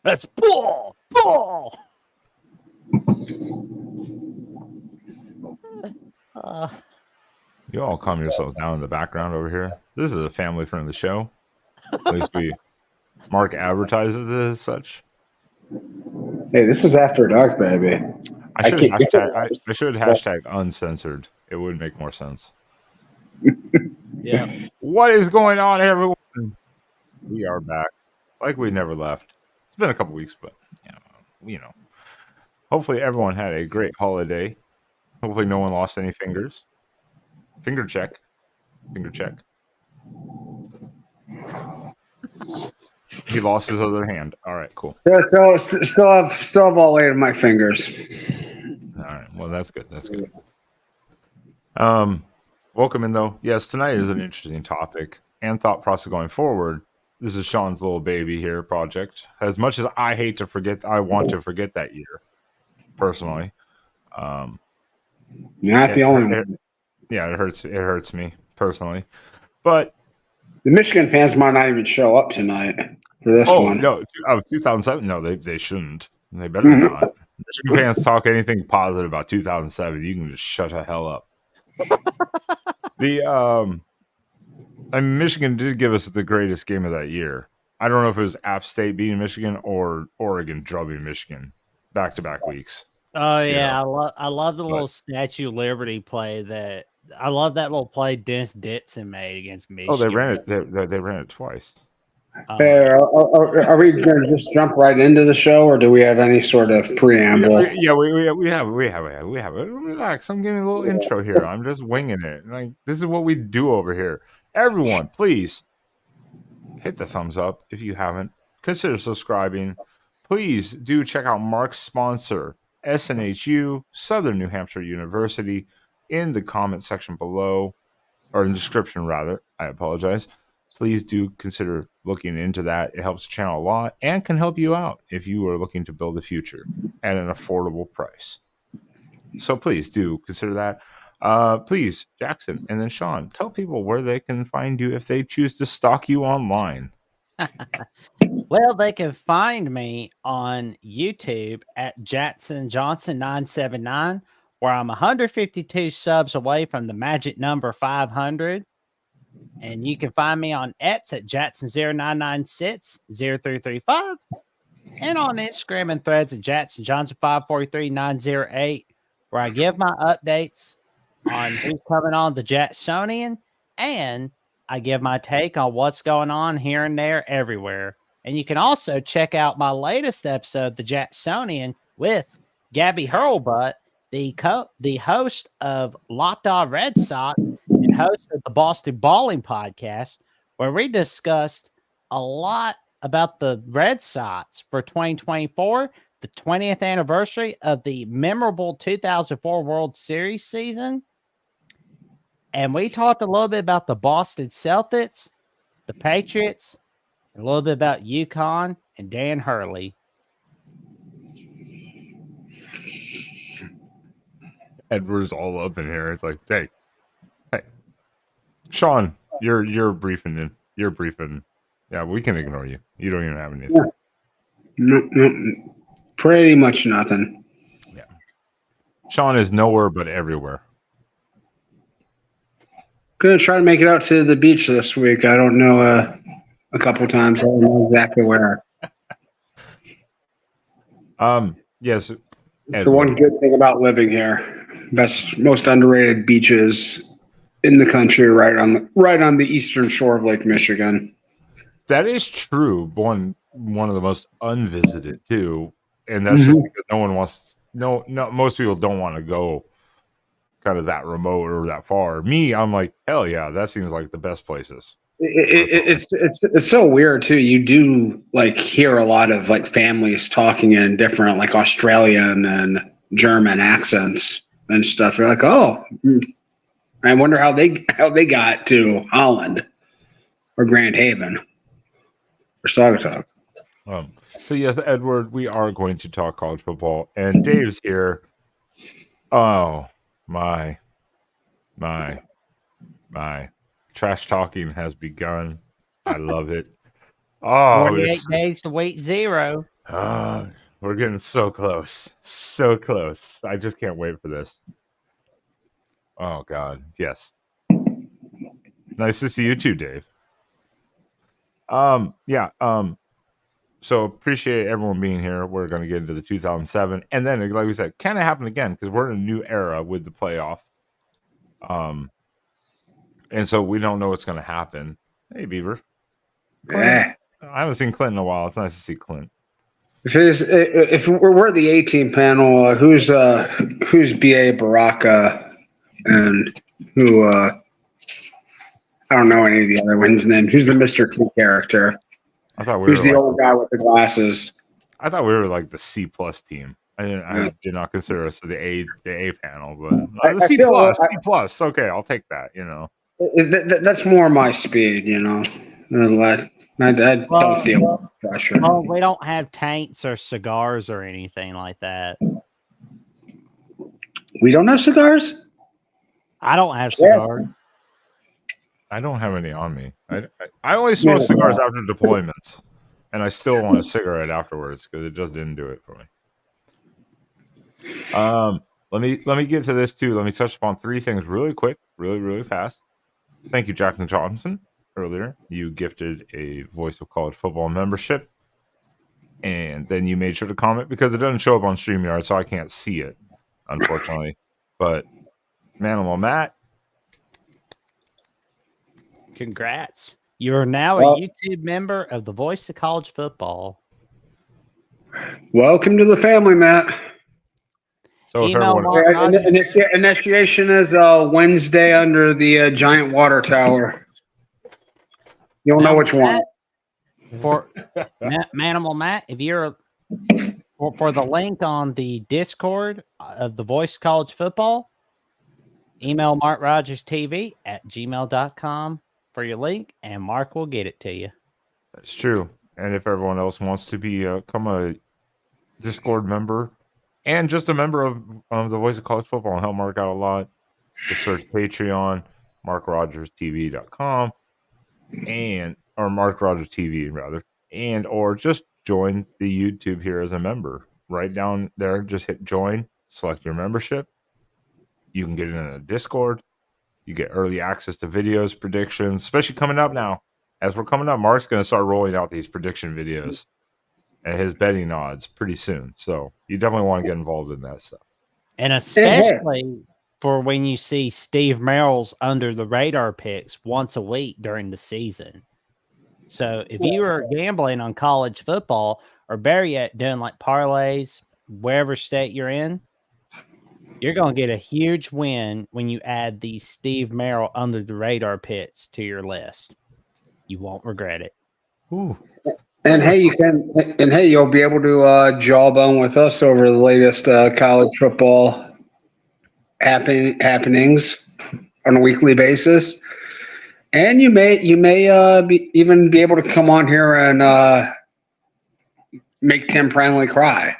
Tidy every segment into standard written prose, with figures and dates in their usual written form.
That's bull. You all calm yourself down in the background over here. This is a family-friendly show. At least Mark advertises it as such. Hey, this is After Dark, baby. I should hashtag uncensored. It would make more sense. Yeah. What is going on, everyone? We are back, like we never left. It's been a couple weeks, but you know. Hopefully, everyone had a great holiday. Hopefully, no one lost any fingers. Finger check. He lost his other hand. All right, cool. Yeah, so still have all 8 of my fingers. All right, well, that's good. Welcome in, though. Yes, tonight is an interesting topic and thought process going forward. This is Sean's little baby here project. As much as I hate to forget, I want to forget that year, personally. Not the only one. Yeah, it hurts. It hurts me personally, but the Michigan fans might not even show up tonight for this one. No, 2007. No, they shouldn't. They better not. Michigan fans talk anything positive about 2007, you can just shut the hell up. Michigan did give us the greatest game of that year. I don't know if it was App State beating Michigan or Oregon drubbing Michigan back-to-back weeks. Oh yeah, I love the little Statue of Liberty play I love that little play Dennis Ditson made against Michigan. Oh, they ran it. They ran it twice. Are we going to just jump right into the show, or do we have any sort of preamble? We have. Relax. I'm giving a little intro here. I'm just winging it. Like, this is what we do over here. Everyone, please hit the thumbs up if you haven't. Consider subscribing. Please do check out Mark's sponsor, SNHU, Southern New Hampshire University, in the comment section below, or in the description rather. I apologize. Please do consider looking into that. It helps the channel a lot and can help you out if you are looking to build a future at an affordable price. So please do consider that. Please, Jackson and then Sean, tell people where they can find you if they choose to stalk you online. Well, they can find me on YouTube at Jackson Johnson 979, where I'm 152 subs away from the magic number 500. And you can find me on X at Jackson09960335, and on Instagram and Threads at JacksonJohnson543908, where I give my updates on who's coming on the Jacksonian, and I give my take on what's going on here and there everywhere. And you can also check out my latest episode, the Jacksonian, with Gabby Hurlbutt, the host of Locked On Red Sox and host of the Boston Balling podcast, where we discussed a lot about the Red Sox for 2024, the 20th anniversary of the memorable 2004 World Series season. And we talked a little bit about the Boston Celtics, the Patriots, and a little bit about UConn and Dan Hurley. Edward's all up in here. It's like, hey, Sean, you're briefing. Yeah, we can ignore you. You don't even have anything. No, pretty much nothing. Yeah, Sean is nowhere but everywhere. Gonna try to make it out to the beach this week. I don't know. A couple times. I don't know exactly where. Yes. The one good thing about living here. Most underrated beaches in the country, right on the eastern shore of Lake Michigan. That is true. One of the most unvisited too, and that's just because no one wants. No, most people don't want to go kind of that remote or that far. Me, I'm like, hell yeah, that seems like the best places. It's so weird too. You do like hear a lot of like families talking in different like Australian and German accents and stuff. You're like, oh, I wonder how they got to Holland or Grand Haven or Saugatuck. So yes, Edward, we are going to talk college football, and Dave's here. Oh my. Trash talking has begun. I love it. Oh, 48 days to week 0. We're getting so close. So close. I just can't wait for this. Oh, God. Yes. Nice to see you too, Dave. Yeah. So appreciate everyone being here. We're going to get into the 2007. And then, like we said, can it happen again? Because we're in a new era with the playoff. And so we don't know what's going to happen. Hey, Beaver. Clint. I haven't seen Clint in a while. It's nice to see Clint. If we're the 18 panel, who's B.A. Baraka and who I don't know any of the other ones' name. Who's the Mr. T character? I thought we who's were the like, old guy with the glasses? I thought we were like the C+ team. I did not consider us the A panel, but the C+. C+. Okay, I'll take that. You know, that's more my speed. You know, I don't feel pressure. Well, we don't have taints or cigars or anything like that. We don't have cigars? I don't have cigars. Yes. I don't have any on me. I only smoke cigars after deployments, and I still want a cigarette afterwards because it just didn't do it for me. Let me get to this too. Let me touch upon 3 things really quick, really fast. Thank you, Jackson Johnson. Earlier, you gifted a Voice of College Football membership, and then you made sure to comment because it doesn't show up on StreamYard, so I can't see it, unfortunately. But Manimal Matt, congrats! You are now a YouTube member of the Voice of College Football. Welcome to the family, Matt. So initiation is Wednesday under the giant water tower. You'll know which one. For Manimal Matt, if you're for the link on the Discord of the Voice College Football, email MarkRogersTV at gmail.com for your link, and Mark will get it to you. That's true. And if everyone else wants to become a Discord member and just a member of the Voice of College Football and help Mark out a lot, just search Patreon, MarkRogersTV.com, or Mark Rogers TV rather, or just join the YouTube here as a member. Right down there, just hit join, select your membership. You can get in a Discord. You get early access to videos, predictions, especially coming up now. As we're coming up, Mark's going to start rolling out these prediction videos and his betting odds pretty soon. So you definitely want to get involved in that stuff. And especially for when you see Steve Merrill's under the radar picks once a week during the season. So if you are gambling on college football, or better yet, doing like parlays, wherever state you're in, you're going to get a huge win when you add these Steve Merrill under the radar picks to your list. You won't regret it. Ooh. And hey, you'll be able to jawbone with us over the latest college football happenings on a weekly basis. And you may even be able to come on here and make Tim Pranley cry.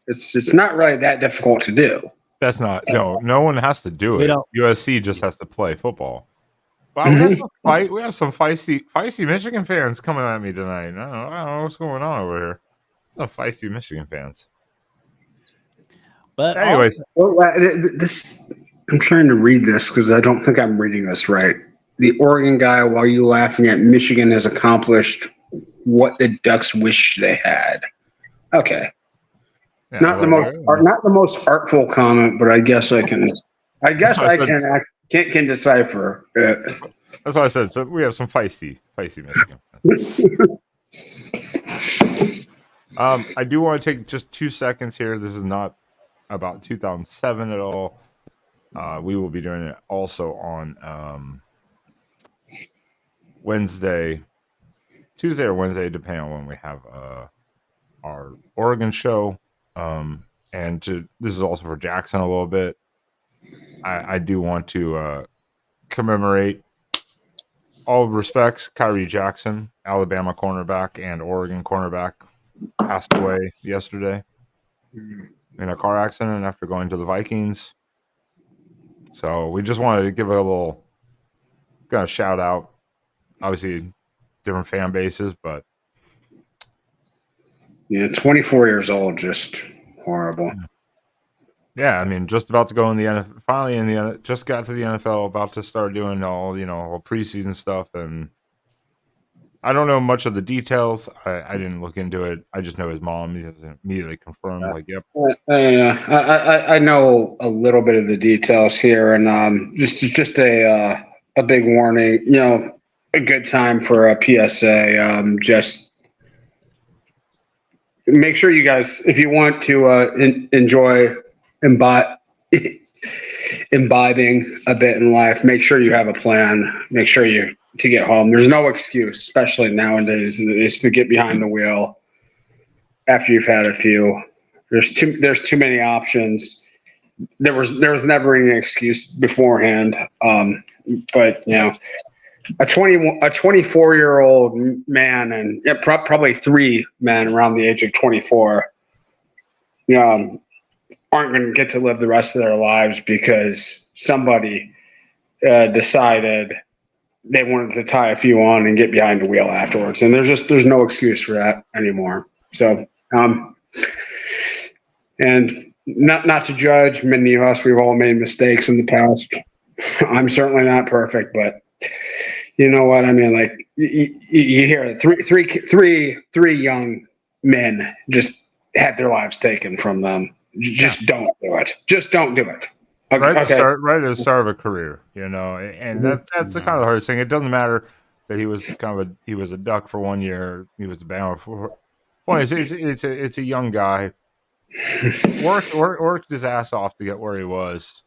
It's not really that difficult to do. That's not no one has to do it. USC just has to play football. Wow, we have some feisty Michigan fans coming at me tonight. I don't know what's going on over here. Some feisty Michigan fans. But anyways, I'm trying to read this because I don't think I'm reading this right. The Oregon guy, while you laughing at Michigan, has accomplished what the Ducks wish they had. Okay, yeah, not the most artful comment, but I guess I can. Can decipher it. That's what I said. So we have some feisty Michigan. I do want to take just 2 seconds here. This is not about 2007 at all. We will be doing it also on Tuesday or Wednesday, depending on when we have our Oregon show. This is also for Jackson a little bit. I do want to commemorate all respects. Kyrie Jackson, Alabama cornerback and Oregon cornerback, passed away yesterday in a car accident after going to the Vikings. So we just wanted to give a little kind of shout out. Obviously, different fan bases, but Yeah, 24 years old, just horrible. Yeah, I mean, just about to go in the NFL. Finally, just got to the NFL, about to start doing all preseason stuff, and I don't know much of the details. I didn't look into it. I just know his mom immediately confirmed, like, yep. I know a little bit of the details here, and just a big warning. A good time for a PSA. Just make sure you guys, if you want to enjoy imbibing a bit in life, make sure you have a plan. Make sure to get home. There's no excuse, especially nowadays, is to get behind the wheel after you've had a few. There's too many options. There was never any excuse beforehand. But a 24-year-old man, and probably 3 men around the age of 24, aren't going to get to live the rest of their lives because somebody decided they wanted to tie a few on and get behind the wheel afterwards. And there's no excuse for that anymore. So, and not to judge, many of us, we've all made mistakes in the past. I'm certainly not perfect, but you know what I mean? Like you hear three young men just had their lives taken from them. Just don't do it. Just don't do it. Okay. Right at the start of a career, and that's the kind of the hardest thing. It doesn't matter that he was a Duck for 1 year. He was a Bama for. Point is, it's a young guy. Worked his ass off to get where he was,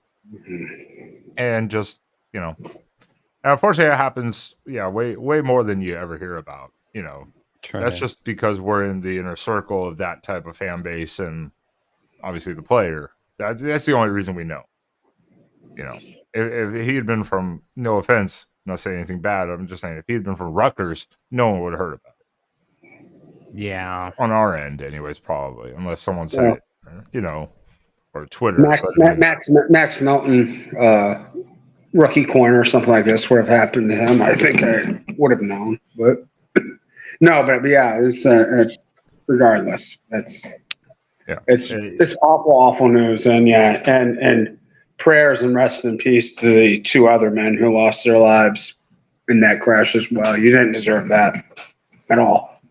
and just and unfortunately, it happens. Yeah, way more than you ever hear about. That's just because we're in the inner circle of that type of fan base, and obviously the player. That's the only reason we know. If he had been from, no offense, not saying anything bad, I'm just saying if he had been from Rutgers, no one would have heard about it. Yeah. On our end, anyways, probably, unless someone said it, or Twitter. Max Melton, rookie corner or something like this would have happened to him. I think I would have known, but yeah, it's regardless. It's awful news, and and prayers and rest in peace to the 2 other men who lost their lives in that crash as well. You didn't deserve that at all.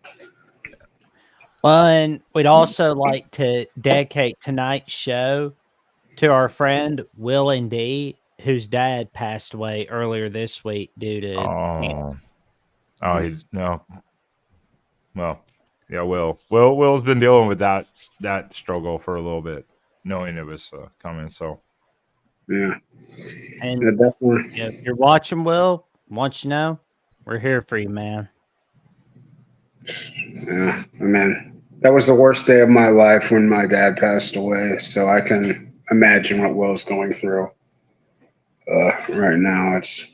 Well, and we'd also like to dedicate tonight's show to our friend Will and Dee, whose dad passed away earlier this week due to cancer. Well, yeah, Will's been dealing with that struggle for a little bit, knowing it was coming. So yeah, and definitely. If you're watching, Will, want you know, we're here for you, man. Yeah, man, that was the worst day of my life when my dad passed away. So I can imagine what Will's going through right now. It's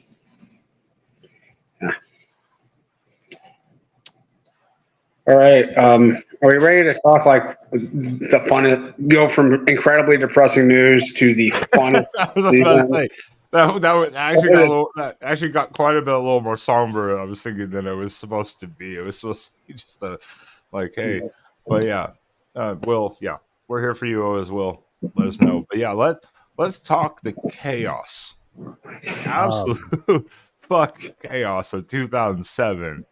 all right. Are we ready to talk like the fun? Go from incredibly depressing news to the fun. I was about to say that actually got quite a little more somber. I was thinking than it was supposed to be. It was supposed to be just hey, but yeah, Will, yeah, we're here for you always. Will, let us know. But yeah, let's talk the chaos, absolute fuck chaos of 2007.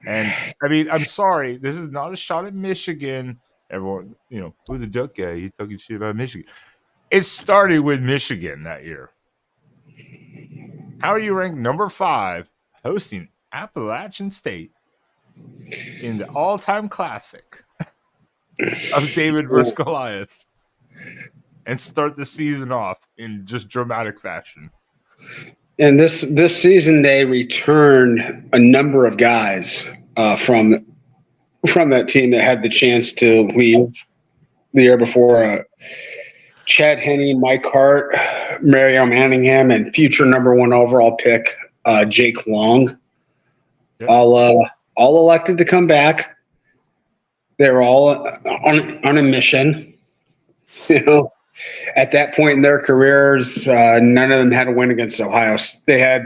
And I mean, I'm sorry, this is not a shot at Michigan. Everyone, who's the Duck guy? He's talking shit about Michigan. It started with Michigan that year. How are you ranked number 5, hosting Appalachian State in the all-time classic of David versus Goliath, and start the season off in just dramatic fashion? And this season, they returned a number of guys from that team that had the chance to leave the year before. Chad Henne, Mike Hart, Mario Manningham, and future number 1 overall pick Jake Long, all elected to come back. They were all on a mission, At that point in their careers, none of them had a win against Ohio. They had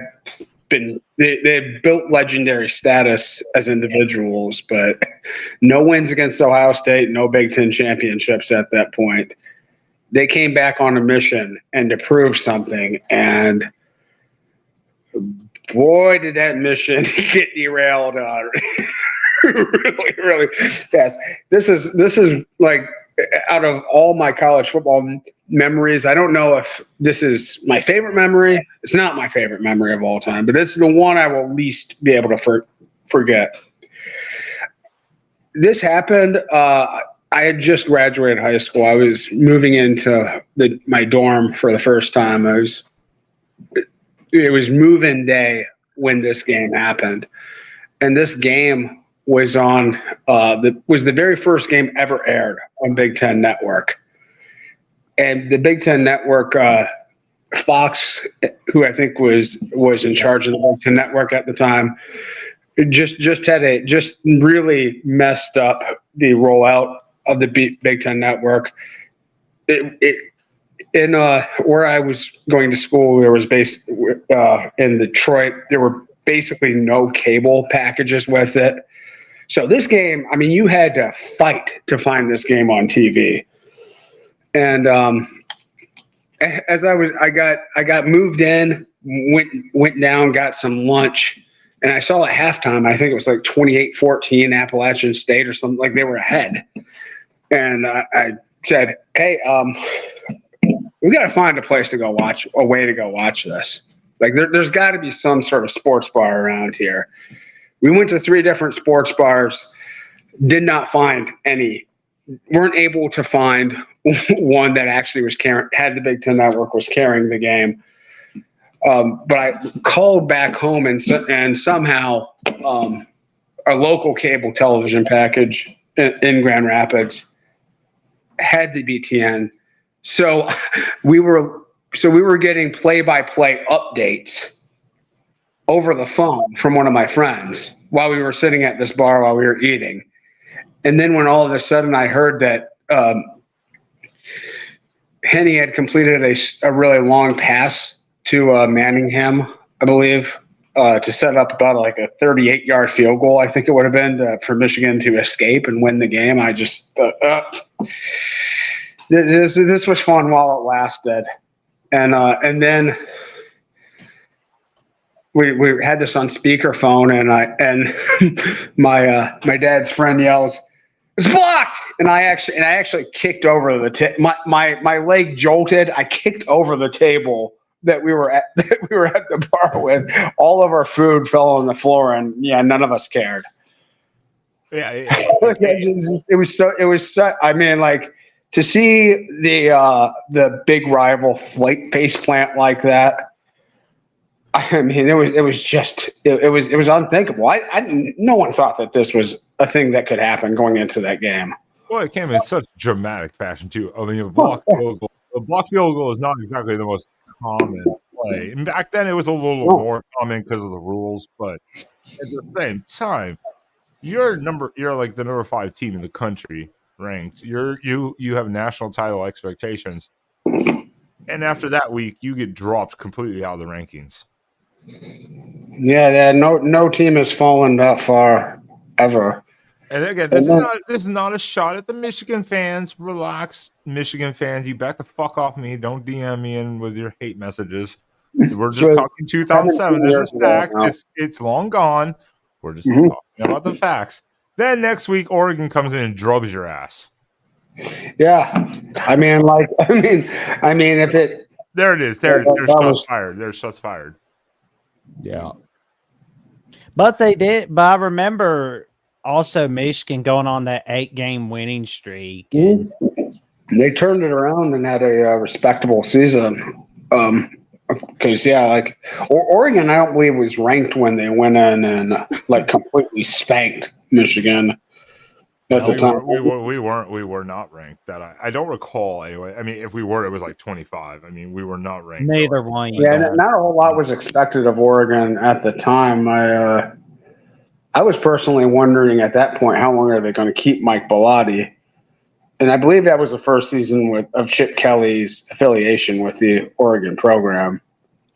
they built legendary status as individuals, but no wins against Ohio State, no Big Ten championships at that point. They came back on a mission and to prove something, and boy, did that mission get derailed really, really fast. This is like, out of all my college football memories, I don't know if this is my favorite memory. It's not my favorite memory of all time, but it's the one I will least be able to forget. This happened. I had just graduated high school. I was moving into my dorm for the first time. It was move-in day when this game happened, and this game was on was the very first game ever aired on Big Ten Network. And the Big Ten Network, Fox, who I think was in charge of the Big Ten Network at the time, just really messed up the rollout of the Big Ten Network. In where I was going to school, there was based in Detroit. There were basically no cable packages with it. So this game, I mean, you had to fight to find this game on TV. And as I got moved in, went down, got some lunch, and I saw at halftime, I think it was like 28-14 Appalachian State or something, like they were ahead. And I said, hey, we got to find a place to go watch, a way to go watch this. Like there's got to be some sort of sports bar around here. We went to 3 different sports bars, did not find any, weren't able to find one that actually was had the Big Ten Network, was carrying the game. But I called back home and somehow a local cable television package in Grand Rapids had the BTN. So we were getting play-by-play updates over the phone from one of my friends while we were sitting at this bar while we were eating. And then when all of a sudden I heard that Henny had completed a really long pass to Manningham, I believe, to set up about like a 38-yard field goal, I think it would have been, for Michigan to escape and win the game. I just this was fun while it lasted. And then we had this on speakerphone, and my dad's friend yells, "It's blocked!" And I actually kicked over the my leg jolted. I kicked over the table that we were at the bar with. All of our food fell on the floor, and yeah, none of us cared. Yeah, it was so. I mean, like, to see the big rival face plant like that. I mean, it was unthinkable. No one thought that this was a thing that could happen going into that game. Well, it came in such dramatic fashion too. I mean, a block field goal is not exactly the most common play. And back then, it was a little more common because of the rules. But at the same time, you're like the number 5 team in the country ranked. You have national title expectations, and after that week, you get dropped completely out of the rankings. Yeah, no team has fallen that far ever. And again, this is not a shot at the Michigan fans. Relax, Michigan fans. You back the fuck off me. Don't DM me in with your hate messages. We're just talking 2007. This is facts. It's long gone. We're just talking about the facts. Then next week, Oregon comes in and drubs your ass. Yeah, I mean, if it. There it is. There's shots fired. There's shots fired. Yeah. But they did. But I remember also Michigan going on that 8-game winning streak. And they turned it around and had a respectable season. Because, Oregon, I don't believe, was ranked when they went in and like completely spanked Michigan at the time. We were not ranked. That I don't recall anyway. I mean, if we were, it was like 25. I mean, we were not ranked. Neither one. Yeah, not a whole lot was expected of Oregon at the time. I was personally wondering at that point, how long are they going to keep Mike Bellotti? And I believe that was the first season of Chip Kelly's affiliation with the Oregon program.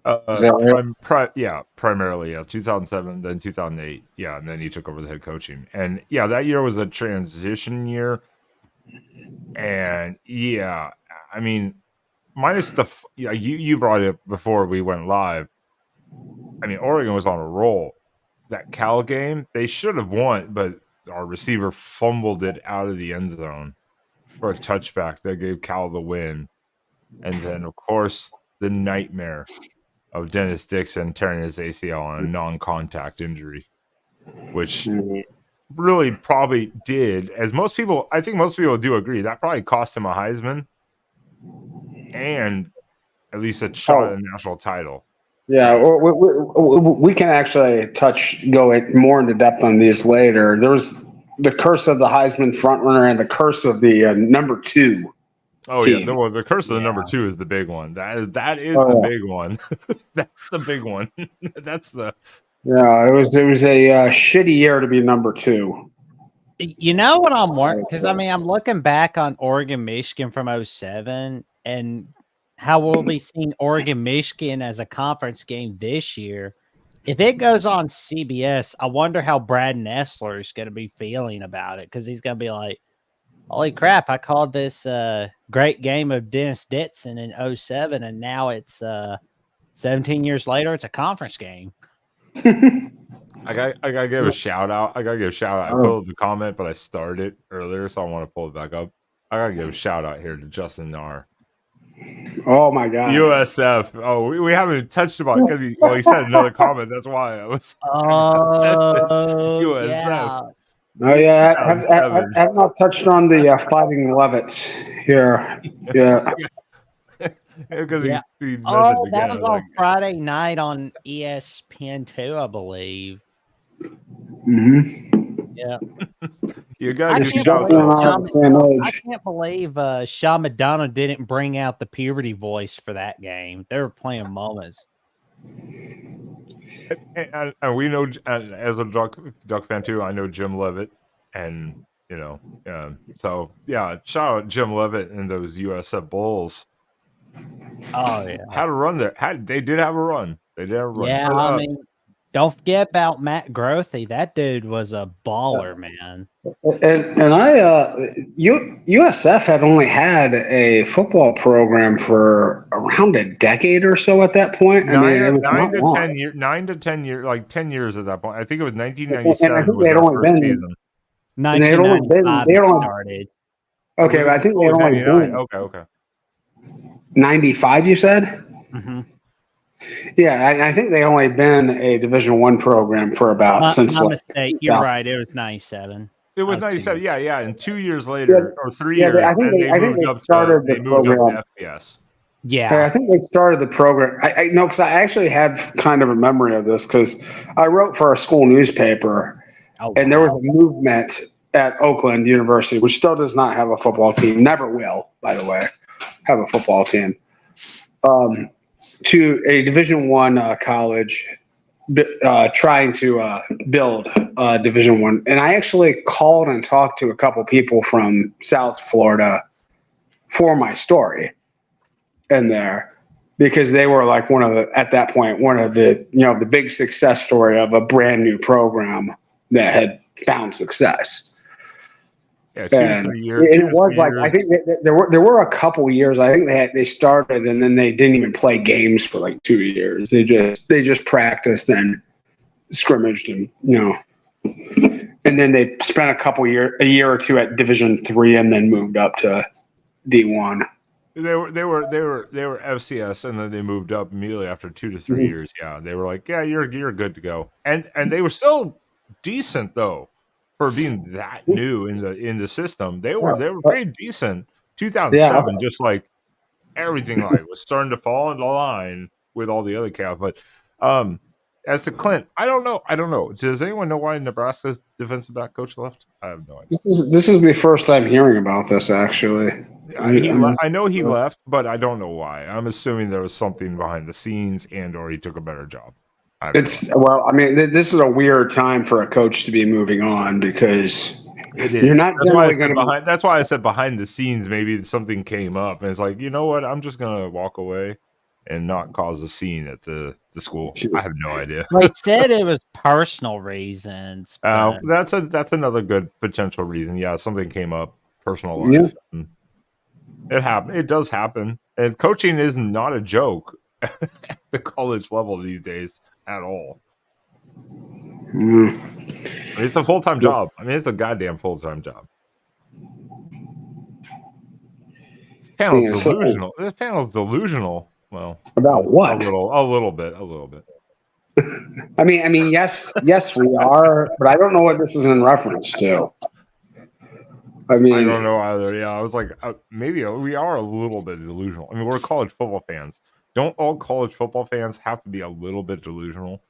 Is that right? Primarily, 2007, then 2008, and then he took over the head coaching, and that year was a transition year, and I mean, minus you brought it up before we went live. I mean, Oregon was on a roll. That Cal game, they should have won, but our receiver fumbled it out of the end zone for a touchback that gave Cal the win, and then of course the nightmare of Dennis Dixon tearing his ACL on a non-contact injury, which really probably did, as I think most people do agree, that probably cost him a Heisman and at least a shot at a national title. Yeah, we can actually go more into depth on these later. There's the curse of the Heisman frontrunner and the curse of the number 2. Oh team. the curse of the number 2 is the big one. That is the big one. That's the big one. That's the. Yeah, it was a shitty year to be number 2. You know what I'm wondering? Because I'm looking back on Oregon Michigan from 2007 and how we'll be seeing Oregon Michigan as a conference game this year. If it goes on CBS, I wonder how Brad Nessler is going to be feeling about it, because he's going to be like, holy crap, I called this great game of Dennis Ditson in 2007, and now it's 17 years later, it's a conference game. I gotta give a shout out. I pulled up the comment, but I started it earlier, so I want to pull it back up. I gotta give a shout out here to Justin Nahr. Oh my God. USF. Oh, we haven't touched about it because he said another comment. That's why I was. USF. Yeah. Oh yeah, I have not touched on the Fighting Levitts here. Yeah. Because he that was on Friday night on ESPN2, I believe. Mm-hmm. Yeah. You got I can't believe Sean McDonough didn't bring out the puberty voice for that game. They were playing mamas. And we know, as a Duck fan too, I know Jim Leavitt, and so shout out Jim Leavitt and those USF Bulls. Oh yeah, had a run there. They did have a run. Yeah, but, don't forget about Matt Grothy. That dude was a baller, man. And USF had only had a football program for around a decade or so at that point. 9 to 10 years, like 10 years at that point. I think it was 1997. And I think they had only been season. 1995 started. Okay, but I think they had only been. Okay. 95, you said? Mm-hmm. Yeah, I think they only been a Division I program for about since. My mistake. You're right. It was 97. It was 97. Yeah. And 2 years later, or 3 years, I think they started the program. FBS. Yeah, I think they started the program. I know, because I actually have kind of a memory of this, because I wrote for a school newspaper, and there was a movement at Oakland University, which still does not have a football team. Never will, by the way, have a football team. To a Division I college, trying to build Division I, and I actually called and talked to a couple people from South Florida for my story in there, because they were like at that point one of the the big success story of a brand new program that had found success. Yeah, 2 to 3 years. It was like, I think there were a couple years. I think they started and then they didn't even play games for like 2 years. They just practiced and scrimmaged, and and then they spent a year or two at Division III and then moved up to D1. They were FCS, and then they moved up immediately after 2 to 3 years. Yeah, they were like, yeah, you're good to go, and they were still decent though. For being that new in the system, they were pretty decent. 2007, just like everything was starting to fall into line with all the other chaos. But as to Clint, I don't know. Does anyone know why Nebraska's defensive back coach left? I have no idea. This is the first I'm hearing about this, actually. I know he left, but I don't know why. I'm assuming there was something behind the scenes, or he took a better job. This is a weird time for a coach to be moving on, because you're not generally going to. That's why I said behind the scenes. Maybe something came up, and it's like, you know what? I'm just going to walk away. and not cause a scene at the school. I have no idea. They said it was personal reasons. But That's another good potential reason. Yeah, something came up, personal life. Yeah. And it happened. It does happen. And coaching is not a joke at the college level these days at all. Mm. I mean, it's a full-time job. I mean, it's a goddamn full-time job. This panel's delusional. This panel's delusional. Well, about what? A little bit. I mean, yes, we are, but I don't know what this is in reference to. I mean, I don't know either. Yeah, I was like, maybe we are a little bit delusional. I mean, we're college football fans. Don't all college football fans have to be a little bit delusional?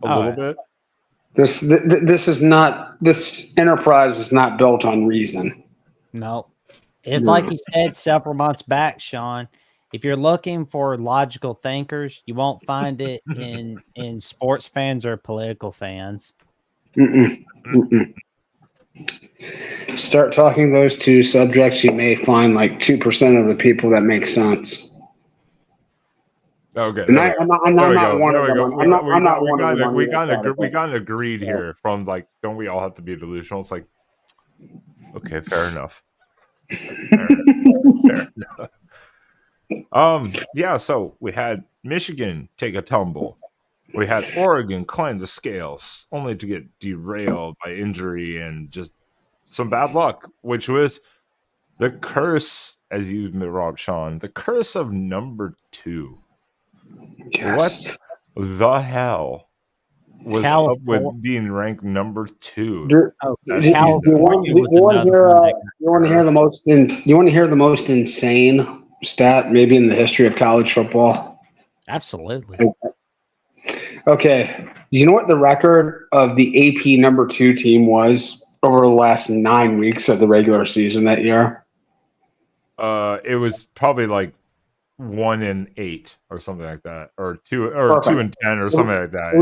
A little bit. This enterprise is not built on reason. No, it's like you said several months back, Sean. If you're looking for logical thinkers, you won't find it in sports fans or political fans. Start talking those two subjects, you may find like 2% of the people that make sense. Okay. And I'm not one of them. We got agreed here from like, don't we all have to be delusional? It's like, okay, fair enough. Fair enough. Yeah, so we had Michigan take a tumble. We had Oregon climb the scales, only to get derailed by injury and just some bad luck, which was the curse, as you robbed Sean, the curse of number 2. Yes. What the hell was up with being ranked number 2? You want to hear the most insane stat maybe in the history of college football? Absolutely. Okay. Do you know what the record of the AP number 2 team was over the last 9 weeks of the regular season that year? It was probably like 1-8 or something like that, or 2-10 or something like that.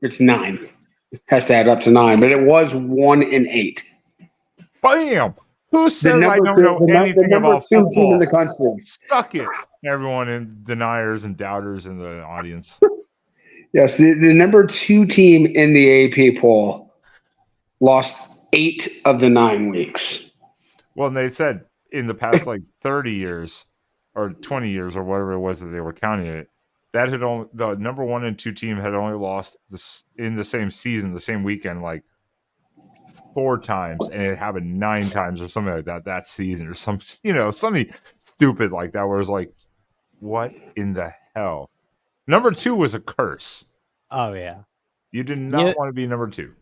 It's 9. It has to add up to 9, but it was 1-8. Bam! Who says I don't know anything about football? Team in the country. Suck it, everyone in deniers and doubters in the audience. Yes, the number 2 team in the AP poll lost 8 of the 9 weeks. Well, and they said in the past like 30 years or 20 years or whatever it was that they were counting it, that had only the number 1 and 2 team had only lost this in the same season, the same weekend, like 4 times, and it happened 9 times or something like that season, or something stupid like that, where it's like, what in the hell? Number 2 was a curse. Oh yeah, you did not want to be number 2.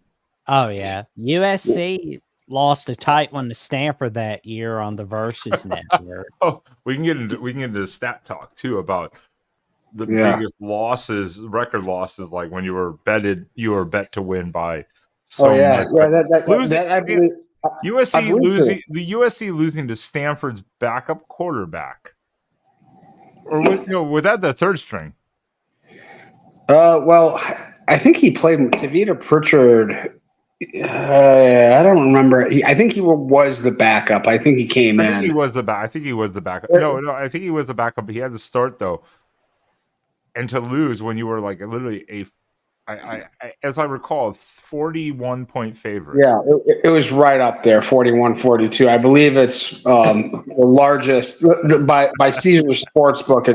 Oh yeah, USC lost a tight one to Stanford that year on the Versus Network. Oh, we can get into stat talk too about the biggest losses, record losses, like when you were bet to win by. USC losing to Stanford's backup quarterback, or without the third string. Well, I think he played Tavita Pritchard. I don't remember. I think he was the backup. I think he came in. I think he was the backup. No, I think he was the backup. But he had to start though, and to lose when you were like literally as I recall, 41-point favorite. Yeah, it was right up there, 41-42. I believe it's the largest by Caesar's Sportsbook.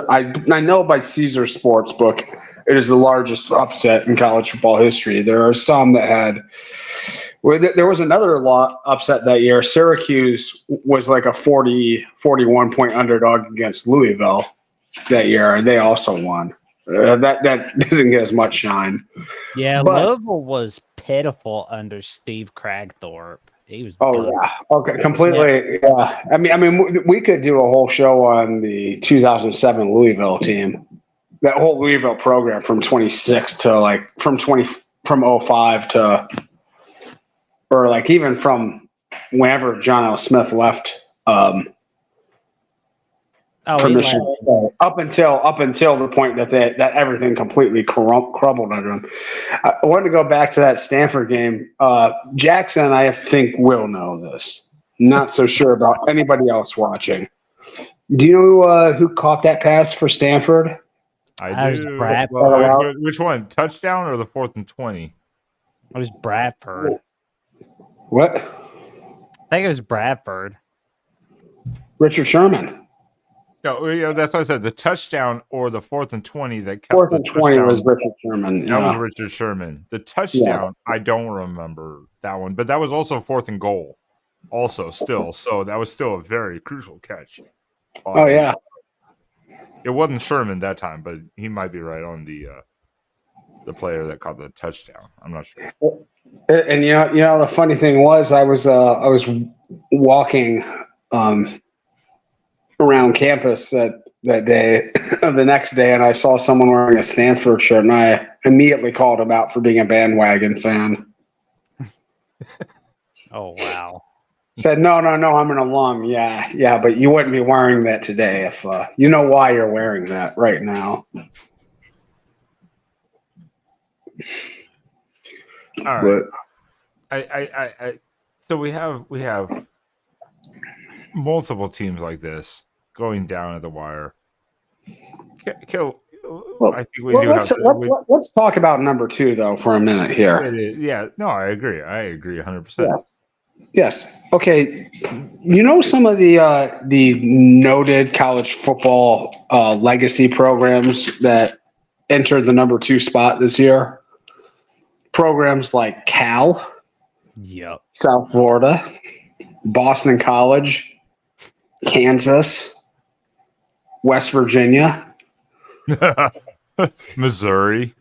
I know by Caesar's Sportsbook, it is the largest upset in college football history. There are some that had. There was another upset that year. Syracuse was like a 41-point underdog against Louisville that year, and they also won. That doesn't get as much shine. Yeah, Louisville was pitiful under Steve Cragthorpe. He was. Completely. Yeah. I mean, we could do a whole show on the 2007 Louisville team. That whole Louisville program from 26 to from 05 to, or like even from whenever John L. Smith left. From Michigan up until the point that everything completely crumbled under him. I wanted to go back to that Stanford game. Jackson, I think, will know this. Not so sure about anybody else watching. Do you know who caught that pass for Stanford? I was do. Bradford. Well, which one? Touchdown or the 4th and 20? It was Bradford. What? I think it was Bradford. Richard Sherman. No, that's what I said. The touchdown or the 4th and 20 that kept 4th the and 20 touchdown. was Richard Sherman. That Yeah. was Richard Sherman. The touchdown, I don't remember that one, but that was also 4th and goal. Also, still, so that was still a very crucial catch. Oh yeah. It wasn't Sherman that time, but he might be right on the player that caught the touchdown. I'm not sure. And you know, the funny thing was, I was walking around campus that day, the next day, and I saw someone wearing a Stanford shirt, and I immediately called him out for being a bandwagon fan. Oh wow. Said, no, I'm an alum. Yeah, but you wouldn't be wearing that today if you know why you're wearing that right now. All right. But so we have multiple teams like this going down at the wire. I think we do let's talk about number 2 though for a minute here. Yeah, no, I agree 100%. Yes. Okay. You know some of the noted college football legacy programs that entered the number 2 spot this year? Programs like Cal, Yep. South Florida, Boston College, Kansas, West Virginia, Missouri.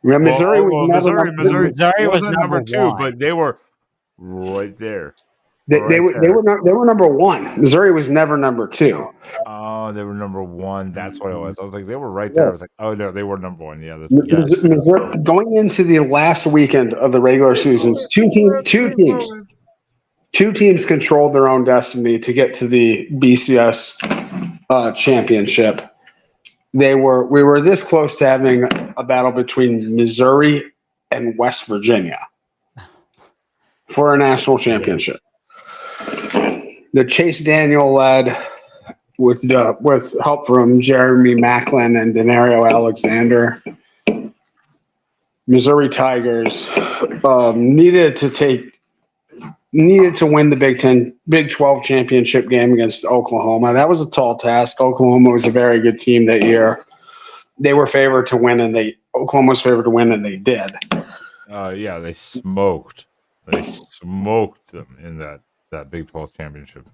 Missouri was number 2, but they were right there. They were number 1. Missouri was never number 2. Oh, they were number 1. That's what it was. I was like, they were right there. Yeah. I was like, oh no, they were number 1. Yeah. Missouri, going into the last weekend of the regular seasons, two teams controlled their own destiny to get to the BCS championship. We were this close to having a battle between Missouri and West Virginia for a national championship. The Chase Daniel led with help from Jeremy Macklin and Denario Alexander. Missouri Tigers needed to win the Big 12 championship game against Oklahoma. That was a tall task. Oklahoma was a very good team that year. They were favored to win, and Oklahoma was favored to win, and they did. Yeah, they smoked them in that Big 12 championship.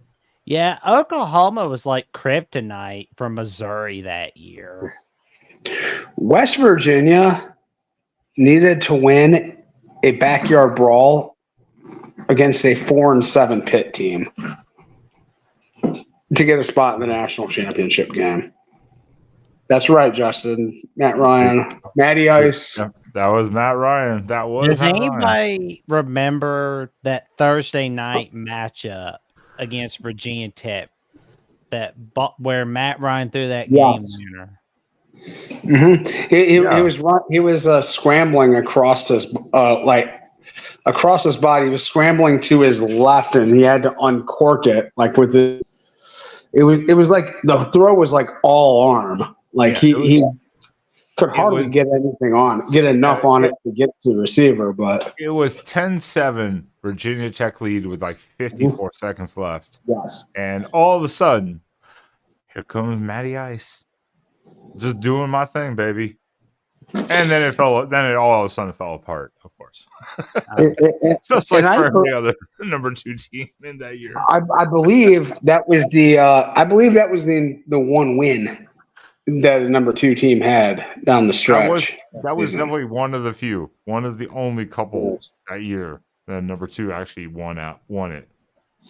Yeah, Oklahoma was like kryptonite for Missouri that year. West Virginia needed to win a backyard brawl against a 4-7 Pitt team to get a spot in the national championship game. That's right, Justin. Matt Ryan, Matty Ice. That was Matt Ryan. Does anybody remember that Thursday night matchup against Virginia Tech where Matt Ryan threw that game winner? Mm-hmm. He was scrambling across his body. He was scrambling to his left, and he had to uncork it with it. It was like the throw was like all arm. He could hardly get enough on it to get to the receiver. But it was 10-7 Virginia Tech lead with 54 seconds left. Yes, and all of a sudden, here comes Matty Ice. Just doing my thing, baby. And then it all of a sudden fell apart, of course. Just like for every other number 2 team in that year. I believe that was the one win that a number 2 team had down the stretch. That was definitely one of the few, one of the only couple that year that number 2 actually won it.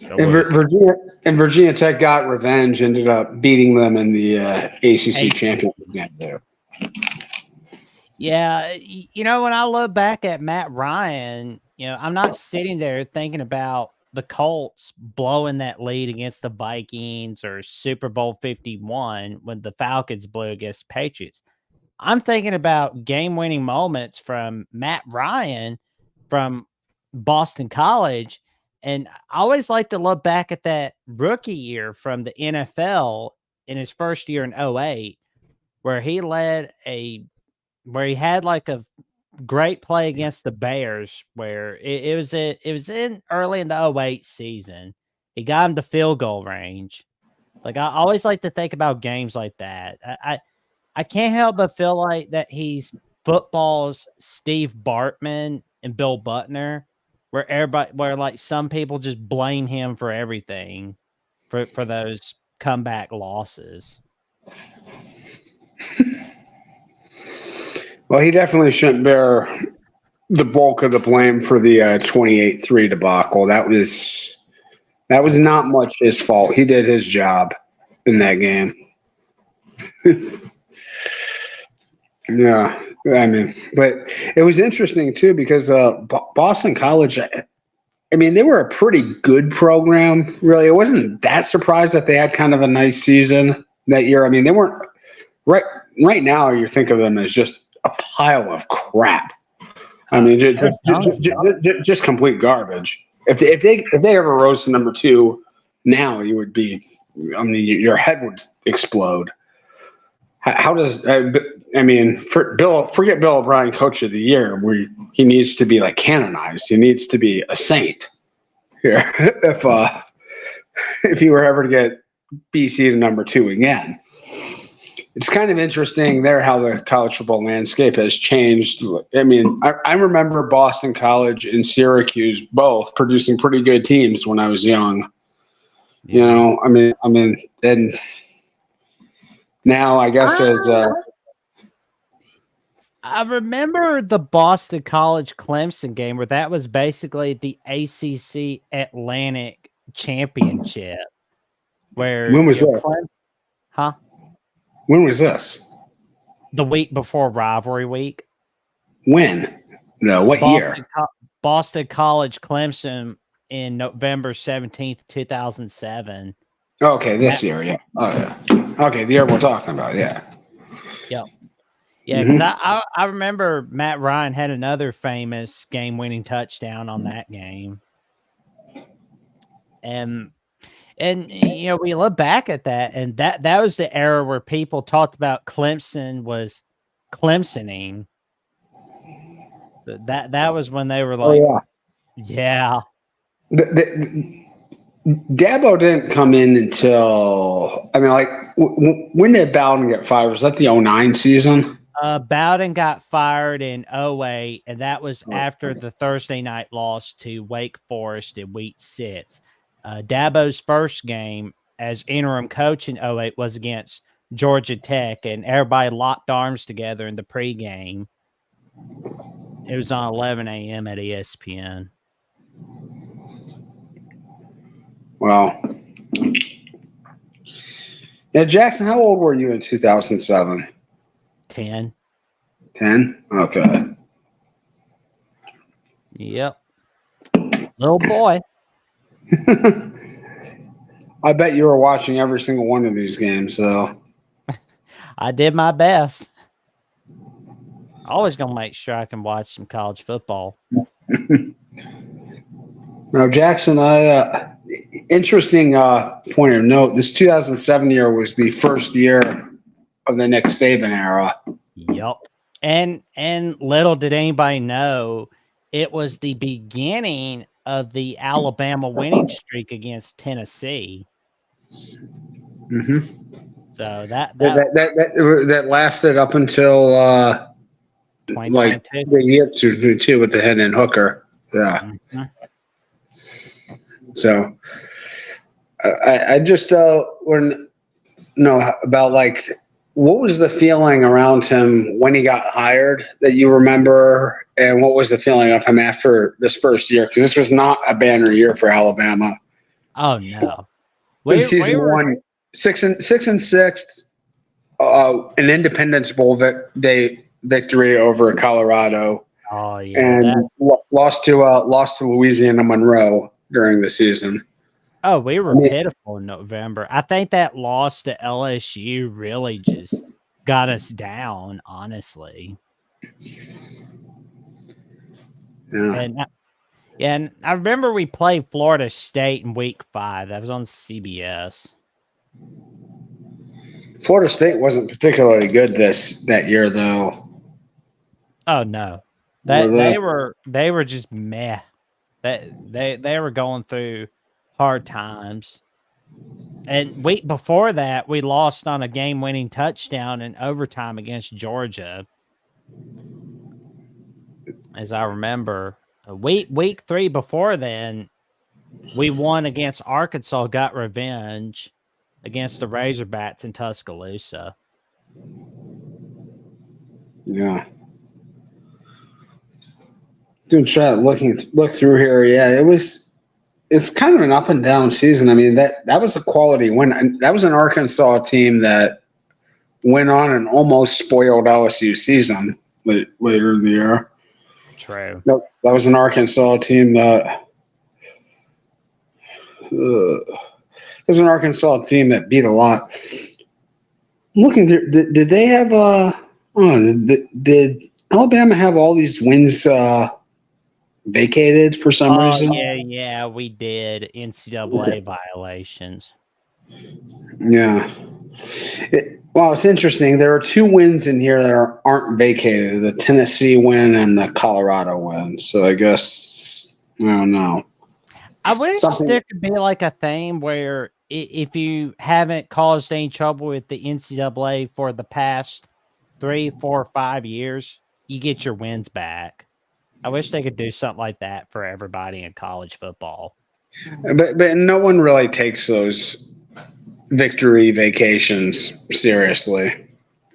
Virginia Tech got revenge, ended up beating them in the ACC championship game there. Yeah, when I look back at Matt Ryan, I'm not sitting there thinking about the Colts blowing that lead against the Vikings or Super Bowl 51 when the Falcons blew against Patriots. I'm thinking about game-winning moments from Matt Ryan from Boston College. And I always like to look back at that rookie year from the NFL in his first year in 08, where he had like a great play against the Bears, where it was in early in the 08 season. He got him to field goal range. Like, I always like to think about games like that. I can't help but feel like that he's football's Steve Bartman and Bill Butner, where like some people just blame him for everything for those comeback losses. Well, he definitely shouldn't bear the bulk of the blame for the 28-3 debacle. That was not much his fault. He did his job in that game. Yeah, I mean, but it was interesting too because Boston College, I mean, they were a pretty good program. Really, it wasn't that surprised that they had kind of a nice season that year. I mean, they weren't right now. You think of them as just a pile of crap. I mean, just complete garbage. If they ever rose to number 2 now, you would be. I mean, your head would explode. How does forget Bill O'Brien, Coach of the Year, where he needs to be like canonized. He needs to be a saint here if he were ever to get BC to number 2 again. It's kind of interesting there how the college football landscape has changed. I mean, I remember Boston College and Syracuse both producing pretty good teams when I was young. Yeah. You know, I mean, and now I guess as I remember the Boston College Clemson game where that was basically the ACC Atlantic Championship. Where when was that? When was this? The week before rivalry week. When? No, what year? Boston College Clemson in November 17th, 2007. Okay, this year, yeah. Oh, yeah. Okay, the year we're talking about, yeah. Yep. Yeah, because I remember Matt Ryan had another famous game-winning touchdown on that game. And you know, we look back at that, and that was the era where people talked about Clemson was Clemsoning. That was when they were like, yeah. Dabo didn't come in until, I mean, like, when did Bowden get fired? Was that the 09 season? Bowden got fired in 08, and that was after the Thursday night loss to Wake Forest in week 6. Dabo's first game as interim coach in 08 was against Georgia Tech, and everybody locked arms together in the pregame. It was on 11 a.m. at ESPN. Wow. Yeah, Jackson, how old were you in 2007? 10. 10? Okay. Yep. Little boy. I bet you were watching every single one of these games, though. I did my best. Always gonna make sure I can watch some college football. Now, Jackson, interesting point of note. This 2007 year was the first year of the Nick Saban era. Yep. And little did anybody know, it was the beginning of the Alabama winning streak against Tennessee. Mm-hmm. So that lasted up until like the year 2 with the Hendon Hooker. Yeah. Mm-hmm. So I just want to know about, like, what was the feeling around him when he got hired that you remember, and what was the feeling of him after this first year? Because this was not a banner year for Alabama. Oh no! In season 1, 6-6, an Independence Bowl Day victory over Colorado. Oh yeah, and lost to Louisiana Monroe during the season. Oh, we were pitiful in November. I think that loss to LSU really just got us down, honestly. Yeah. And I remember we played Florida State in week 5. That was on CBS. Florida State wasn't particularly good that year, though. Oh no, they were just meh. They were going through hard times. And week before that, we lost on a game-winning touchdown in overtime against Georgia. As I remember, week 3 before then, we won against Arkansas, got revenge against the Razorbacks in Tuscaloosa. Yeah. Good shot. Look through here. Yeah, it's kind of an up and down season. I mean, that was a quality win. That was an Arkansas team that went on and almost spoiled LSU season later in the year. True. Nope, that was an Arkansas team that there's an Arkansas team that beat a lot. Looking through, did they have did Alabama have all these wins vacated for some reason? Yeah, we did. NCAA violations. Yeah. Well, it's interesting. There are 2 wins in here that aren't vacated: the Tennessee win and the Colorado win. So I guess I don't know. I wish there could be like a thing where if you haven't caused any trouble with the NCAA for the past 3, 4, 5 years, you get your wins back. I wish they could do something like that for everybody in college football. But no one really takes those victory vacations seriously,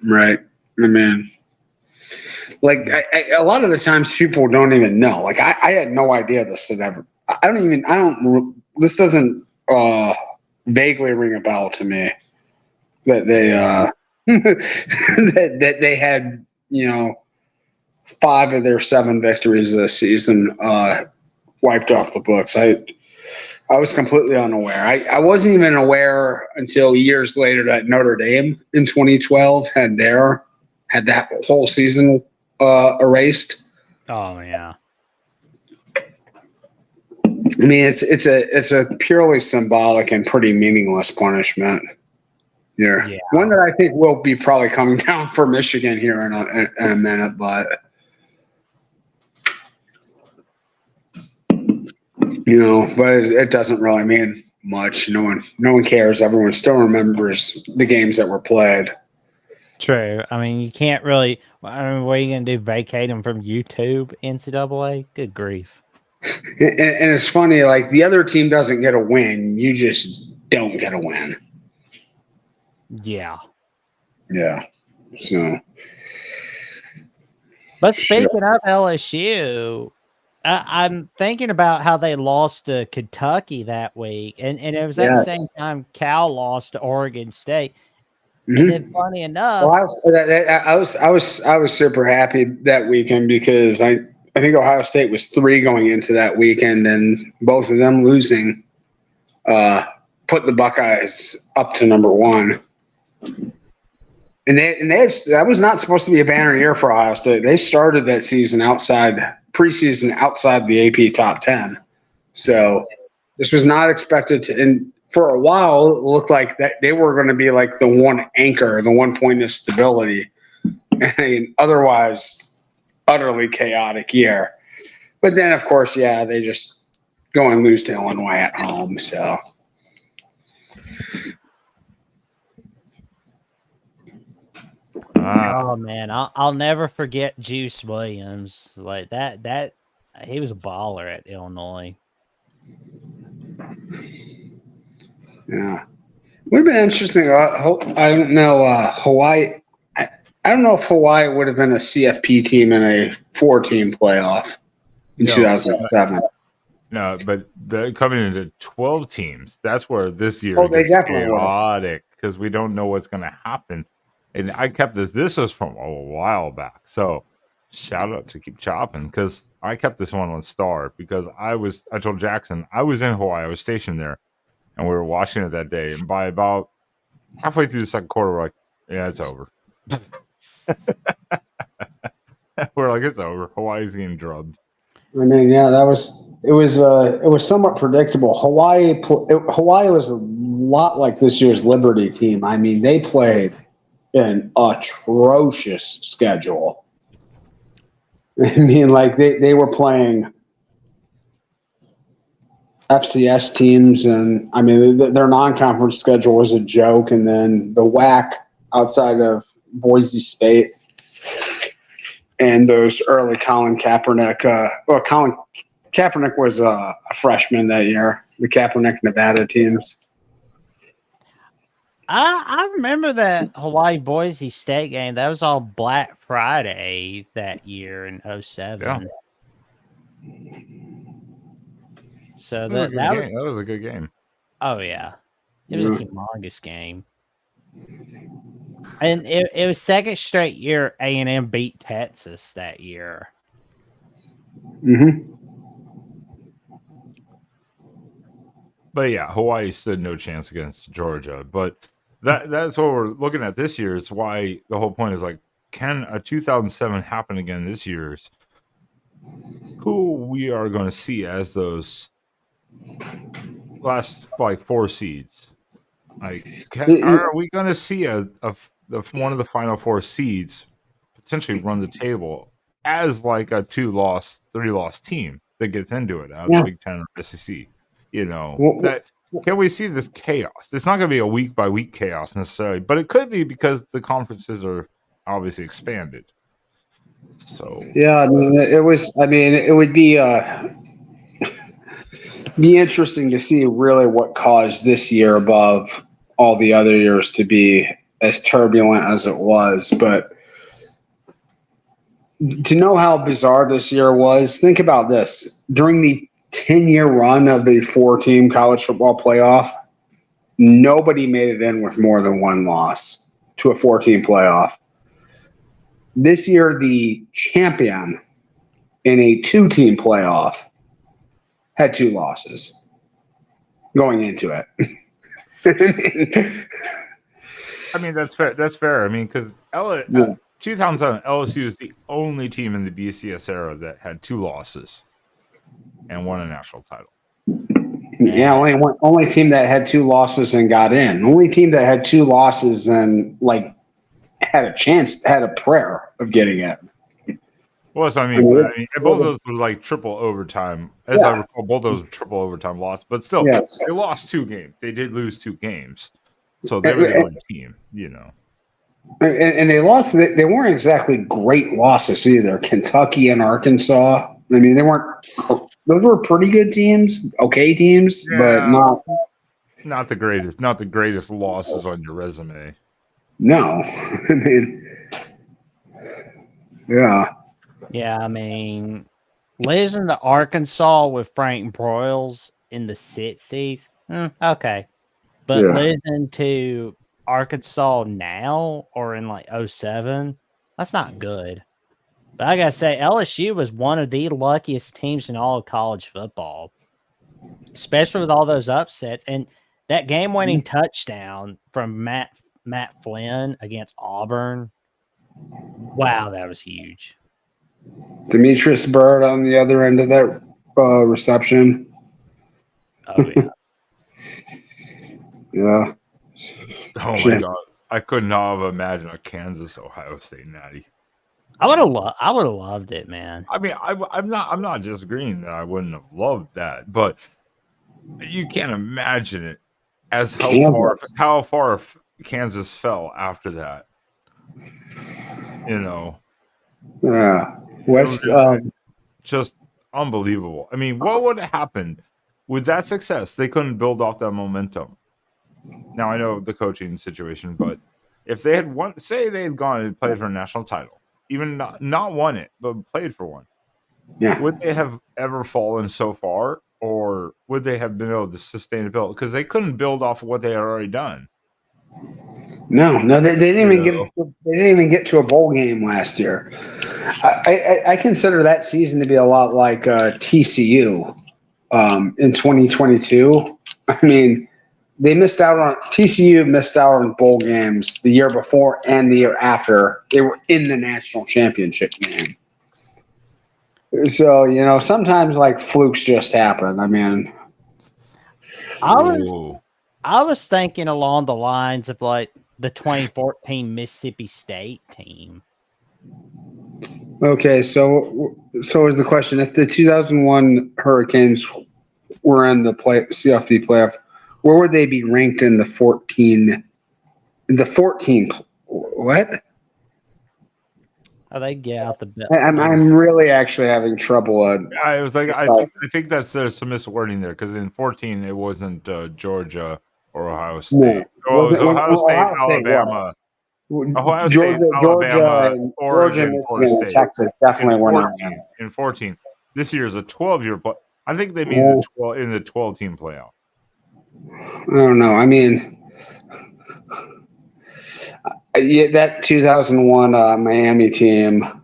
right? I mean, like a lot of the times people don't even know. Like I had no idea this had ever. This doesn't vaguely ring a bell to me that they that they had 5 of their 7 victories this season wiped off the books. I was completely unaware. I wasn't even aware until years later that Notre Dame in 2012 had that whole season erased. Oh yeah. I mean, it's a purely symbolic and pretty meaningless punishment. Yeah. One that I think will be probably coming down for Michigan here in a minute, but but it doesn't really mean much. No one cares. Everyone still remembers the games that were played. True. I mean, you can't really. I mean, what are you gonna do? Vacate them from YouTube? NCAA? Good grief. And it's funny, like the other team doesn't get a win, you just don't get a win. Yeah. Yeah. So. But speaking of LSU, I'm thinking about how they lost to Kentucky that week, and it was at the same time Cal lost to Oregon State. Mm-hmm. And then, funny enough, I was super happy that weekend because I think Ohio State was 3 going into that weekend, and both of them losing put the Buckeyes up to number 1. And that was not supposed to be a banner year for Ohio State. They started that season preseason outside the AP top 10. So this was not expected to. And for a while, it looked like that they were going to be like the one anchor, the one point of stability. I mean, otherwise, utterly chaotic year. But then, of course, they just go and lose to Illinois at home. So. Oh man, I'll never forget Juice Williams. Like that he was a baller at Illinois. Yeah, would have been interesting. I don't know Hawaii. I don't know if Hawaii would have been a CFP team in a 4-team playoff in 2007. No, but coming into 12 teams, that's where this year gets chaotic because we don't know what's going to happen. And I kept this was from a while back. So shout out to Keep Chopping because I kept this one on Star because I told Jackson I was in Hawaii. I was stationed there and we were watching it that day. And by about halfway through the second quarter, we're like, yeah, it's over. We're like, it's over. Hawaii's getting drubbed. I mean, it was somewhat predictable. Hawaii was lot like this year's Liberty team. I mean, they played an atrocious schedule. I mean, like they were playing FCS teams, and I mean their non-conference schedule was a joke. And then the WAC outside of Boise State and those early Colin Kaepernick. Colin Kaepernick was a freshman that year. The Kaepernick Nevada teams. I remember that Hawaii Boise State game. That was all Black Friday that year in 07. Yeah. So That was a good game. Oh yeah, it was a humongous game, and it was second straight year A&M beat Texas that year. Mm-hmm. But yeah, Hawaii stood no chance against Georgia. But that's what we're looking at this year. It's why the whole point is like, can a 2007 happen again this year's? Who we are going to see as those last like 4 seeds? Like, are we going to see one of the final 4 seeds potentially run the table as like a 2-loss, 3-loss team that gets into it out of the Big Ten or SEC? You know, can we see this chaos? It's not going to be a week by week chaos necessarily, but it could be because the conferences are obviously expanded. So yeah, I mean, it would be interesting to see really what caused this year above all the other years to be as turbulent as it was. But to know how bizarre this year was, think about this. During the 10-year run of the 4-team college football playoff, nobody made it in with more than 1 loss to a 4-team playoff. This year, the champion in a 2-team playoff had 2 losses going into it. I mean, that's fair. That's fair. I mean, because 2007 LSU is the only team in the BCS era that had 2 losses and won a national title. Yeah, only team that had 2 losses and got in. Only team that had 2 losses and like had a prayer of getting in. Well, so I mean, both of those were like triple overtime. As I recall, both of those were triple overtime loss. But still, they lost 2 games. They did lose 2 games, so they were the only team, you know. And they lost. They weren't exactly great losses either. Kentucky and Arkansas. I mean, they weren't. Those were pretty good teams, okay teams, but not the greatest. Not the greatest losses on your resume. No, I mean, yeah. Yeah, I mean, losing to Arkansas with Frank Broyles in the 60s, okay. But losing to Arkansas now or in like 07, that's not good. But I gotta say, LSU was one of the luckiest teams in all of college football, especially with all those upsets. And that game-winning touchdown from Matt Flynn against Auburn, wow, that was huge. Demetrius Byrd on the other end of that reception. Oh, yeah. Yeah. Oh, my God. I could not have imagined a Kansas-Ohio State natty. I would have loved it, man. I mean, I'm not disagreeing that I wouldn't have loved that, but you can't imagine it as how far Kansas fell after that. You know. Yeah. Just unbelievable. I mean, what would have happened with that success? They couldn't build off that momentum. Now I know the coaching situation, but if they had won, say they had gone and played for a national title, even not won it, but played for one, would they have ever fallen so far, or would they have been able to sustain a build? Because they couldn't build off of what they had already done. No, they didn't even get to a bowl game last year. I consider that season to be a lot like TCU in 2022. I mean, TCU missed out on bowl games the year before and the year after. They were in the national championship game. So, you know, sometimes like flukes just happen. I mean, I I was thinking along the lines of like the 2014 Mississippi State team. Okay, so is the question: if the 2001 Hurricanes were in the CFP playoff, where would they be ranked in the 14? The 14. What? Oh, they get out the bit. I'm really actually having trouble. I was like, I think that's there's some miswording there because in 14 it wasn't Georgia or Ohio State. No. Oh, it was Ohio State, Ohio State Alabama. Ohio Georgia, State, Alabama, and Oregon, Michigan, and State. Texas definitely were not. In 14, this year is a 12-year play. I think they mean the 12 in the 12-team playoff. I don't know. I mean, that 2001 Miami team.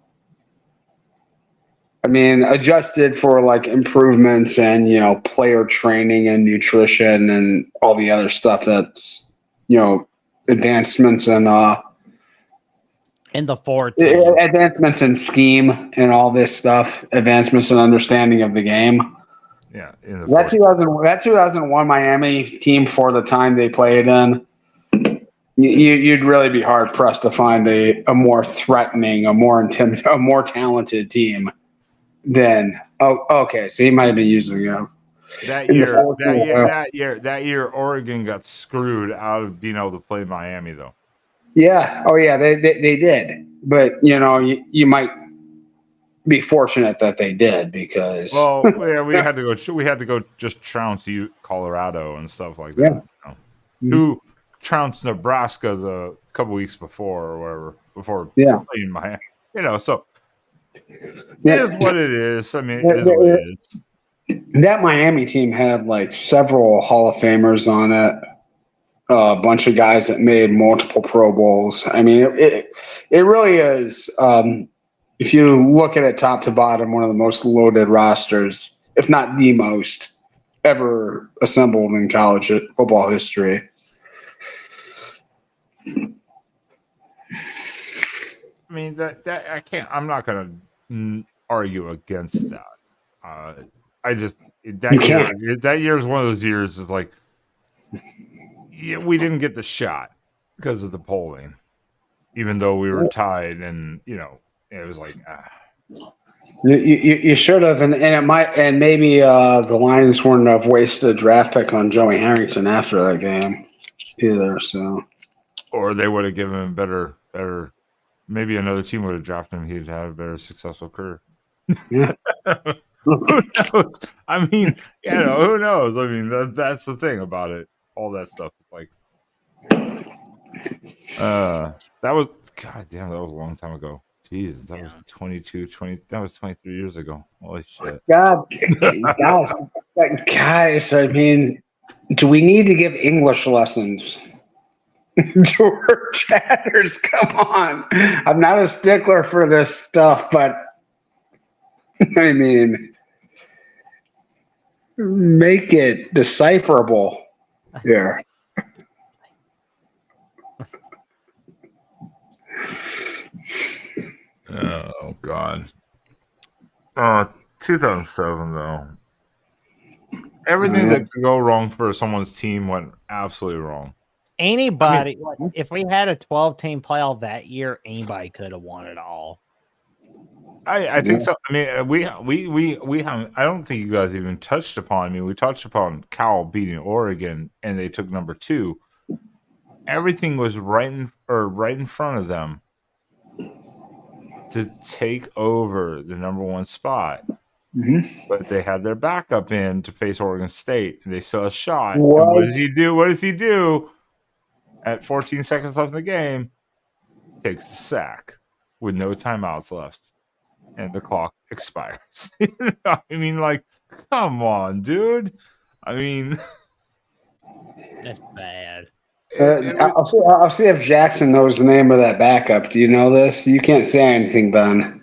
I mean, adjusted for like improvements and player training and nutrition and all the other stuff that's advancements and in the 14. Advancements in scheme and all this stuff, advancements in understanding of the game. Yeah, in the that 2001 Miami team, for the time they played in, you'd really be hard pressed to find a more threatening, a more talented team than. Oh, okay, so he might have been using that year. Oregon got screwed out of being able to play Miami, though. Yeah. Oh, yeah. They did, but you might be fortunate that they did because. Well, yeah, we had to go just trounce Colorado and stuff like that. Yeah. Who trounced Nebraska the couple weeks before or whatever before playing Miami. So it is what it is. I mean, it is what it is. That Miami team had like several Hall of Famers on it. A bunch of guys that made multiple Pro Bowls. I mean, it really is. If you look at it top to bottom, one of the most loaded rosters, if not the most, ever assembled in college football history. I mean, that I can't. I'm not going to argue against that. I just that year is one of those years is like. Yeah, we didn't get the shot because of the polling, even though we were tied, and it was like you should have, and it might, and maybe the Lions wouldn't have wasted a draft pick on Joey Harrington after that game either. So, or they would have given him better. Maybe another team would have drafted him. He'd have a better successful career. Yeah. Who knows? I mean, who knows? I mean, that's the thing about it. All that stuff, like, that was, god damn, that was a long time ago. Jesus, that was 23 years ago. Holy shit. God, guys, I mean, do we need to give English lessons to our chatters? Come on. I'm not a stickler for this stuff, but I mean, make it decipherable. Yeah. Oh God. 2007 though. Everything that could go wrong for someone's team went absolutely wrong. Anybody, if we had a 12-team playoff that year, anybody could have won it all. I think so. I mean, we haven't. I don't think you guys even touched upon. I mean, we touched upon Cal beating Oregon, and they took number 2. Everything was right in front of them to take over the number 1 spot. Mm-hmm. But they had their backup in to face Oregon State, and they saw a shot. What does he do? What does he do? At 14 seconds left in the game, takes the sack with no timeouts left. And the clock expires. I mean, like, come on, dude. I mean, that's bad. I'll see if Jackson knows the name of that backup. Do you know this? You can't say anything, Ben.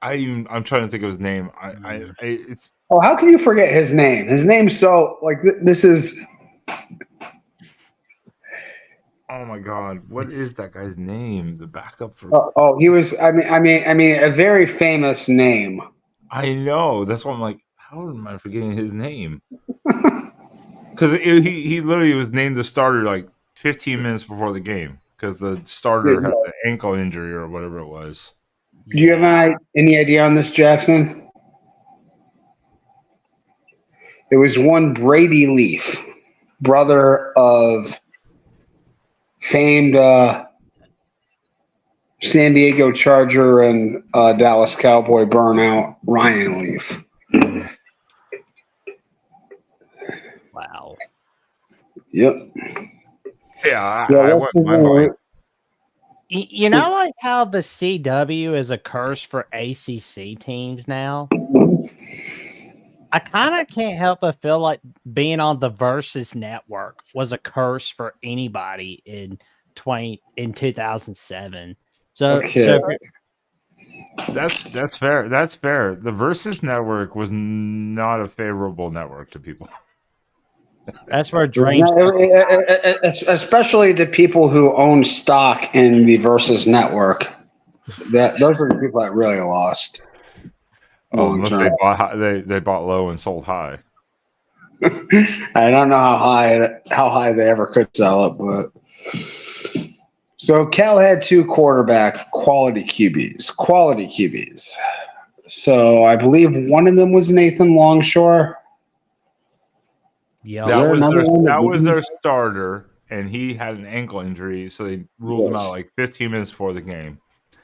I'm trying to think of his name. It's. Oh, how can you forget his name? His name's so like this is. Oh my God! What is that guy's name? The backup for. He was. I mean, a very famous name. I know. That's why I'm like, how am I forgetting his name? Because he literally was named the starter like 15 minutes before the game because the starter had an ankle injury or whatever it was. Do you have any idea on this, Jackson? It was one Brady Leaf, brother of famed San Diego Charger and Dallas Cowboy burnout Ryan Leaf. Wow. Yep. Yeah, I went my mind. You know, like how the CW is a curse for ACC teams now? I kind of can't help but feel like being on the Versus Network was a curse for anybody in 2007. Okay. That's fair. That's fair. The Versus Network was not a favorable network to people. That's where dreams, especially to people who own stock in the Versus Network. Those are the people that really lost. Unless they bought high, they bought low and sold high. I don't know how high they ever could sell it, but so Cal had two quality QBs. So I believe one of them was Nathan Longshore. Yeah, that was their starter, and he had an ankle injury, so they ruled him out like 15 minutes before the game.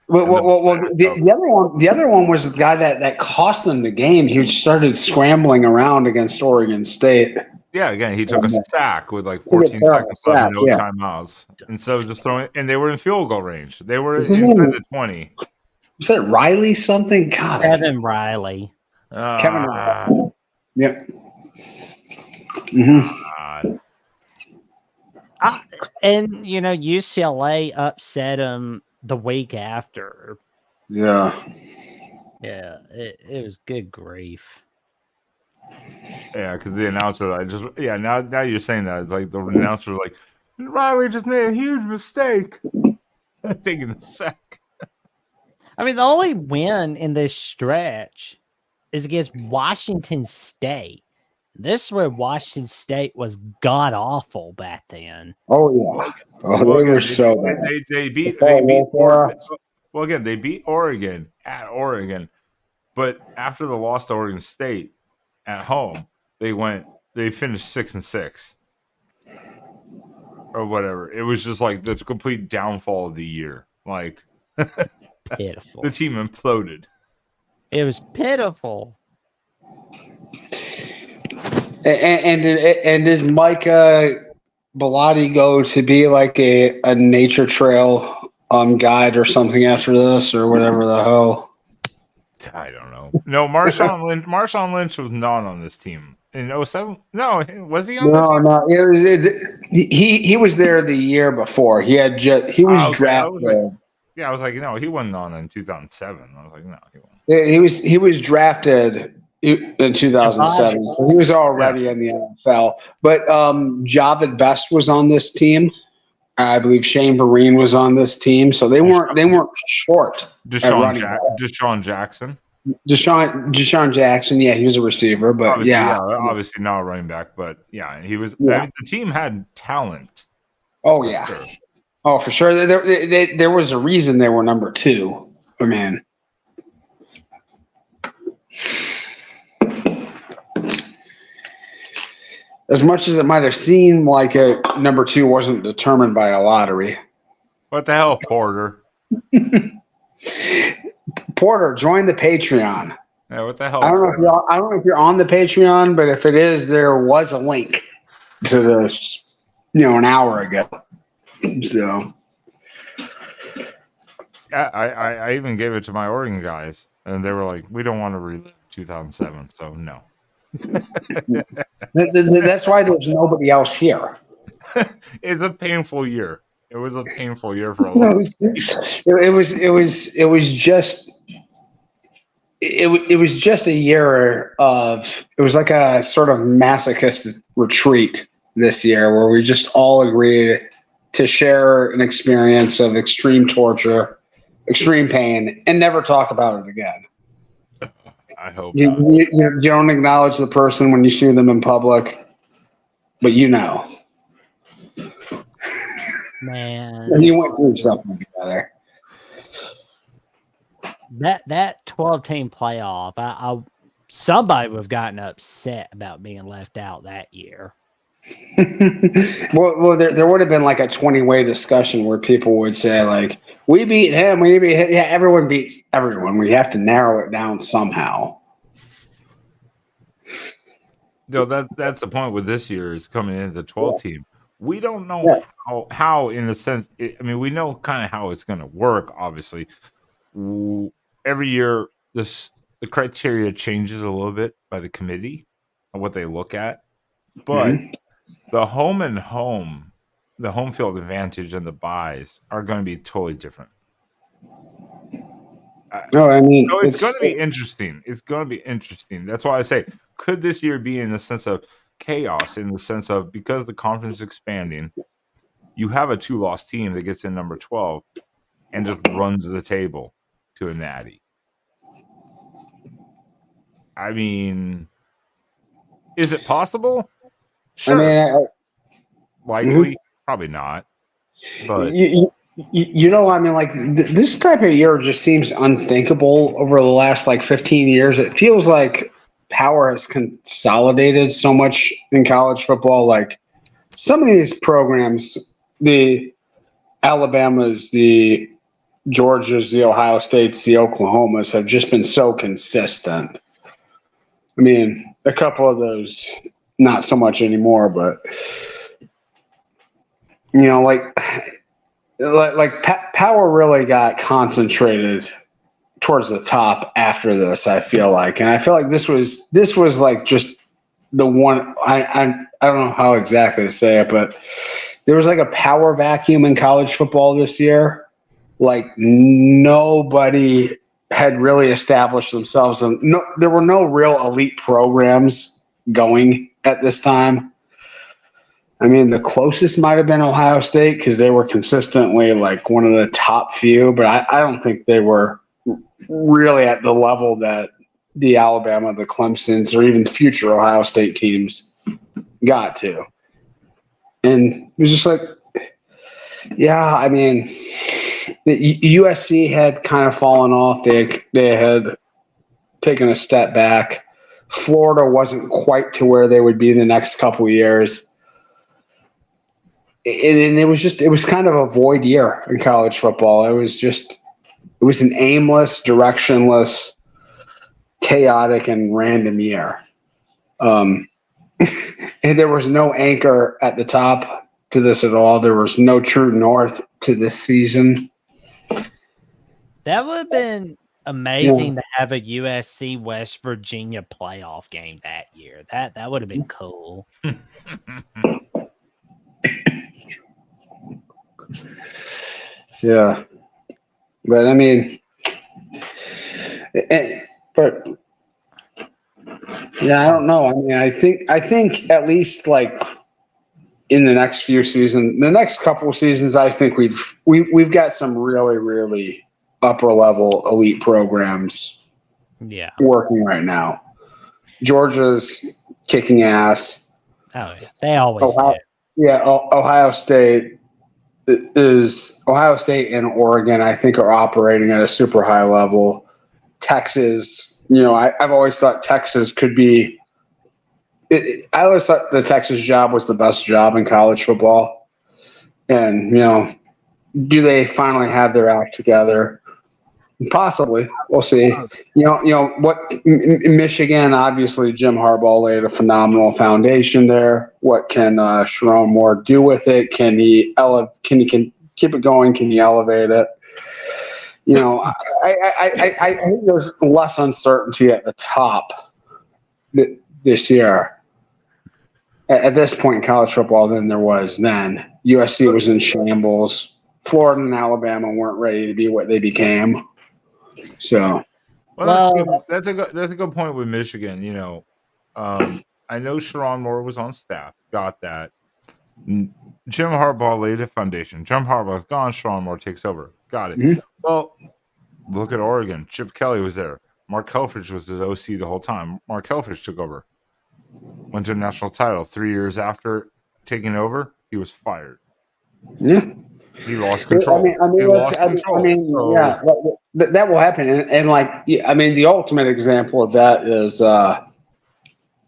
Well, the other one was the guy that cost them the game. He started scrambling around against Oregon State. Yeah, again, he took a sack with like 14 seconds left, no timeouts. Instead of just throwing, and they were in field goal range. They were inside the 20. Was that Riley something? God, Kevin Riley. Kevin Riley. Yep. Mm-hmm. And you know, UCLA upset him the week after. Yeah, it was good grief. Yeah, because the announcer, now you're saying that, it's like the announcer was like, Riley just made a huge mistake taking the sack. I mean, the only win in this stretch is against Washington State. This is where Washington State was god awful back then. Oh yeah, they were so bad. They beat Oregon. Well, again, they beat Oregon at Oregon, but after the loss to Oregon State at home, they finished 6-6 or whatever. It was just like the complete downfall of the year. Like pitiful. The team imploded. It was pitiful. And did Micah Bellotti go to be like a nature trail guide or something after this or whatever the hell? I don't know. No, Marshawn Lynch was not on this team in 07. No, was he on? No. He was there the year before. He was drafted. I was like, no, he wasn't on in 2007. I was like, no, he wasn't. He was drafted in 2007, so he was already in the NFL. But Javid Best was on this team. I believe Shane Vereen was on this team, so they weren't short. Deshaun Jackson. Deshaun Jackson, yeah, he was a receiver, but obviously not a running back, but yeah, he was. Yeah. I mean, the team had talent. Oh yeah, sure. Oh for sure. There was a reason they were number 2. I mean. As much as it might have seemed like a number 2 wasn't determined by a lottery. What the hell, Porter? Porter, join the Patreon. Yeah, what the hell? I don't know if you're on the Patreon, but if it is, there was a link to this, an hour ago. So, yeah, I even gave it to my Oregon guys, and they were like, "We don't want to relive 2007, so no." That's why there's nobody else here. It's a painful year. It was a painful year for a lot. It was just a year of. It was like a sort of masochistic retreat this year, where we just all agreed to share an experience of extreme torture, extreme pain, and never talk about it again. I hope you don't acknowledge the person when you see them in public. but you know. Man, You went through something together. that 12-team playoff, somebody would have gotten upset about being left out that year. well, there would have been like a 20-way discussion where people would say like, "We beat him, we beat him." Yeah, everyone beats everyone. We have to narrow it down somehow. No, that's the point with this year is coming into the 12 team. We don't know Yes. how in a sense. I mean, we know kind of how it's going to work. Obviously, every year the criteria changes a little bit by the committee and what they look at, but the home field advantage and the buys are going to be totally different. No, I mean So it's going to be interesting. It's going to be interesting. That's why I say, could this year be in the sense of chaos? In the sense of because the conference is expanding, you have a 2-loss team that gets in number 12 and just runs the table to a natty. I mean, is it possible? Sure. I mean, likely, probably not. But you know, I mean, like this type of year just seems unthinkable over the last like 15 years. It feels like power has consolidated so much in college football. Like some of these programs, the Alabamas, the Georgias, the Ohio States, the Oklahomas have just been so consistent. I mean, a couple of those, not so much anymore, but you know, power really got concentrated towards the top after this. I feel like, and I feel like this was like just the one. I don't know how exactly to say it, but there was like a power vacuum in college football this year. Like nobody had really established themselves, and there were no real elite programs going at this time. I mean, the closest might have been Ohio State because they were consistently like one of the top few, but I don't think they were really at the level that the Alabama, the Clemsons, or even future Ohio State teams got to. And it was just like, yeah, I mean, the USC had kind of fallen off. They had taken a step back. Florida wasn't quite to where they would be the next couple of years. And it was kind of a void year in college football. It was an aimless, directionless, chaotic, and random year. And there was no anchor at the top to this at all. There was no true north to this season. That would have been amazing to have a USC West Virginia playoff game that year. That would have been cool. Yeah, but I mean, but yeah, I don't know. I mean, I think at least like in the next few seasons, the next couple of seasons, I think we've got some really, really upper level elite programs. Yeah, working right now. Georgia's kicking ass. Oh yeah, they always do. Yeah, Ohio State and Oregon, I think, are operating at a super high level. Texas, you know, I've always thought Texas could be. I always thought the Texas job was the best job in college football, and you know, do they finally have their act together? Possibly, we'll see. You know what? Michigan, obviously, Jim Harbaugh laid a phenomenal foundation there. What can Sharon Moore do with it? Can he keep it going? Can he elevate it? You know, I think there's less uncertainty at the top this year. At this point in college football than there was then. USC was in shambles. Florida and Alabama weren't ready to be what they became. So, that's a good point with Michigan. You know, I know Sharon Moore was on staff, got that. Jim Harbaugh laid a foundation. Jim Harbaugh's gone. Sharon Moore takes over. Got it. Mm-hmm. Well, look at Oregon. Chip Kelly was there. Mark Helfrich was his OC the whole time. Mark Helfrich took over. Went to a national title. 3 years after taking over, he was fired. Yeah. He lost control. He lost control. Yeah, that will happen. And like, I mean, the ultimate example of that is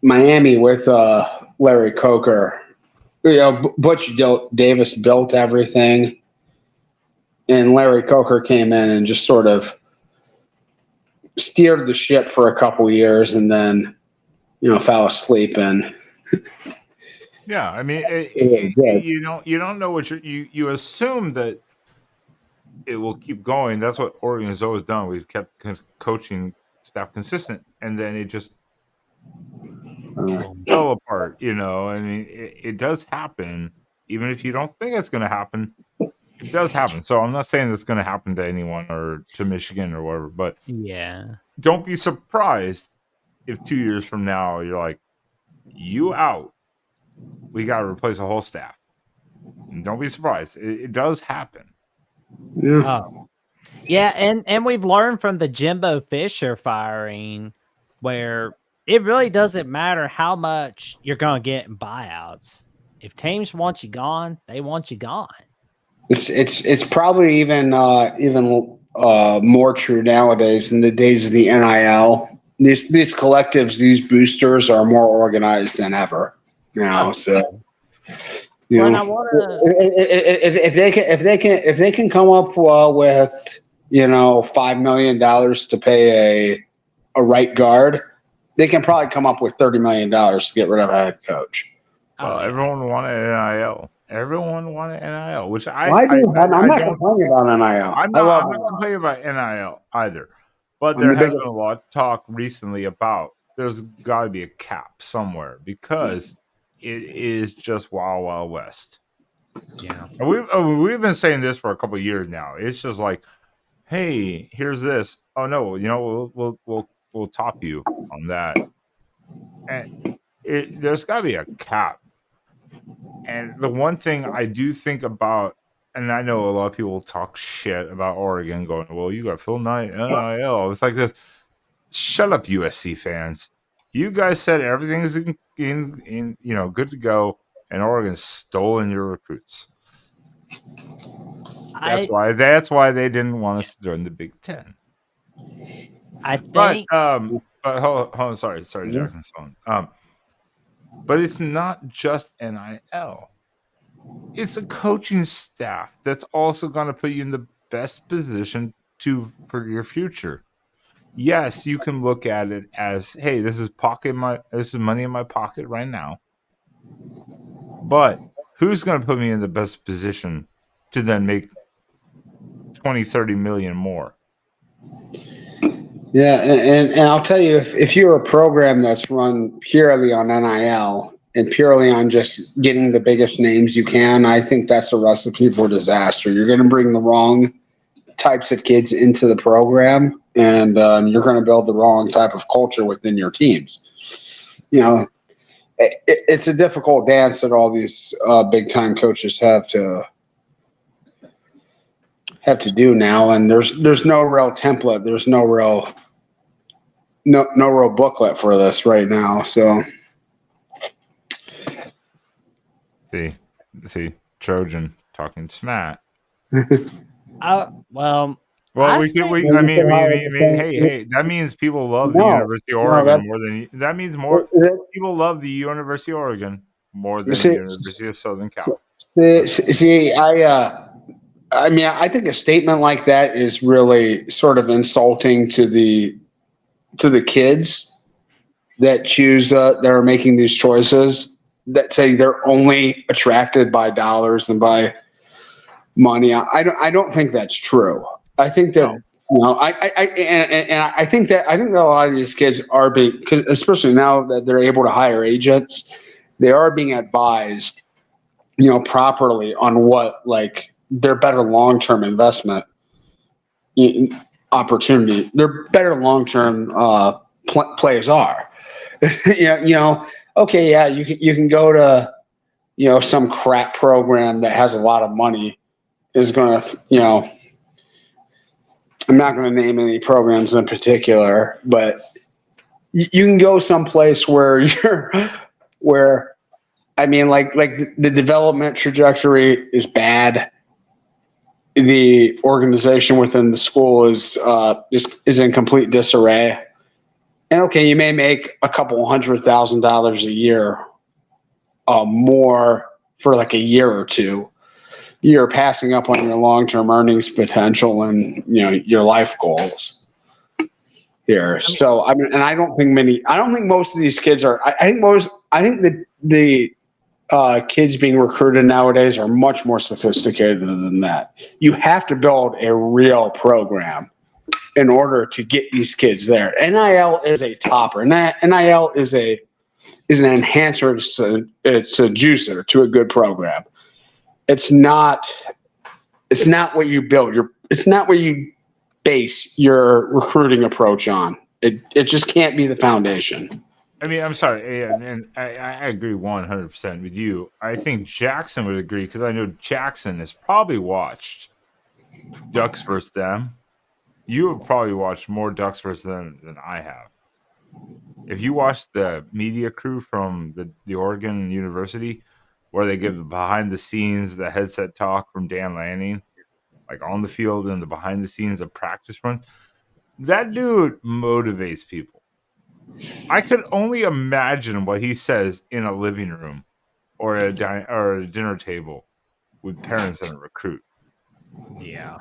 Miami with Larry Coker. You know, Butch Davis built everything, and Larry Coker came in and just sort of steered the ship for a couple years, and then fell asleep. And yeah, I mean, you don't know what you assume that it will keep going. That's what Oregon has always done. We've kept coaching staff consistent, and then it just fell apart. I mean, it does happen, even if you don't think it's going to happen. It does happen. So I'm not saying it's going to happen to anyone or to Michigan or whatever, but yeah, don't be surprised if 2 years from now you're like, you out. We got to replace a whole staff. And don't be surprised. It does happen. Yeah. Oh. Yeah, and we've learned from the Jimbo Fisher firing where it really doesn't matter how much you're going to get in buyouts. If teams want you gone, they want you gone. It's probably even more true nowadays in the days of the NIL. These collectives, these boosters are more organized than ever now. Oh. So Well, I wanna... if they can come up with $5 million to pay a right guard, they can probably come up with $30 million to get rid of a head coach. Well, everyone wanted NIL. Everyone wanted NIL, which I'm not complaining about NIL. I'm not complaining about NIL either. But there has been a lot of talk recently about there's got to be a cap somewhere because it is just wild, wild west. Yeah, and we've been saying this for a couple of years now. It's just like, hey, here's this. Oh no, we'll top you on that. And there's got to be a cap. And the one thing I do think about, and I know a lot of people talk shit about Oregon going, well, you got Phil Knight, NIL. It's like this. Shut up, USC fans. You guys said everything is in good to go, and Oregon's stolen your recruits. That's why they didn't want us to join the Big Ten. I think. But hold on, sorry, Jackson's phone. But it's not just NIL. It's a coaching staff that's also going to put you in the best position for your future. Yes, you can look at it as, hey, this is money in my pocket right now. But who's going to put me in the best position to then make 20, 30 million more? Yeah, and I'll tell you, if you're a program that's run purely on NIL and purely on just getting the biggest names you can, I think that's a recipe for disaster. You're going to bring the wrong types of kids into the program, and you're going to build the wrong type of culture within your teams. It's a difficult dance that all these big-time coaches have to do now, and there's no real template. There's no real booklet for this right now. So see Trojan talking smack. Well, hey, that means people love the University of Oregon more than that means more people love the University of Oregon more than the University of Southern Cal. I think a statement like that is really sort of insulting to the kids that choose that are making these choices, that say they're only attracted by dollars and by money. I don't think that's true. I think that I think that a lot of these kids are being, because especially now that they're able to hire agents, they are being advised, properly on what their better long-term investment opportunity, their better long-term plays are. Okay, yeah, you can go to some crap program that has a lot of money, is going to I'm not going to name any programs in particular, but you can go someplace where I mean, like the development trajectory is bad. The organization within the school is in complete disarray. And okay, you may make a couple $100,000 a year more for like a year or two. You're passing up on your long-term earnings potential and your life goals here. So I mean, and I don't think most of these kids are. I think the kids being recruited nowadays are much more sophisticated than that. You have to build a real program in order to get these kids there. NIL is a topper. NIL is an enhancer. It's a juicer to a good program. It's not what you build. It's not what you base your recruiting approach on. It just can't be the foundation. I mean, I'm sorry, and I agree 100% with you. I think Jackson would agree because I know Jackson has probably watched Ducks versus them. You have probably watched more Ducks versus them than I have. If you watch the media crew from the Oregon University, where they give the behind the scenes, the headset talk from Dan Lanning, like on the field and the behind the scenes of practice runs, that dude motivates people. I could only imagine what he says in a living room or a dinner table with parents and a recruit. Yeah,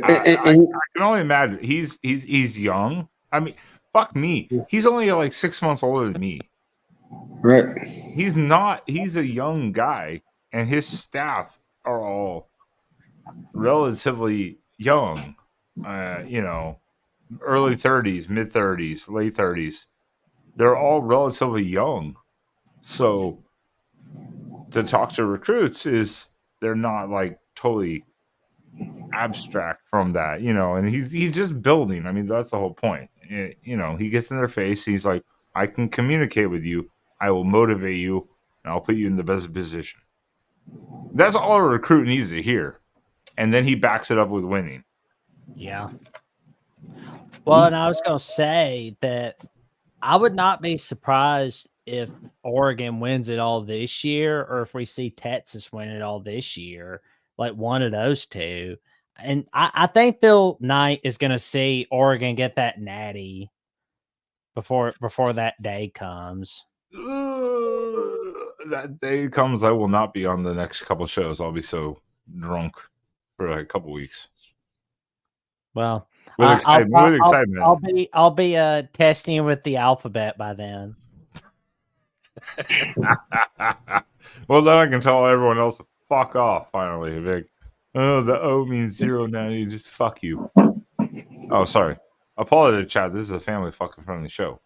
I can only imagine. He's young. I mean, fuck me. He's only like 6 months older than me. Right. He's not. He's a young guy, and his staff are all relatively young. Early 30s, mid 30s, late 30s. They're all relatively young. So to talk to recruits they're not like totally abstract from that, and he's just building. I mean, that's the whole point. He gets in their face. He's like, I can communicate with you. I will motivate you, and I'll put you in the best position. That's all a recruit needs to hear. And then he backs it up with winning. Yeah. Well, and I was going to say that I would not be surprised if Oregon wins it all this year, or if we see Texas win it all this year, like one of those two. And I think Phil Knight is going to see Oregon get that natty before that day comes. That day comes, I will not be on the next couple shows. I'll be so drunk for like a couple weeks. Well, with excitement. I'll be testing with the alphabet by then. Well, then I can tell everyone else to fuck off. Finally, like, oh, the O means 0 now. You just fuck you. Oh, sorry. Apologize, chat. This is a family fucking friendly show.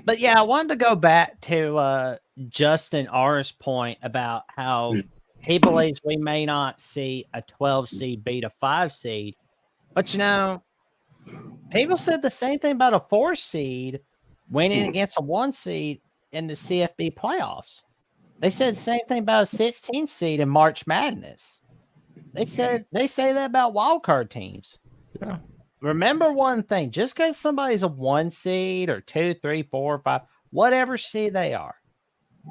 But yeah, I wanted to go back to Justin R's point about how he believes we may not see a 12 seed beat a 5 seed. But people said the same thing about a 4 seed winning against a 1 seed in the CFB playoffs. They said the same thing about a 16 seed in March Madness. They say that about wildcard teams. Yeah. Remember one thing: just because somebody's a 1 seed or 2, 3, 4, 5, whatever seed they are,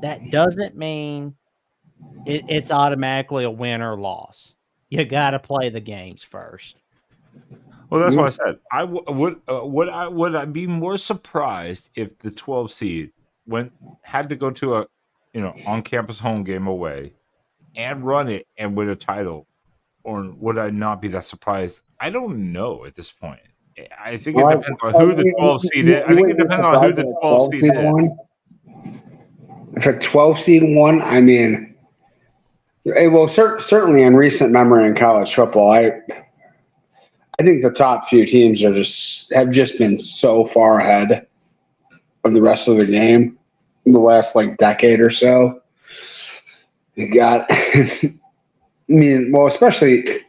that doesn't mean it's automatically a win or loss. You got to play the games first. Well, that's what I said. Would I be more surprised if the 12 seed had to go to a on-campus home game away and run it and win a title, or would I not be that surprised? I don't know at this point. I think it depends on who the 12 seed is. I think it depends on who the 12 seed is. If a 12 seed won, I mean, certainly in recent memory in college football, I think the top few teams have just been so far ahead of the rest of the game in the last decade or so. You got, I mean, well, especially,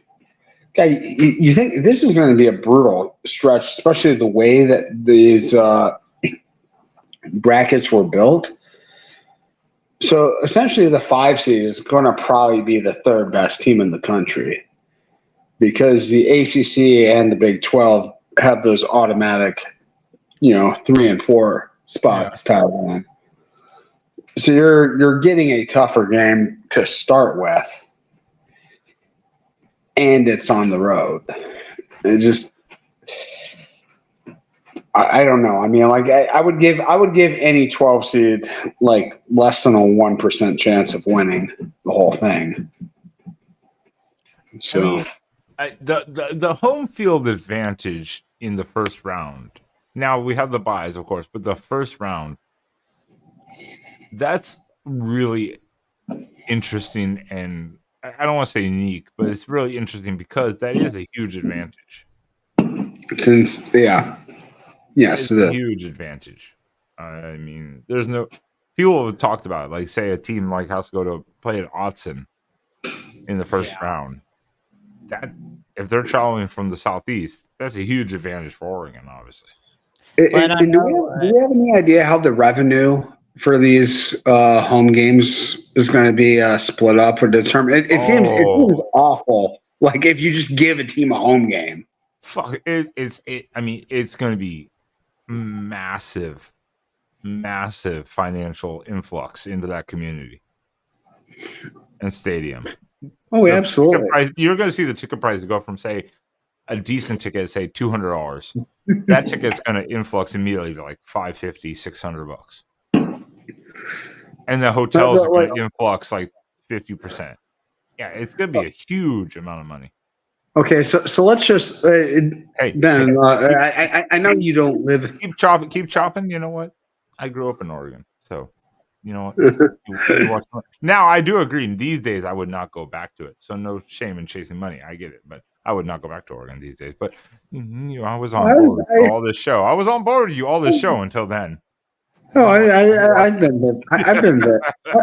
you think this is going to be a brutal stretch, especially the way that these brackets were built. So essentially, the 5 seed is going to probably be the third best team in the country, because the ACC and the Big 12 have those automatic, 3 and 4 spots tied on. So you're getting a tougher game to start with, and it's on the road. It just, I don't know. I mean, like I would give any 12 seed like less than a 1% chance of winning the whole thing. So. I mean, the home field advantage in the first round. Now we have the buys, of course, but the first round, that's really interesting, and I don't want to say unique, but it's really interesting because that is a huge advantage. Since It's a huge advantage. I mean, there's no people have talked about it, like say a team like has to go to play at Autzen in the first round. That if they're traveling from the southeast, that's a huge advantage for Oregon, obviously. Do we have any idea how the revenue for these home games is going to be split up or determined? It seems awful. Like if you just give a team a home game. Fuck it. I mean, it's going to be massive financial influx into that community and stadium. Oh, absolutely. You're going to see the ticket price go from, say, a decent ticket, say $200. That ticket's going to influx immediately to like $550, $600. And the hotels are going to influx like 50%. Yeah, it's going to be a huge amount of money. Okay, so let's just Ben. I know you don't live. Keep chopping. You know what? I grew up in Oregon, so you know what. Now I do agree. These days, I would not go back to it. So no shame in chasing money. I get it, but I would not go back to Oregon these days. But I was on board with all this show. I was on board with you all this show until then. Oh, I've been there. I've been there.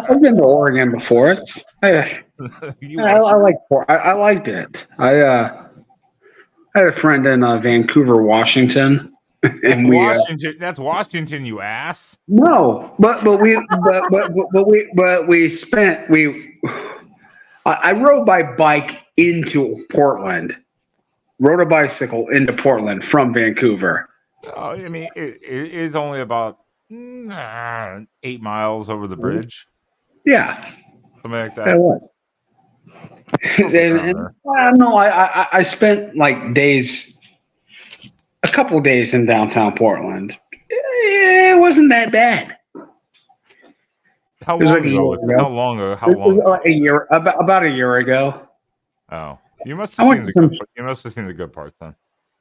I've been to Oregon before. I liked it. I had a friend in Vancouver, Washington, and that's Washington, you ass. No, but we spent. I rode my bike into Portland. Rode a bicycle into Portland from Vancouver. Oh, I mean, it is only about 8 miles over the bridge. Yeah, something like that. That was. and I don't know. I spent like a couple days in downtown Portland. It wasn't that bad. How long ago? How long? A year, about a year ago. Oh, you must have seen the good parts then.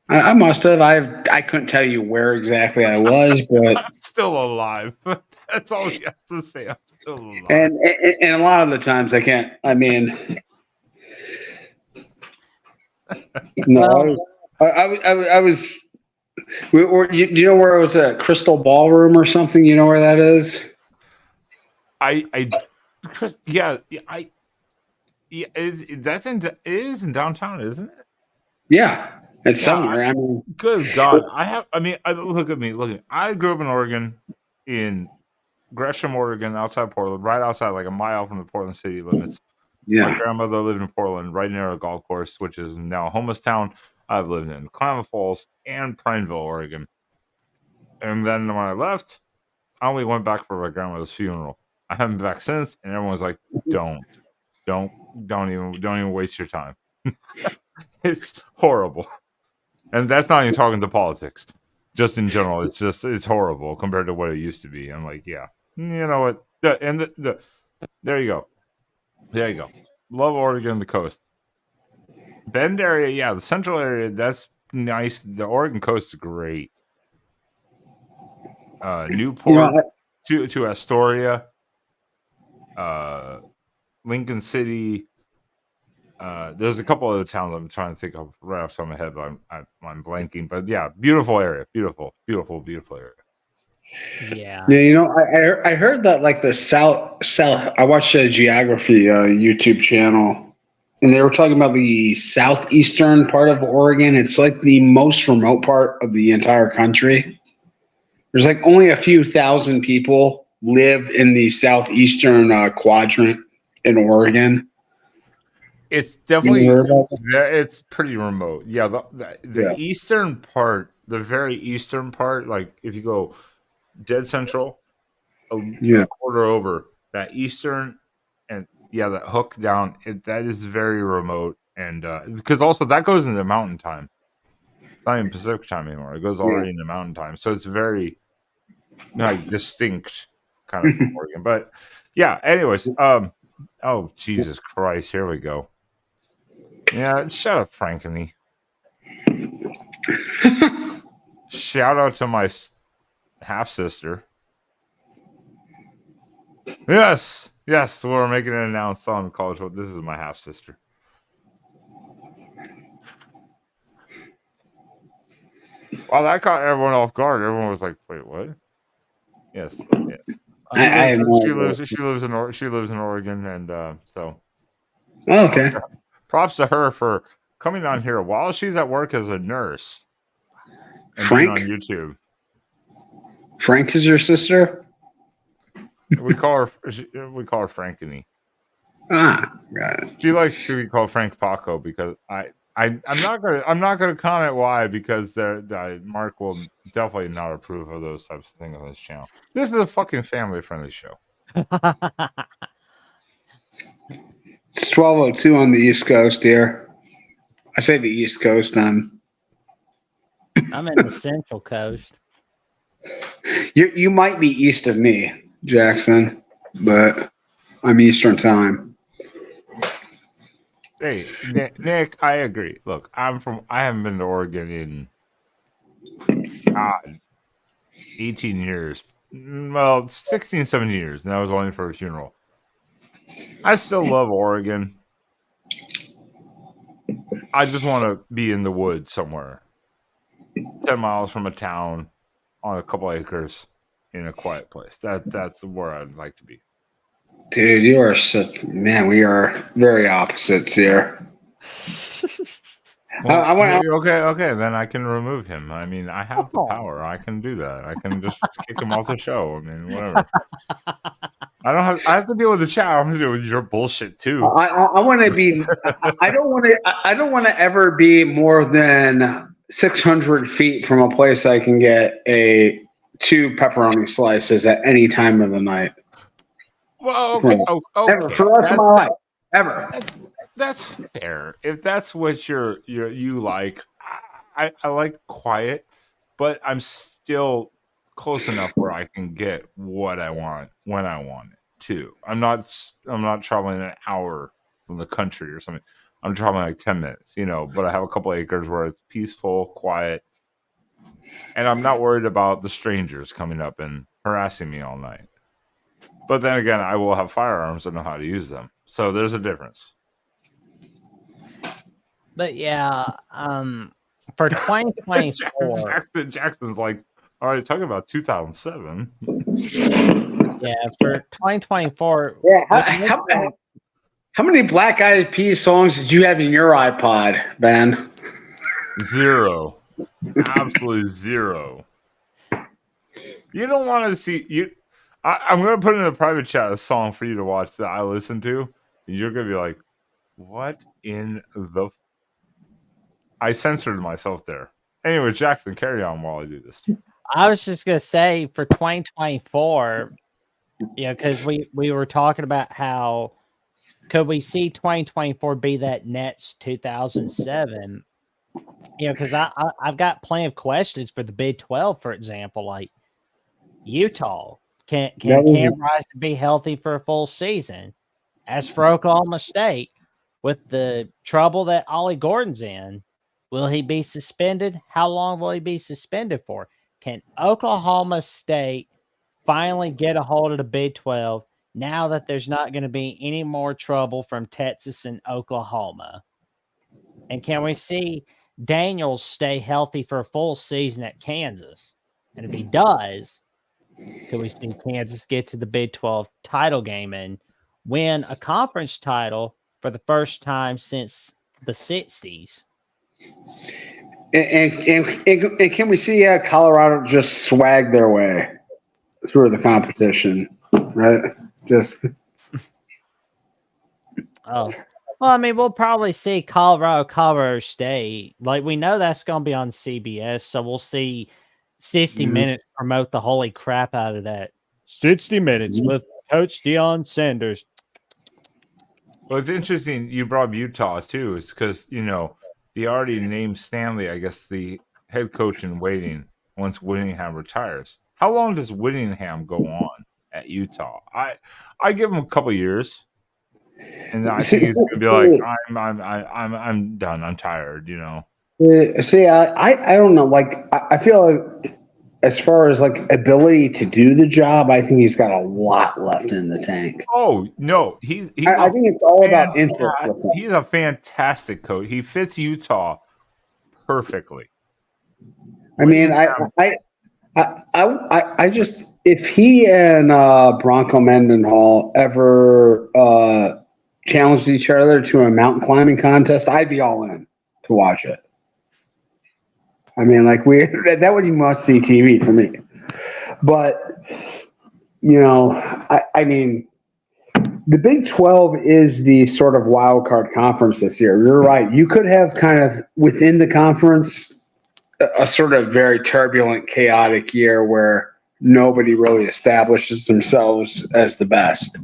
I must have. I couldn't tell you where exactly I was, but I'm still alive. That's all he has to say. I'm still alive. And a lot of the times I can't. I mean, no, I was. Do you know where it was at? Crystal Ballroom or something? You know where that is? It is in downtown, isn't it? Yeah. It's somewhere. I mean, good God. Look at me. I grew up in Oregon, in Gresham, Oregon, outside Portland, right outside, like a mile from the Portland city limits. Yeah. My grandmother lived in Portland, right near a golf course, which is now a homeless town. I've lived in Klamath Falls and Prineville, Oregon. And then when I left, I only went back for my grandmother's funeral. I haven't been back since, and everyone's like, don't even waste your time. It's horrible. And that's not even talking to politics. Just in general, it's horrible compared to what it used to be. I'm like, yeah, you know what? There you go. Love Oregon, the coast. Bend area, yeah, the central area, that's nice. The Oregon coast is great. Newport to Astoria, Lincoln City. There's a couple other towns I'm trying to think of right off the top of my head, but I'm blanking. But yeah, beautiful area, beautiful area. Yeah. Yeah, I heard that like the south. I watched a geography YouTube channel, and they were talking about the southeastern part of Oregon. It's like the most remote part of the entire country. There's like only a few thousand people live in the southeastern quadrant in Oregon. It's You definitely heard about that? it's pretty remote. Yeah, the Yeah. eastern part, the very eastern part, like if you go dead central, Yeah. a quarter over that eastern, and yeah, that hook down, that is very remote, and because also that goes into mountain time. It's not even Pacific time anymore. It goes Yeah. already into mountain time, so it's very like distinct kind of from Oregon. But yeah, anyways, oh Jesus Christ, here we go. Yeah, shut up, Frankeny. Shout out to my half sister. Yes, yes, we're making an announcement on college. This is my half sister. Wow, that caught everyone off guard. Everyone was like, "Wait, what?" Yes, yes. I have no She idea. lives in Oregon, and so Oh, okay. props to her for coming on here while she's at work as a nurse and being on Frank? YouTube. Frank is your sister? We call her Frankeny. Ah, got it. She likes to be called Frank Paco because I'm not gonna comment why, because Mark will definitely not approve of those types of things on this channel. This is a fucking family friendly show. It's 12:02 on the East Coast here. I say the East Coast. I'm in the Central Coast. You might be east of me, Jackson, but I'm Eastern time. Hey, Nick, I agree. Look, I haven't been to Oregon in God, 18 years. Well, 16, 17 years, and that was only for a funeral. I still love Oregon. I just want to be in the woods somewhere, 10 miles from a town, on a couple acres, in a quiet place. That's where I'd like to be. Dude, you are such man. We are very opposites here. Well, I want. okay, then I can remove him. I mean, I have the power. I can do that. I can just kick him off the show. I mean, whatever. I have to deal with the chat. I have to deal with your bullshit too. I want to be. I don't want to. I don't want to ever be more than 600 feet from a place I can get 2 pepperoni slices at any time of the night. Well, okay, okay. Ever for the rest of my life. Ever. That's fair. If that's what you like, I like quiet, but I'm still close enough where I can get what I want when I want it too. I'm not traveling an hour from the country or something. I'm traveling like 10 minutes, but I have a couple acres where it's peaceful, quiet, and I'm not worried about the strangers coming up and harassing me all night. But then again, I will have firearms and know how to use them. So there's a difference. But yeah, for 2024, Jackson's like, all right, talking about 2007. yeah, for 2024. Yeah. How many Black Eyed Peas songs did you have in your iPod, Ben? 0. Absolutely 0. You don't want to see you. I'm going to put in a private chat a song for you to watch that I listen to. And you're going to be like, what in the... I censored myself there. Anyway, Jackson, carry on while I do this. I was just going to say for 2024, because we were talking about how could we see 2024 be that Nets 2007? Because I've got plenty of questions for the Big 12, for example, like Utah. Can Cam Rising be healthy for a full season? As for Oklahoma State, with the trouble that Ollie Gordon's in, will he be suspended? How long will he be suspended for? Can Oklahoma State finally get a hold of the Big 12 now that there's not going to be any more trouble from Texas and Oklahoma? And can we see Daniels stay healthy for a full season at Kansas? And if he does, could we see Kansas get to the Big 12 title game and win a conference title for the first time since the 60s? And can we see Colorado just swag their way through the competition, right? Just Well, I mean, we'll probably see Colorado State. Like, we know that's going to be on CBS, so we'll see 60 Minutes promote the holy crap out of that. 60 Minutes with Coach Deion Sanders. Well, it's interesting you brought up Utah too. It's because they already named Stanley, I guess, the head coach in waiting once Whittingham retires. How long does Whittingham go on at Utah? I give him a couple years, and I think he's gonna be like, I'm done. I'm tired. See, I don't know. Like, I feel like as far as like ability to do the job, I think he's got a lot left in the tank. Oh no, I think it's all about interest with him. He's a fantastic coach. He fits Utah perfectly. I mean, I just if he and Bronco Mendenhall ever challenged each other to a mountain climbing contest, I'd be all in to watch it. I mean, like that would be must-see TV for me. But I mean, the Big 12 is the sort of wild card conference this year. You're right. You could have kind of within the conference a sort of very turbulent, chaotic year where nobody really establishes themselves as the best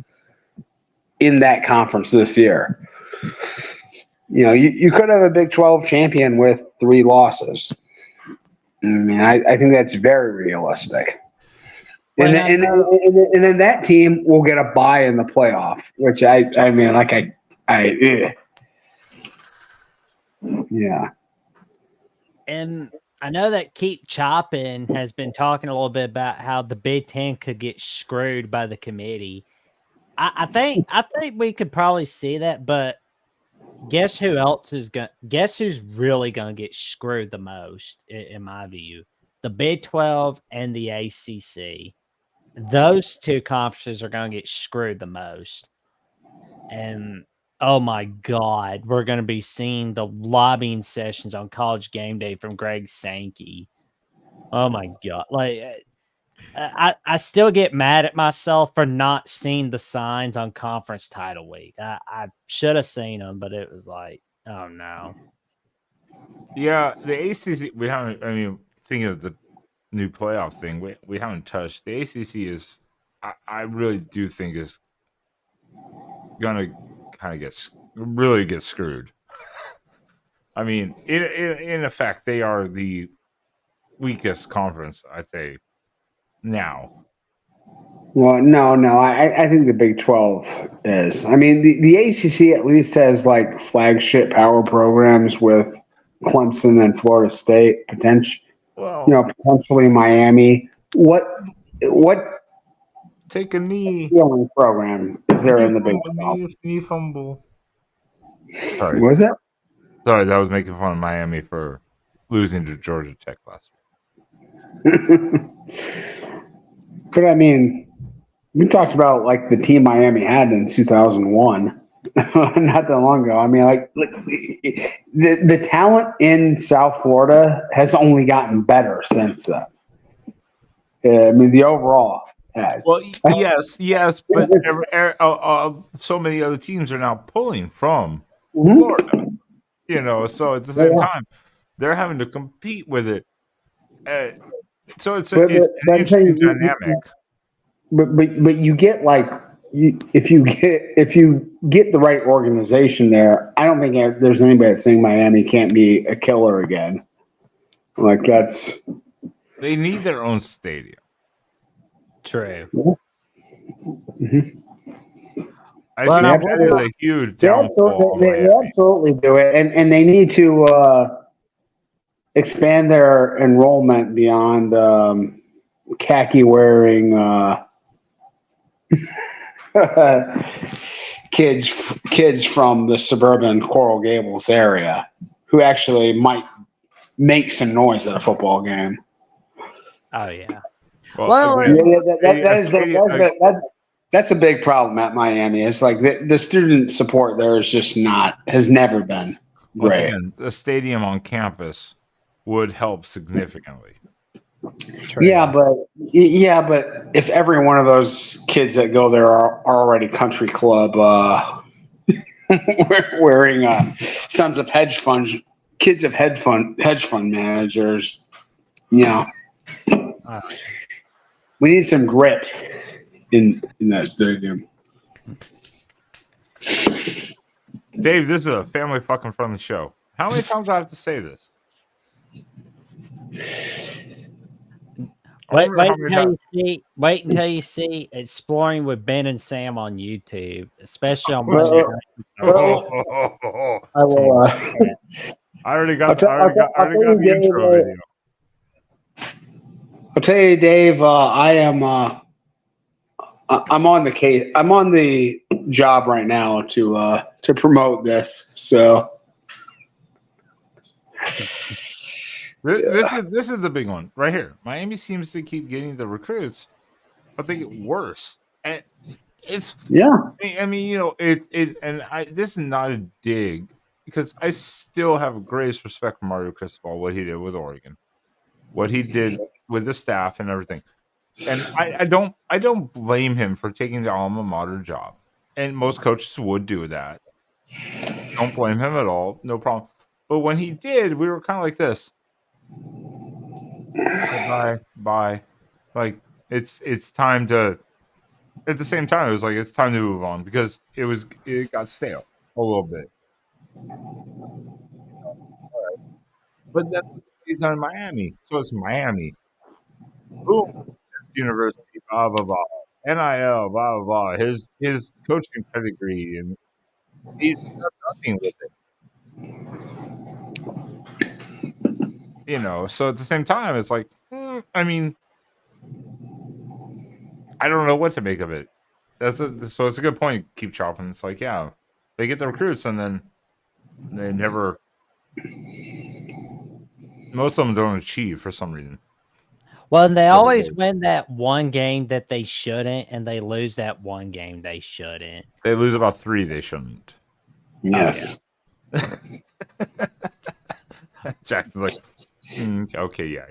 in that conference this year. You could have a Big 12 champion with 3 losses. I mean, I think that's very realistic. And then that team will get a bye in the playoff, which I mean, like yeah. And I know that Keep Chopping has been talking a little bit about how the Big Ten could get screwed by the committee. I think we could probably see that, but guess who's really gonna get screwed the most, in my view? The Big 12 and the ACC. Those 2 conferences are gonna get screwed the most. And oh my God, we're gonna be seeing the lobbying sessions on College Game Day from Greg Sankey. Oh my God. Like I still get mad at myself for not seeing the signs on conference title week. I should have seen them, but it was like, oh no. Yeah, the ACC, we haven't, I mean, thinking of the new playoff thing, we haven't touched. The ACC is, I really do think is going to kind of really get screwed. I mean, in effect, they are the weakest conference, I'd say, now. Well, no. I think the Big 12 is. I mean, the ACC at least has like flagship power programs with Clemson and Florida State, potentially Miami. What take a knee stealing program is there in the Big 12? Knee fumble. Sorry. What was that? Sorry, that was making fun of Miami for losing to Georgia Tech last week. But I mean, we talked about like the team Miami had in 2001, not that long ago. I mean, like the talent in South Florida has only gotten better since then. I mean, the overall has. Well, yes, but so many other teams are now pulling from Florida. So at the same time, they're having to compete with it. So it's an interesting dynamic. But you get like if you get the right organization there, I don't think there's anybody that's saying Miami can't be a killer again. Like they need their own stadium. True. Mm-hmm. I think that is a huge downfall. They absolutely do it, and they need to expand their enrollment beyond khaki wearing kids from the suburban Coral Gables area who actually might make some noise at a football game. Oh yeah. That's a big problem at Miami. It's like the student support there has never been great. Again, the stadium on campus would help significantly. True. Yeah, but if every one of those kids that go there are already country club wearing sons of hedge funds, kids of hedge fund managers. You know, we need some grit in that stadium. Dave, this is a family fucking friendly show. How many times do I have to say this? Wait until you see Exploring with Ben and Sam on YouTube, especially on Monday. I will. I already got the intro video. I'll tell you, Dave. I'm on the case. I'm on the job right now to promote this. So this is the big one right here. Miami seems to keep getting the recruits, but they get worse. And it's I mean, you know, this is not a dig because I still have greatest respect for Mario Cristobal, what he did with Oregon, what he did with the staff and everything. And I don't blame him for taking the alma mater job. And most coaches would do that. Don't blame him at all. No problem. But when he did, we were kind of like this. Bye. Like it's time to. At the same time, it was like it's time to move on because it got stale a little bit. But then he's on Miami, so it's Miami. Boom, university, blah blah blah, NIL, blah blah blah. His coaching pedigree, and he's done nothing with it. You know, so at the same time, it's like, I mean, I don't know what to make of it. So it's a good point. Keep chopping. It's like, yeah, they get the recruits, and then they never. Most of them don't achieve for some reason. Well, and they always win that one game that they shouldn't, and they lose that one game they shouldn't. They lose about 3 they shouldn't. Yes. Oh, yeah. Jackson's like, okay, yeah.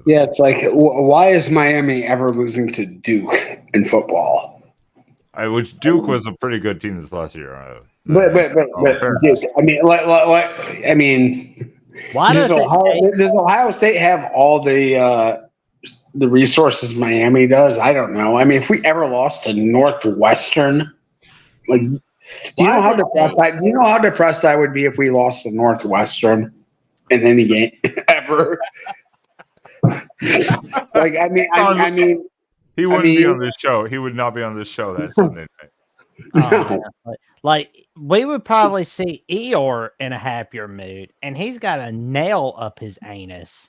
Yeah, it's like, why is Miami ever losing to Duke in football? Which Duke was a pretty good team this last year. But Duke, I mean, why does Ohio State have all the resources Miami does? I don't know. I mean, if we ever lost to Northwestern, like, do you know how depressed I would be if we lost to Northwestern in any game ever? Like, I mean, he wouldn't be on this show. He would not be on this show that Sunday night. Like, we would probably see Eeyore in a happier mood, and he's got a nail up his anus.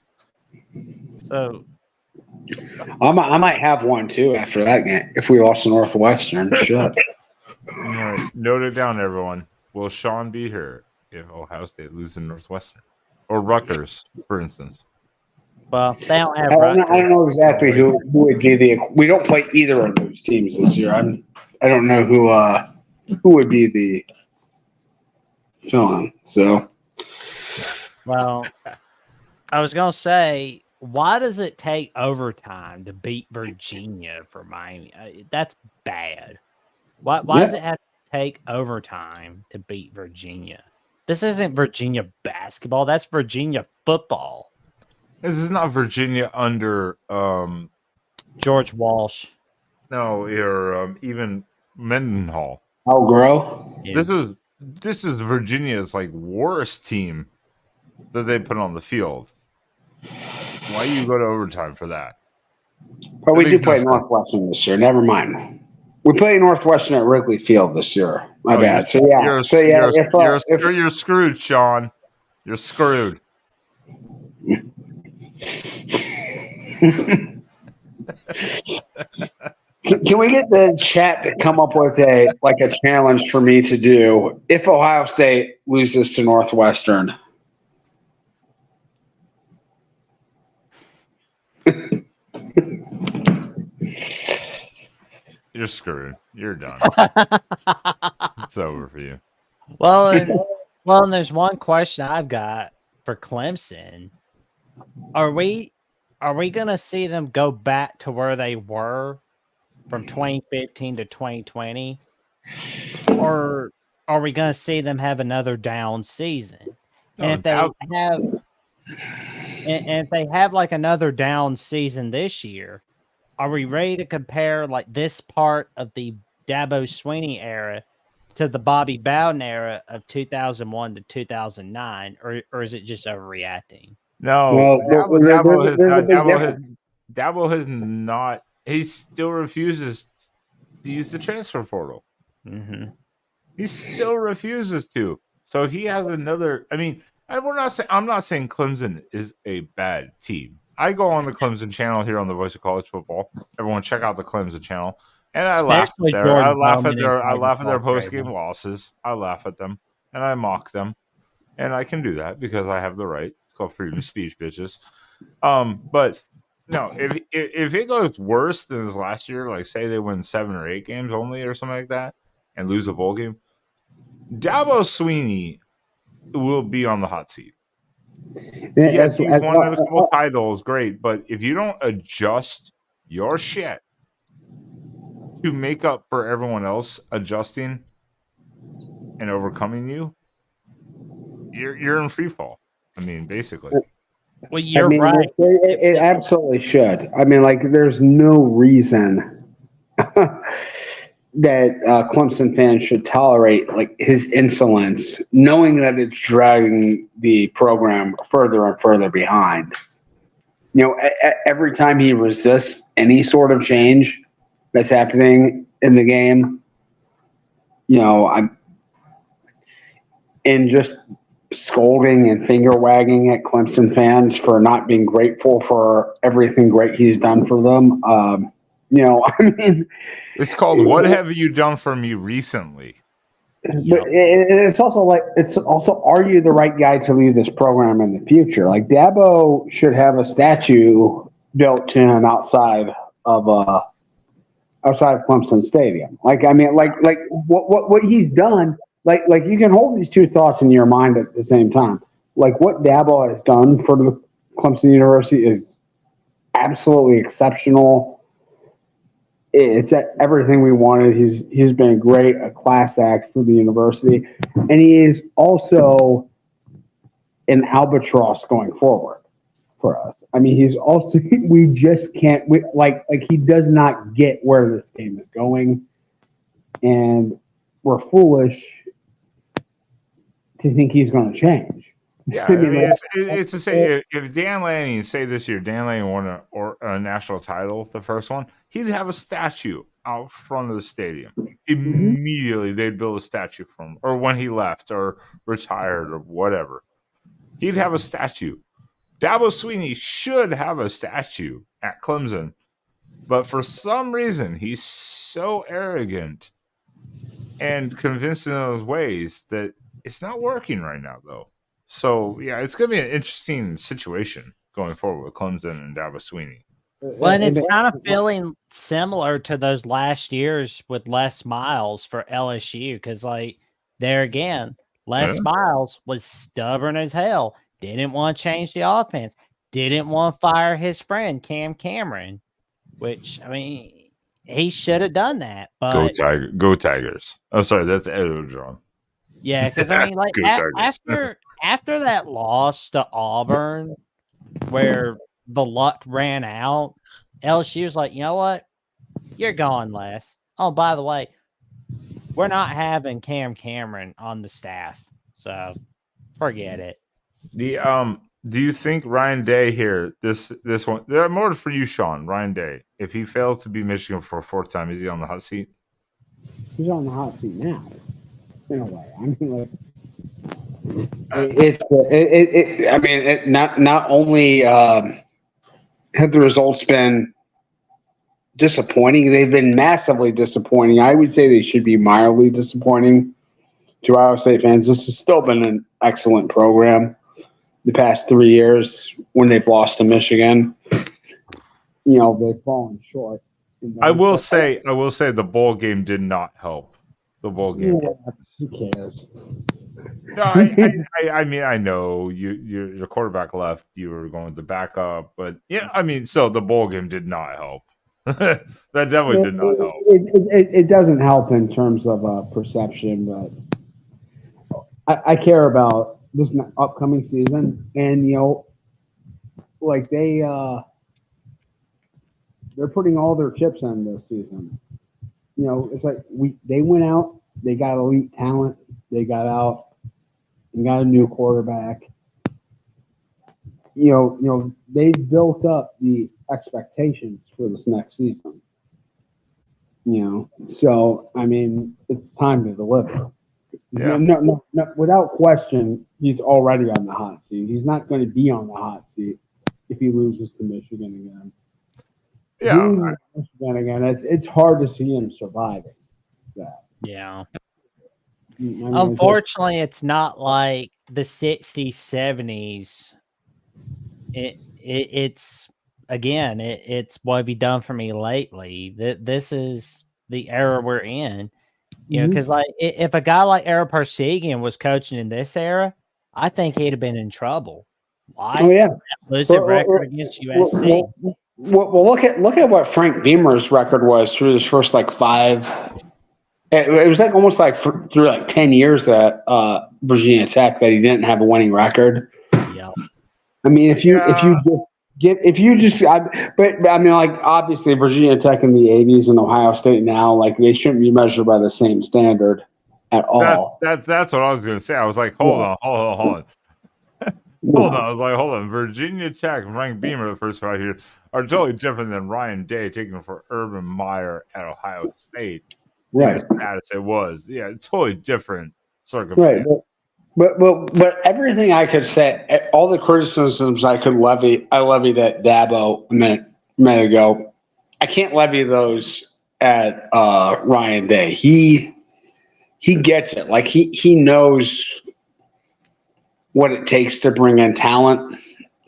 So I might have one too after that game if we lost to Northwestern. Shut. All right, note it down, everyone. Will Sean be here if Ohio State loses Northwestern or Rutgers, for instance? Well, they don't have. I don't know exactly who would be the. We don't play either of those teams this year. I don't know who would be the villain. So, well, I was gonna say, why does it take overtime to beat Virginia for Miami? That's bad. Why does it have to take overtime to beat Virginia? This isn't Virginia basketball. That's Virginia football. This is not Virginia under George Walsh. No, or even Mendenhall. Grow. Yeah. This is Virginia's like worst team that they put on the field. Why you go to overtime for that? But we do play Northwestern this year. Never mind. We play Northwestern at Wrigley Field this year. My bad. So yeah. You're screwed, Sean. You're screwed. Can we get the chat to come up with a challenge for me to do if Ohio State loses to Northwestern? You're screwed. You're done. It's over for you. Well, and there's one question I've got for Clemson. Are we gonna see them go back to where they were from 2015 to 2020, or are we going to see them have another down season? No, And if they have like another down season this year, are we ready to compare like this part of the Dabo Sweeney era to the Bobby Bowden era of 2001 to 2009, or is it just overreacting? No, Well, there's a big difference. Dabo has not. He still refuses to use the transfer portal. Mm-hmm. He still refuses to. So he has another. I mean, I'm not saying Clemson is a bad team. I go on the Clemson channel here on the Voice of College Football. Everyone, check out the Clemson channel, and I laugh Especially there. I Jordan laugh at Bowman and their Tiger post game Falk losses. I laugh at them and I mock them, and I can do that because I have the right. It's called freedom of speech, bitches. But no, if it goes worse than this last year, like say they win 7 or 8 games only or something like that, and lose a bowl game, Dabo Sweeney will be on the hot seat. Yes, you've won a couple titles, great, but if you don't adjust your shit to make up for everyone else adjusting and overcoming you, you're in free fall. I mean, basically. Well, you're right. It absolutely should. I mean, like, there's no reason that Clemson fans should tolerate like his insolence, knowing that it's dragging the program further and further behind. You know, every time he resists any sort of change that's happening in the game, you know, and just scolding and finger wagging at Clemson fans for not being grateful for everything great he's done for them. You know, I mean, it's called "What Have You Done for Me Recently?" But it's also are you the right guy to lead this program in the future? Like Dabo should have a statue built to him outside of Clemson Stadium. Like, I mean, like what he's done. Like you can hold these two thoughts in your mind at the same time. Like what Dabo has done for the Clemson University is absolutely exceptional. It's everything we wanted. He's been a class act for the university, and he is also an albatross going forward for us. I mean, he's also we just can't like he does not get where this game is going, and we're foolish to think he's going to change. Yeah, I mean, it's to say if Dan Lanning, say this year, Dan Lanning won a national title, the first one, he'd have a statue out front of the stadium. Immediately, they'd build a statue for him, or when he left, or retired, or whatever. He'd have a statue. Dabo Sweeney should have a statue at Clemson, but for some reason, he's so arrogant and convinced in those ways that it's not working right now, though. So, yeah, it's going to be an interesting situation going forward with Clemson and Dabo Sweeney. Well, and it's kind of feeling similar to those last years with Les Miles for LSU because, like, there again, Les Miles was stubborn as hell, didn't want to change the offense, didn't want to fire his friend Cam Cameron, which, I mean, he should have done that. But Go Tigers. Oh, sorry, that's Edward John. Yeah, because, I mean, like, after that loss to Auburn, where the luck ran out, LSU was like, you know what? You're gone, Les. Oh, by the way, we're not having Cam Cameron on the staff, so forget it. Do you think Ryan Day here, this one, more for you, Sean, Ryan Day, if he fails to beat Michigan for a 4th time, is he on the hot seat? He's on the hot seat now, in a way. I mean, like, I mean, not only have the results been disappointing, they've been massively disappointing. I would say they should be mildly disappointing to Iowa State fans. This has still been an excellent program the past 3 years when they've lost to Michigan. You know, they've fallen short. I will say the bowl game did not help. The bowl game. Yeah, who cares? No, I mean, I know your quarterback left. You were going with the backup, but yeah, I mean, so the bowl game did not help. That definitely did not help. It doesn't help in terms of perception, but I care about this upcoming season, and like they're putting all their chips in this season. It's like they went out, they got elite talent, they got out and got a new quarterback. They've built up the expectations for this next season. So I mean, it's time to deliver. Yeah. No, without question, he's already on the hot seat. He's not going to be on the hot seat if he loses to Michigan again. If he Yeah. loses to Michigan again, it's hard to see him surviving that. Yeah. I mean, Unfortunately, it's not like the 60s, 70s. It's again, it's what have you done for me lately? This is the era we're in. Because like if a guy like Ara Parsegian was coaching in this era, I think he'd have been in trouble. Why? Oh yeah, Losing record against USC. Well, look at what Frank Beamer's record was through his first like 5. It was like almost like through like 10 years at Virginia Tech that he didn't have a winning record. Yeah. I mean, but I mean, like obviously Virginia Tech in the '80s and Ohio State now, like they shouldn't be measured by the same standard at all. That's what I was going to say. I was like, hold on. Hold on. I was like, hold on. Virginia Tech and Frank Beamer, the first 5 years, are totally different than Ryan Day taking for Urban Meyer at Ohio State. Right. The status it was. Yeah, it's totally different circumstance. Right. But everything I could say, all the criticisms I could levy, I levied at Dabo a minute ago. I can't levy those at Ryan Day. He gets it. Like he knows what it takes to bring in talent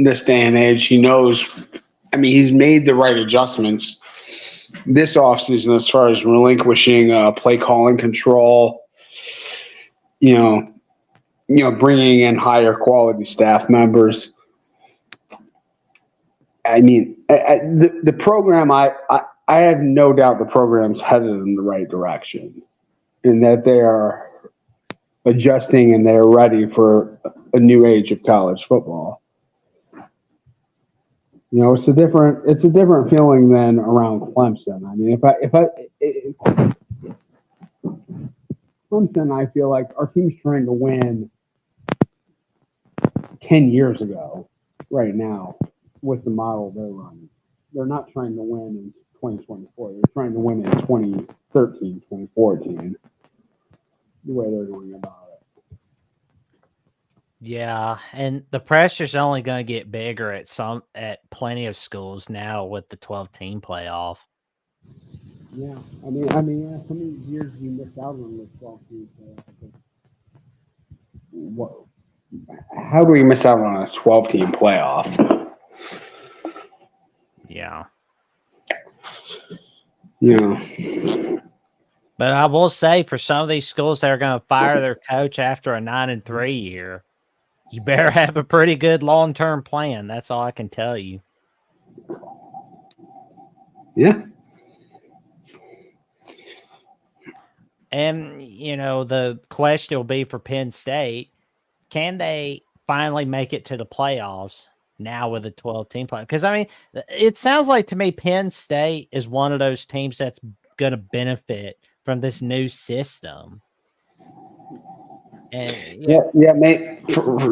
this day and age. He knows. I mean, he's made the right adjustments this offseason as far as relinquishing play calling control. Bringing in higher quality staff members. I mean, the program, I have no doubt the program's headed in the right direction and that they are adjusting and they're ready for a new age of college football. It's a different feeling than around Clemson. I mean, Clemson, I feel like our team's trying to win 10 years ago right now with the model they're running. They're not trying to win in 2024. They're trying to win in 2013, 2014, the way they're going about it. Yeah, and the pressure's only going to get bigger at plenty of schools now with the 12-team playoff. Yeah, I mean, yeah, some of these years we missed out on the 12-team playoff. What? How do we miss out on a 12-team playoff? Yeah. Yeah. But I will say, for some of these schools that are going to fire their coach after a 9-3 year, you better have a pretty good long-term plan. That's all I can tell you. Yeah. And, the question will be for Penn State, can they finally make it to the playoffs now with a 12-team playoff? Because, I mean, it sounds like to me Penn State is one of those teams that's going to benefit from this new system. And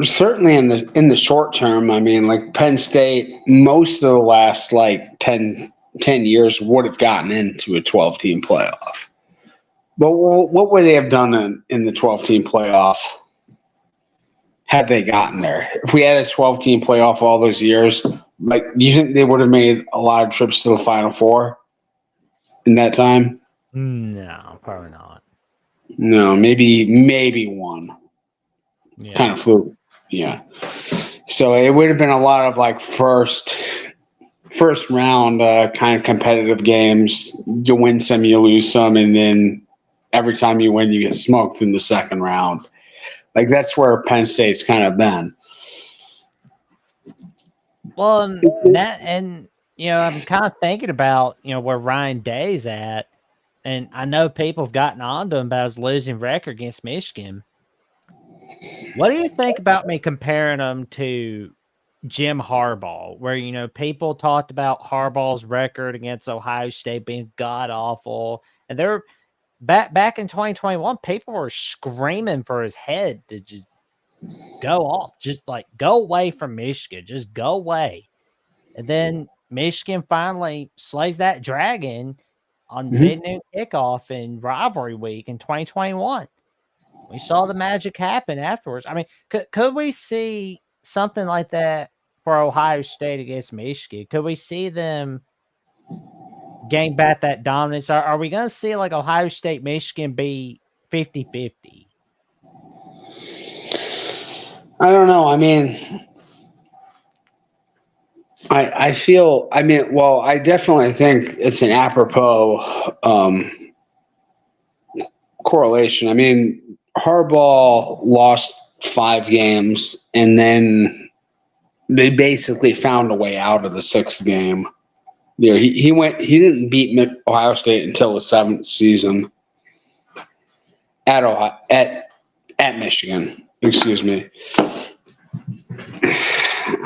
certainly in the short term. I mean, like Penn State, most of the last like 10 years would have gotten into a 12-team playoff. But what would they have done in the 12-team playoff had they gotten there? If we had a 12-team playoff all those years, like, do you think they would have made a lot of trips to the Final Four in that time? No, probably not. No, maybe one. Yeah. Kind of fluke. Yeah. So it would have been a lot of like first round kind of competitive games. You win some, you lose some, and then every time you win, you get smoked in the second round. Like that's where Penn State's kind of been. Well, I'm kind of thinking about where Ryan Day's at, and I know people have gotten on to him about his losing record against Michigan. What do you think about me comparing them to Jim Harbaugh, where people talked about Harbaugh's record against Ohio State being god awful, and they're back in 2021, people were screaming for his head to just go off, just like go away from Michigan, just go away. And then Michigan finally slays that dragon on Mhm. big noon kickoff in rivalry week in 2021. We saw the magic happen afterwards. I mean, could we see something like that for Ohio State against Michigan? Could we see them gain back that dominance? Are we going to see like Ohio State, Michigan be 50-50? I don't know. I mean, I feel. I mean, well, I definitely think it's an apropos correlation. I mean, Harbaugh lost 5 games, and then they basically found a way out of the 6th game. He went. He didn't beat Ohio State until the 7th season at Ohio at Michigan. Excuse me.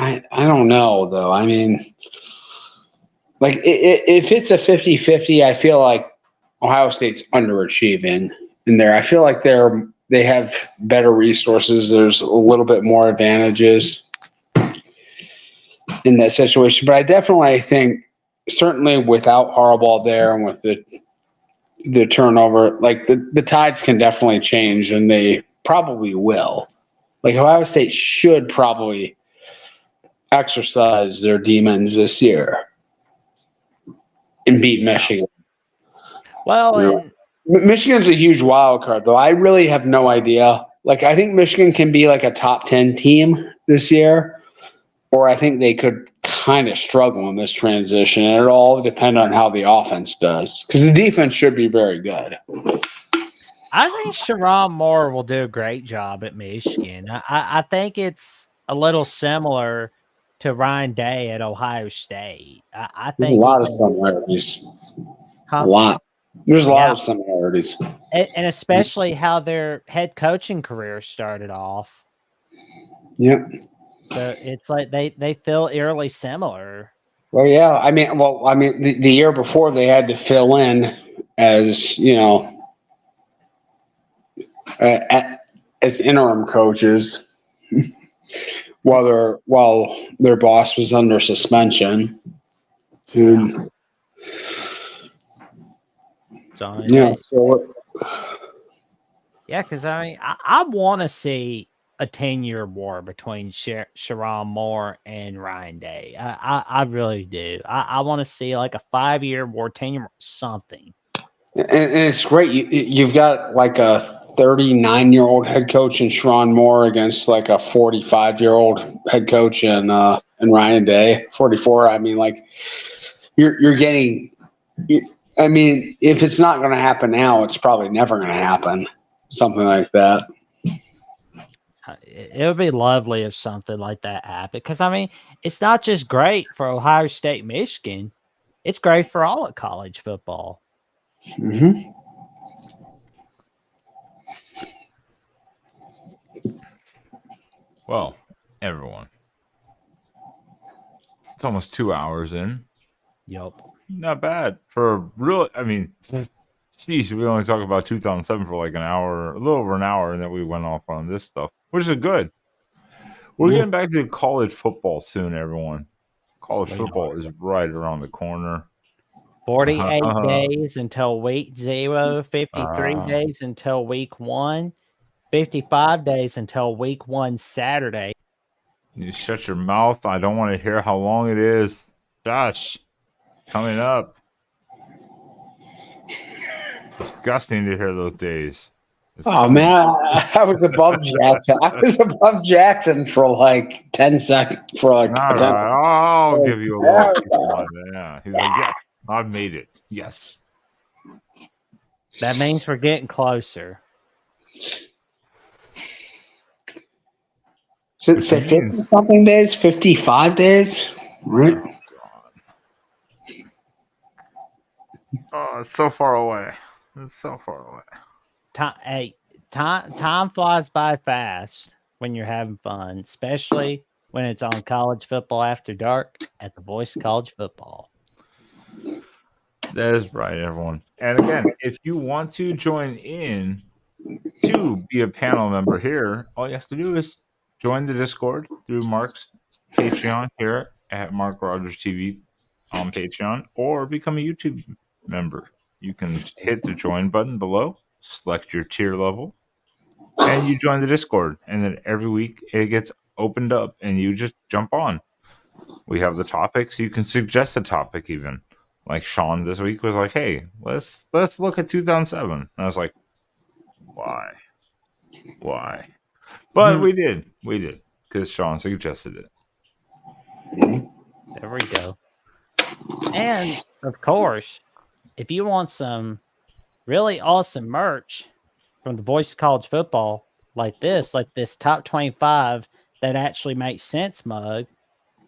I don't know though. I mean, like if it's a 50-50, I feel like Ohio State's underachieving in there. I feel like they have better resources. There's a little bit more advantages in that situation. But I definitely think, certainly without Harbaugh there and with the turnover, like the tides can definitely change, and they probably will. Like Ohio State should probably exercise their demons this year and beat Michigan. Well, You know, Michigan's a huge wild card, though. I really have no idea. Like, I think Michigan can be like a top 10 team this year, or I think they could kind of struggle in this transition. And it'll all depend on how the offense does, because the defense should be very good. I think Sharon Moore will do a great job at Michigan. I think it's a little similar to Ryan Day at Ohio State. I There's a think lot of similarities. huh? A lot. There's a lot Yeah, of similarities. and especially how their head coaching career started off. Yep. So it's like they feel eerily similar. Well, yeah. I mean, the year before they had to fill in as as interim coaches while their boss was under suspension. And, So yeah. So yeah, because I mean, I want to see a 10-year war between Sharon Moore and Ryan Day. I really do. I want to see like a 5-year war, 10-year something. and it's great. You've got like a 39-year-old head coach in Sharon Moore against like a 45-year-old head coach in Ryan Day, 44. I mean, like you're getting. I mean, if it's not going to happen now, it's probably never going to happen. Something like that. It would be lovely if something like that happened. Because I mean, it's not just great for Ohio State, Michigan. It's great for all of college football. Mm-hmm. Well, everyone, it's almost 2 hours in. Yup. Not bad for real. I mean, geez, we only talked about 2007 for like an hour, a little over an hour, and then we went off on this stuff, which is good. We're getting back to college football soon, everyone. College football is right around the corner. 48 days until week 0, 53 days until week 1, 55 days until week 1 Saturday. You shut your mouth. I don't want to hear how long it is. Josh, coming up. Disgusting to hear those days. Oh man, I was above Jackson. I was above Jackson for like 10 seconds. For like, all 10 right, I'll give you a little. Yeah, he's like, yeah, I've made it. Yes. That means we're getting closer. Should say 50 something days, 55 days, right? Oh, God. Oh, it's so far away. It's so far away. Hey, time flies by fast when you're having fun, especially when it's on college football after dark at the Voice of College Football. That is right, everyone. And again, if you want to join in to be a panel member here, all you have to do is join the Discord through Mark's Patreon here at MarkRogersTV on Patreon, or become a YouTube member. You can hit the join button below, select your tier level, and you join the Discord. And then every week it gets opened up and you just jump on. We have the topics. You can suggest a topic even. Like Sean this week was like, "Hey, let's look at 2007." And I was like, "Why? But we did because Sean suggested it. There we go. And of course, if you want some really awesome merch from the Voice of College Football, like this top 25 that actually makes sense mug,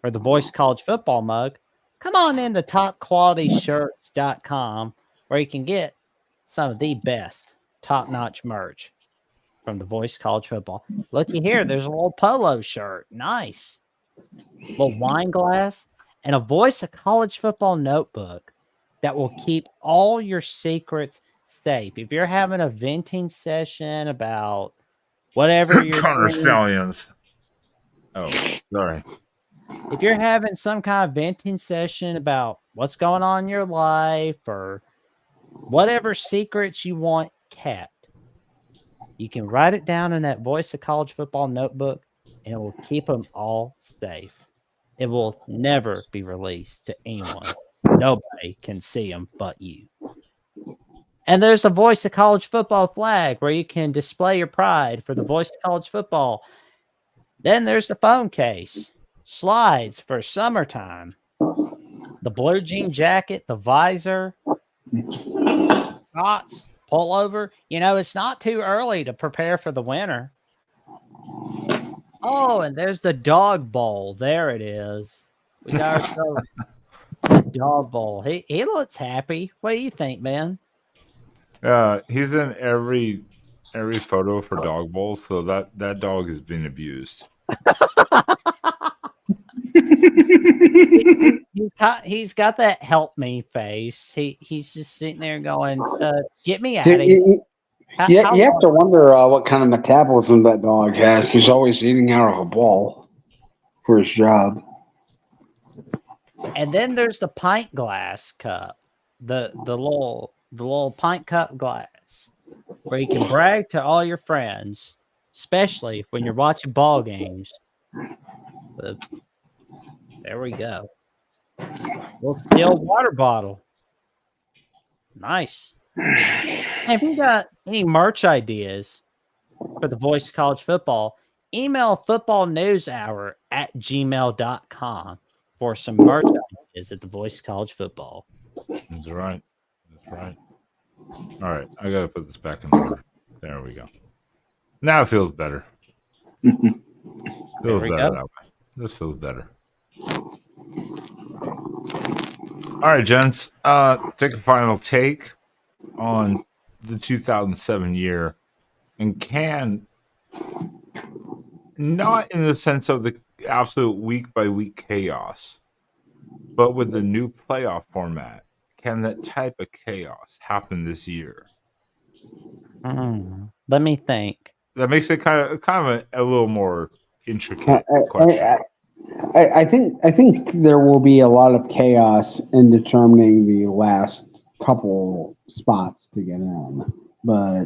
or the Voice of College Football mug, come on in to topqualityshirts.com, where you can get some of the best top-notch merch from the Voice of College Football. Looky here, there's a little polo shirt. Nice. Little wine glass and a Voice of College Football notebook that will keep all your secrets safe. If you're having a venting session about whatever you're Connor doing, Stallions. Oh, sorry. if you're having some kind of venting session about what's going on in your life or whatever secrets you want kept, you can write it down in that Voice of College Football notebook, and it will keep them all safe. It will never be released to anyone. Nobody can see them but you. And there's a Voice of College Football flag where you can display your pride for the Voice of College Football. Then there's the phone case, slides for summertime, the blue jean jacket, the visor, socks, pullover. You know, it's not too early to prepare for the winter. Oh, and there's the dog bowl. There it is. We got ourselves a dog bowl. He looks happy. What do you think, man? He's in every photo for dog bowls, so that dog is being abused. He's got that help me face. He's just sitting there going, get me out of here. You have to wonder what kind of metabolism that dog has. He's always eating out of a bowl for his job. And then there's the pint glass cup, the little pint cup glass, where you can brag to all your friends, especially when you're watching ball games. There we go. Little steel water bottle. Nice. Hey, if you got any merch ideas for the Voice of College Football, email footballnewshour@gmail.com for some merch ideas at the Voice of College Football. That's right. All right, I gotta put this back in order. There we go. Now it feels better. Feels better that way. This feels better. All right, gents. Take a final take on the 2007 year, and not in the sense of the absolute week by week chaos, but with the new playoff format, can that type of chaos happen this year? Let me think. That makes it kind of a little more intricate question. I think there will be a lot of chaos in determining the last couple spots to get in, but I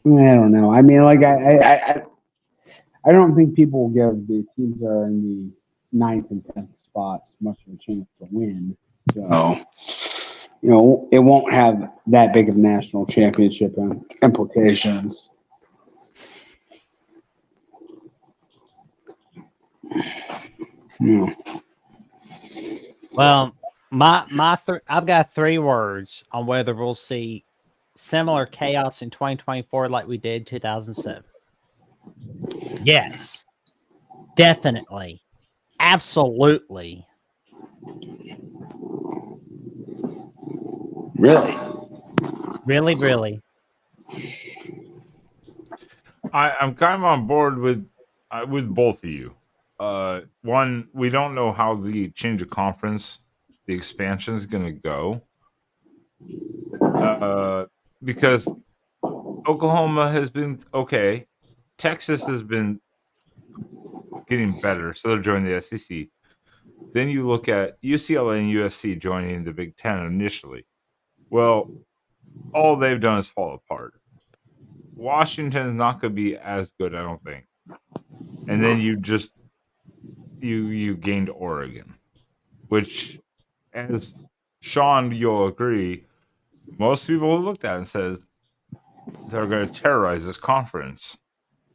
don't know. I mean, like I don't think people will give the teams that are in the 9th and 10th spots much of a chance to win. So, it won't have that big of national championship implications. Yeah. Well, I've got 3 words on whether we'll see similar chaos in 2024 like we did 2007. Yes, definitely, absolutely. Really? Really, really. I'm kind of on board with both of you. One, we don't know how the change of conference, the expansion is going to go. Because Oklahoma has been okay. Texas has been getting better, so they're joining the SEC. Then you look at UCLA and USC joining the Big Ten initially. Well, all they've done is fall apart. Washington is not going to be as good, I don't think. And then you gained Oregon, which, as Sean, you'll agree, most people have looked at it and says they're going to terrorize this conference.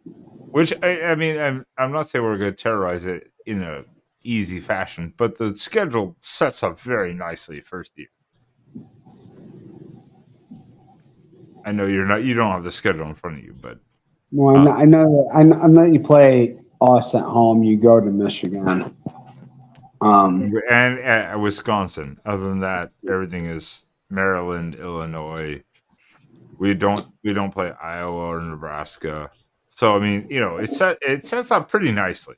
Which I mean, I'm not saying we're going to terrorize it in a easy fashion, but the schedule sets up very nicely first year. I know you don't have the schedule in front of you, but Well, I know that you play us at home. You go to Michigan. and at Wisconsin. Other than that, everything is Maryland, Illinois. We don't play Iowa or Nebraska. So I mean, it sets up pretty nicely.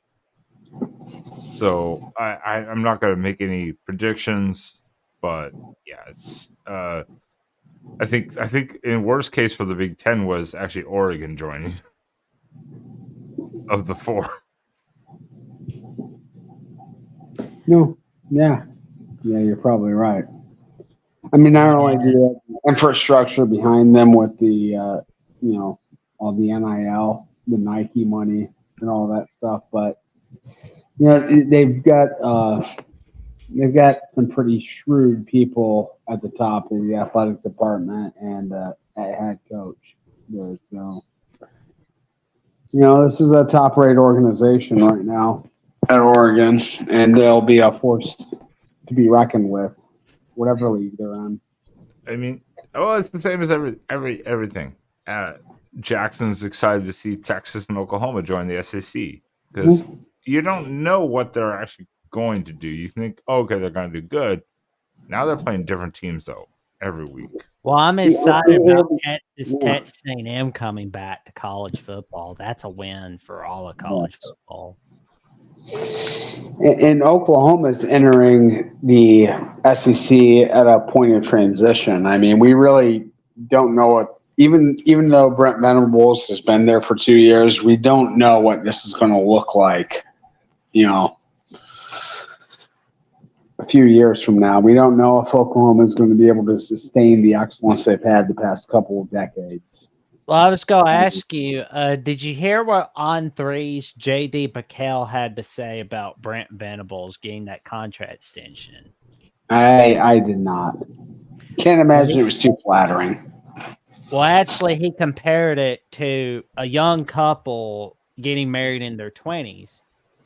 So I'm not going to make any predictions, but yeah, it's I think in worst case for the Big Ten was actually Oregon joining of the four. No, yeah, you're probably right. I mean, not only do they have the infrastructure behind them with the all the NIL, the Nike money, and all that stuff, but they've got some pretty shrewd people at the top of the athletic department and at head coach there. So, this is a top-rate organization right now at Oregon, and they'll be a force to be reckoned with, whatever league they're in. I mean, it's the same as everything. Jackson's excited to see Texas and Oklahoma join the SEC because you don't know what they're actually going to do. You think, okay, they're going to do good. Now they're playing different teams though every week. Well, I'm excited about Texas A&M coming back to college football. That's a win for all of college football. And Oklahoma's entering the SEC at a point of transition. I mean, we really don't know what. Even though Brent Venables has been there for 2 years, we don't know what this is going to look like. A few years from now, we don't know if Oklahoma is going to be able to sustain the excellence they've had the past couple of decades. Well, I was going to ask you, did you hear what On3's J.D. Piquel had to say about Brent Venables getting that contract extension? I did not. Can't imagine it was too flattering. Well, actually, he compared it to a young couple getting married in their 20s.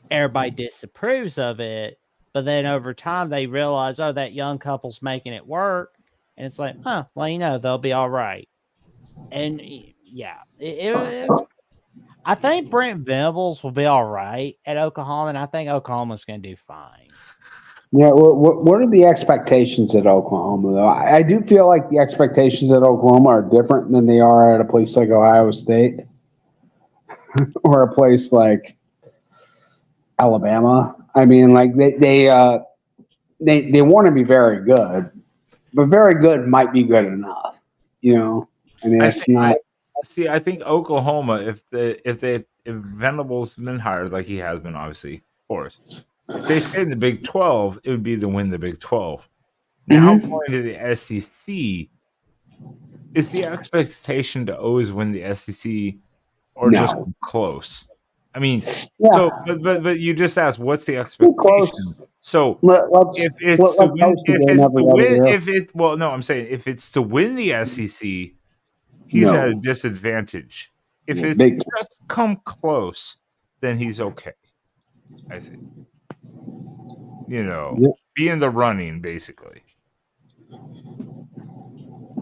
Everybody disapproves of it, but then over time they realize, that young couple's making it work, and it's like, they'll be all right. And yeah, I think Brent Venables will be all right at Oklahoma, and I think Oklahoma's going to do fine. Yeah, what are the expectations at Oklahoma, though? I do feel like the expectations at Oklahoma are different than they are at a place like Ohio State or a place like Alabama. I mean, like they want to be very good, but very good might be good enough. I mean, it's not. See, I think Oklahoma, if Venables been hired like he has been, obviously, of course. If they stay in the Big 12, it would be to win the Big 12. Now going to the SEC, is the expectation to always win the SEC or just close? I mean, so but you just asked what's the expectation? Close. So if it's to win the SEC, he's at a disadvantage. If it's just come close, then he's okay. I think. Be in the running, basically.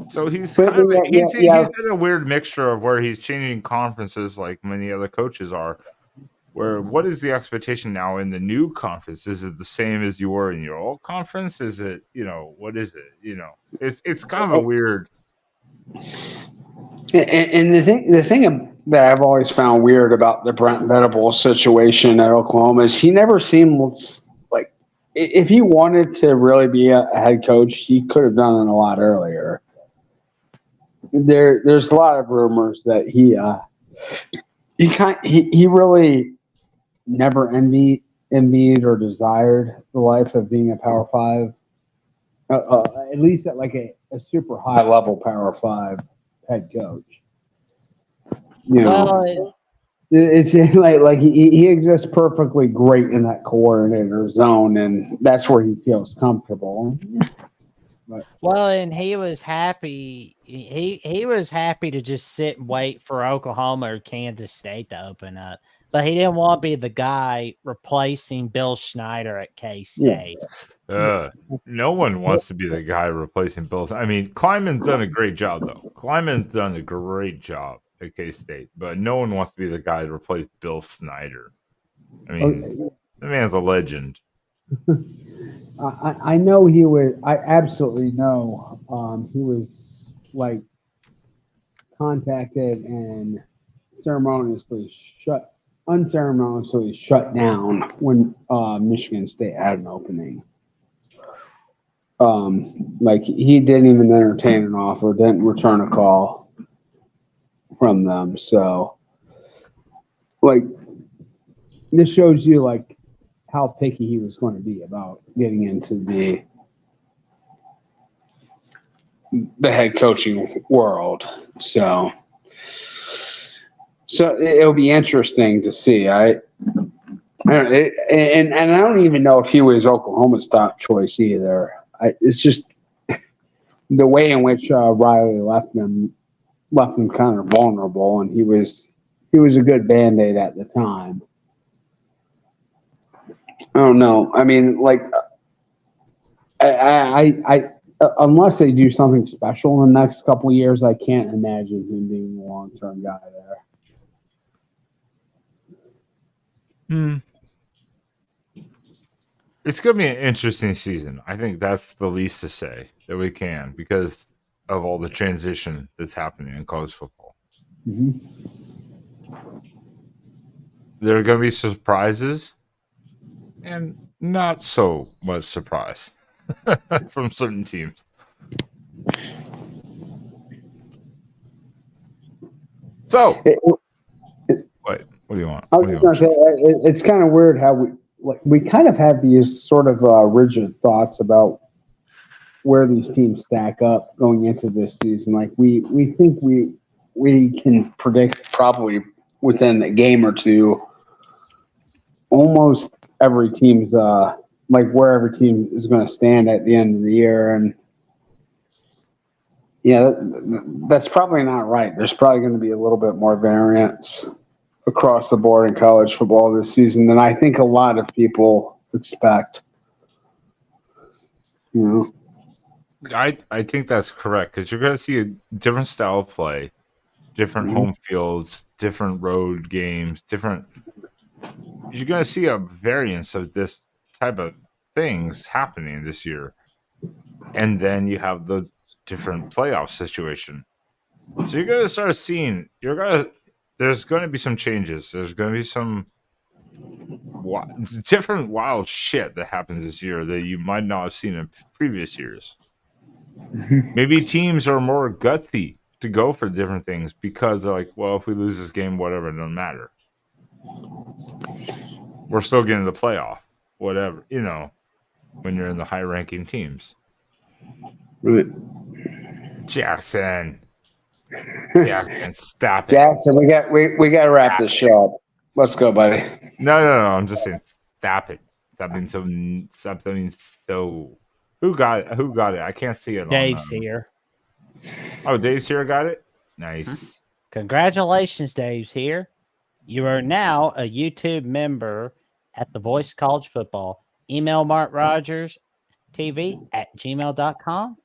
So he's in a weird mixture of where he's changing conferences like many other coaches are. Where what is the expectation now in the new conference? Is it the same as you were in your old conference? Is it, what is it? It's kind of a weird. And the thing that I've always found weird about the Brent Venables situation at Oklahoma is he never seemed like if he wanted to really be a head coach, he could have done it a lot earlier. There's a lot of rumors that he really never envied or desired the life of being a Power Five, at least at like a super high level Power Five head coach. You know, Well, it's like he exists perfectly great in that coordinator zone, and that's where he feels comfortable. But, well, and he was happy. He was happy to just sit and wait for Oklahoma or Kansas State to open up, but he didn't want to be the guy replacing Bill Schneider at K State. No one wants to be the guy replacing Bill. I mean, Kleiman's done a great job, though. Kleiman's done a great job at K-State, but no one wants to be the guy to replace Bill Snyder. I mean, the man's a legend. I know he was. I absolutely know he was like contacted and unceremoniously shut down when Michigan State had an opening. Like he didn't even entertain an offer, didn't return a call from them. So, like, this shows you like how picky he was going to be about getting into the head coaching world. So it'll be interesting to see. I don't, and I don't even know if he was Oklahoma's top choice either. It's just the way in which Riley left him kind of vulnerable, and he was a good Band-Aid at the time. I don't know. I mean, like, I unless they do something special in the next couple of years, I can't imagine him being a long-term guy there. It's going to be an interesting season. I think that's the least to say that we can because of all the transition that's happening in college football. Mm-hmm. There are going to be surprises and not so much surprise from certain teams. So, what do you want? I was going to say, it's kind of weird how we kind of have these sort of rigid thoughts about where these teams stack up going into this season. Like we think we can predict probably within a game or two almost every team's like where every team is going to stand at the end of the year. And yeah, that's probably not right. There's probably going to be a little bit more variance across the board in college football this season than I think a lot of people expect. You know, I think that's correct because you're going to see a different style of play, different home fields, different road games, different. You're going to see a variance of this type of things happening this year, and then you have the different playoff situation. So you're going to start seeing. There's going to be some changes. There's going to be some different wild shit that happens this year that you might not have seen in previous years. Maybe teams are more gutsy to go for different things because they're like, well, if we lose this game, whatever, it doesn't matter. We're still getting the playoff, whatever, when you're in the high-ranking teams. Right. Jackson, stop it. Jackson, we got to wrap this show up. Let's go, buddy. No. I'm just saying, stop it. Something so. Who got it? I can't see it. Dave's here. Oh, Dave's here. Got it. Nice. Congratulations, Dave's here. You are now a YouTube member at The Voice of College Football. Email MarkRogersTV at gmail.com,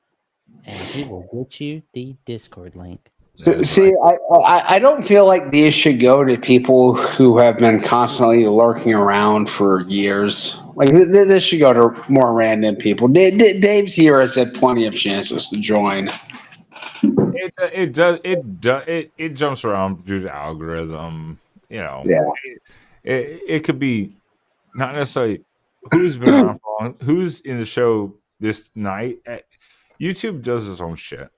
and he will get you the Discord link. So, see, I don't feel like these should go to people who have been constantly lurking around for years. Like, this should go to more random people. Dave's here has had plenty of chances to join. it jumps around due to algorithm. You know, Yeah. it could be not necessarily who's been around for long, who's in the show this night. YouTube does its own shit,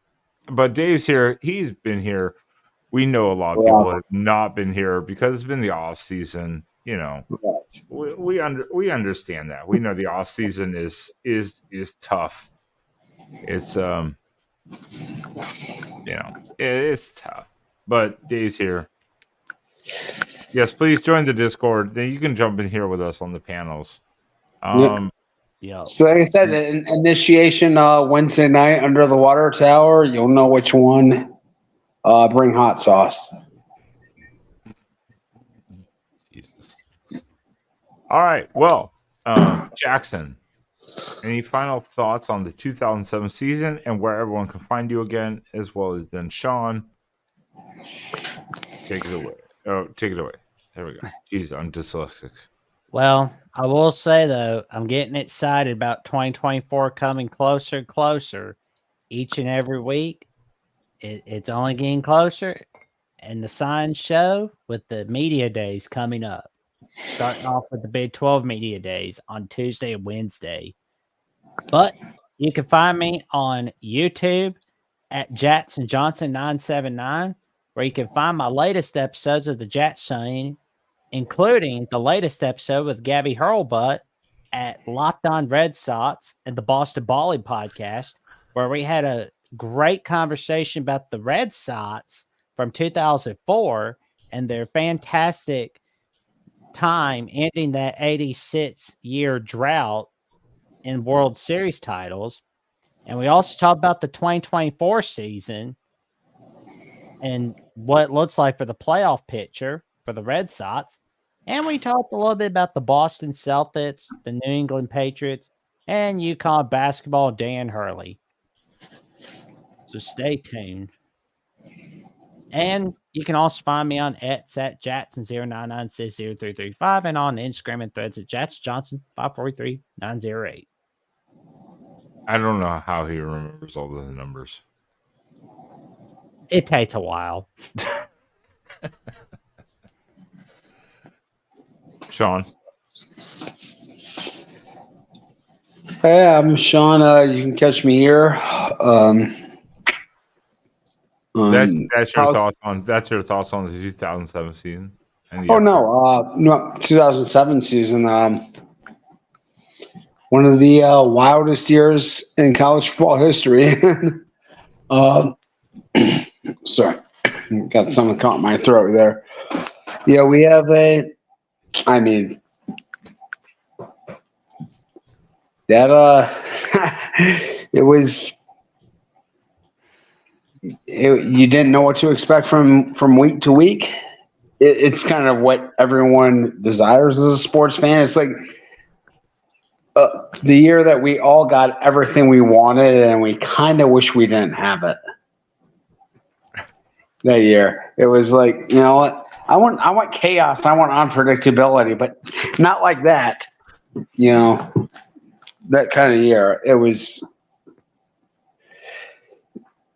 but Dave's here. He's been here. We know a lot of people have not been here because it's been the off season. You know, we understand that. We know the off season is tough. It's it's tough. But Dave's here. Yes, please join the Discord. Then you can jump in here with us on the panels. Yeah. So like I said, initiation Wednesday night under the water tower. You'll know which one. Bring hot sauce. Jesus. All right. Well, Jackson, any final thoughts on the 2007 season and where everyone can find you again, as well as then Sean? Take it away. Oh, take it away. There we go. Jeez, I'm dyslexic. Well, I will say though, I'm getting excited about 2024 coming closer and closer each and every week. It's only getting closer, and the signs show with the media days coming up. Starting off with the Big 12 media days on Tuesday and Wednesday. But you can find me on YouTube at Jackson Johnson 979, where you can find my latest episodes of the Jackson, including the latest episode with Gabby Hurlbutt at Locked On Red Sox and the Boston Balling podcast, where we had a great conversation about the Red Sox from 2004 and their fantastic time ending that 86-year drought in World Series titles. And we also talked about the 2024 season and what it looks like for the playoff picture for the Red Sox. And we talked a little bit about the Boston Celtics, the New England Patriots, and UConn basketball, Dan Hurley. So stay tuned. And you can also find me on X at Jackson09960335 and on Instagram and Threads at JacksonJohnson543908. I don't know how he remembers all the numbers. It takes a while. Sean. Hey, I'm Sean. You can catch me here. That's your thoughts on the 2007 season. And the no, 2007 season. One of the wildest years in college football history. Sorry, got something caught in my throat there. Yeah, we have it was. You didn't know what to expect from week to week. It's kind of what everyone desires as a sports fan. It's like the year that we all got everything we wanted, and we kind of wish we didn't have it. That year, it was like, you know what? I want chaos. I want unpredictability, but not like that. You know, that kind of year. It was.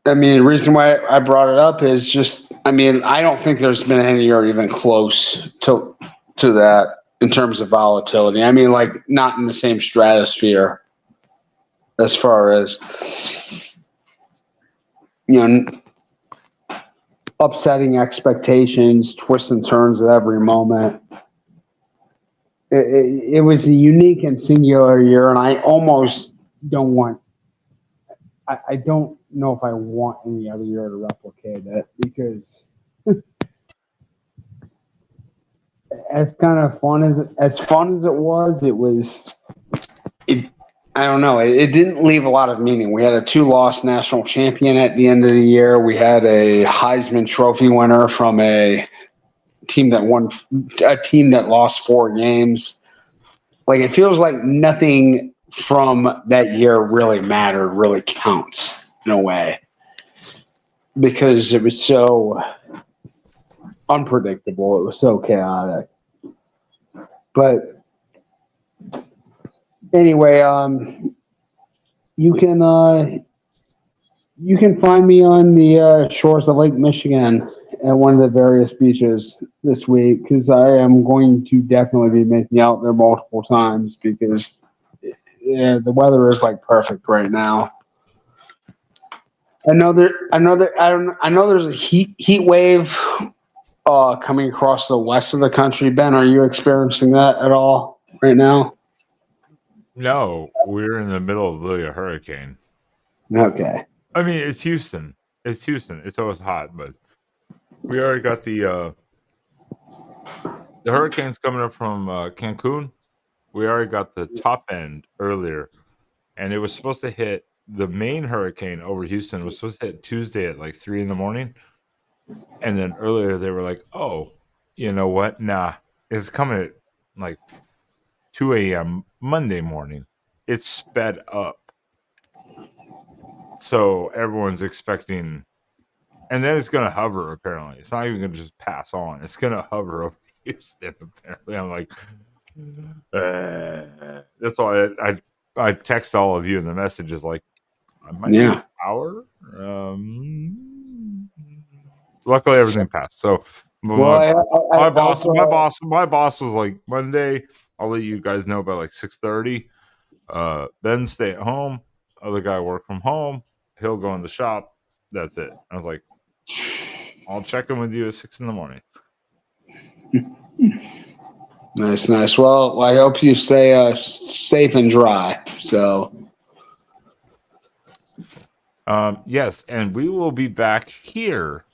I mean, the reason why I brought it up is just, I don't think there's been any year even close to that in terms of volatility. Like not in the same stratosphere as far as, upsetting expectations, twists and turns at every moment. It was a unique and singular year, and I almost don't want. I don't know if I want any other year to replicate it, because as fun as it was, I don't know. It didn't leave a lot of meaning. We had a 2-loss national champion at the end of the year. We had a Heisman Trophy winner from a team that lost 4 games. Like, it feels like nothing from that year really mattered, really counts in a way, because it was so unpredictable. It was so chaotic. But anyway, you can You can find me on the shores of Lake Michigan at one of the various beaches this week because I am going to definitely be making out there multiple times because the weather is like perfect right now. I know there's a heat wave coming across the west of the country. Ben, are you experiencing that at all right now? No, we're in the middle of literally a hurricane. Okay. I mean, it's Houston. It's Houston. It's always hot, but we already got the hurricanes coming up from Cancun. We already got the top end earlier, and it was supposed to hit the main hurricane over Houston. Was supposed to hit Tuesday at like 3 a.m, and then earlier they were like, "Oh, you know what? Nah, it's coming at like 2 a.m. Monday morning." It's sped up, so everyone's expecting. And then it's gonna hover. Apparently, it's not even gonna just pass on. It's gonna hover over Houston. Apparently, I'm like, that's all. I text all of you in the messages like, I might lose power. Luckily, everything passed. So my boss was like, Monday, I'll let you guys know by like 6:30. Then stay at home. Other guy work from home. He'll go in the shop. That's it. I was like, I'll check in with you at 6 a.m. Nice. Well, I hope you stay safe and dry. So, yes, and we will be back here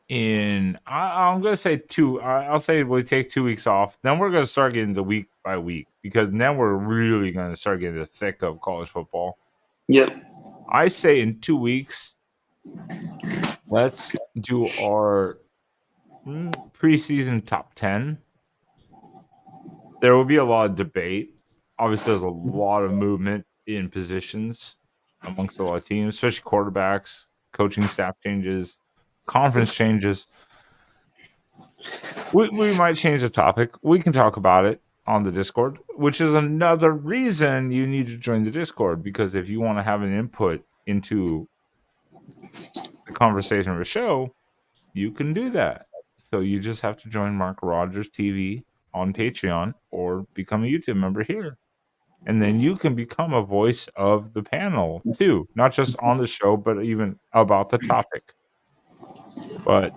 in. I'm going to say two. I'll say we take 2 weeks off. Then we're going to start getting the week by week because then we're really going to start getting the thick of college football. yep. I say in 2 weeks, let's do our preseason top 10. There will be a lot of debate. Obviously, there's a lot of movement in positions amongst a lot of teams, especially quarterbacks, coaching staff changes, conference changes. We might change the topic. We can talk about it on the Discord, which is another reason you need to join the Discord, because if you want to have an input into the conversation of a show, you can do that. So you just have to join MarkRogersTV on Patreon or become a YouTube member here. And then you can become a voice of the panel too, not just on the show, but even about the topic. But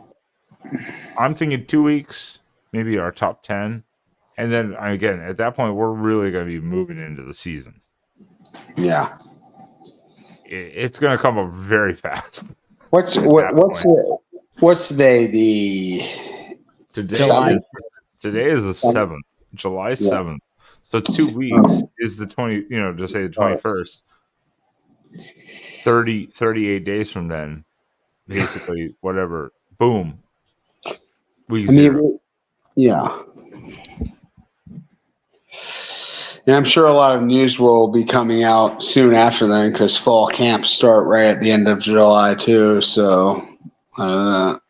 I'm thinking 2 weeks, maybe our top 10. And then again, at that point, we're really going to be moving into the season. Yeah. It's going to come up very fast. What's today? Today is the 7th, July 7th. So 2 weeks is the 20, just say the 21st. 38 days from then, basically, whatever, boom. Week 0. Yeah. And I'm sure a lot of news will be coming out soon after then because fall camps start right at the end of July too. So, Well,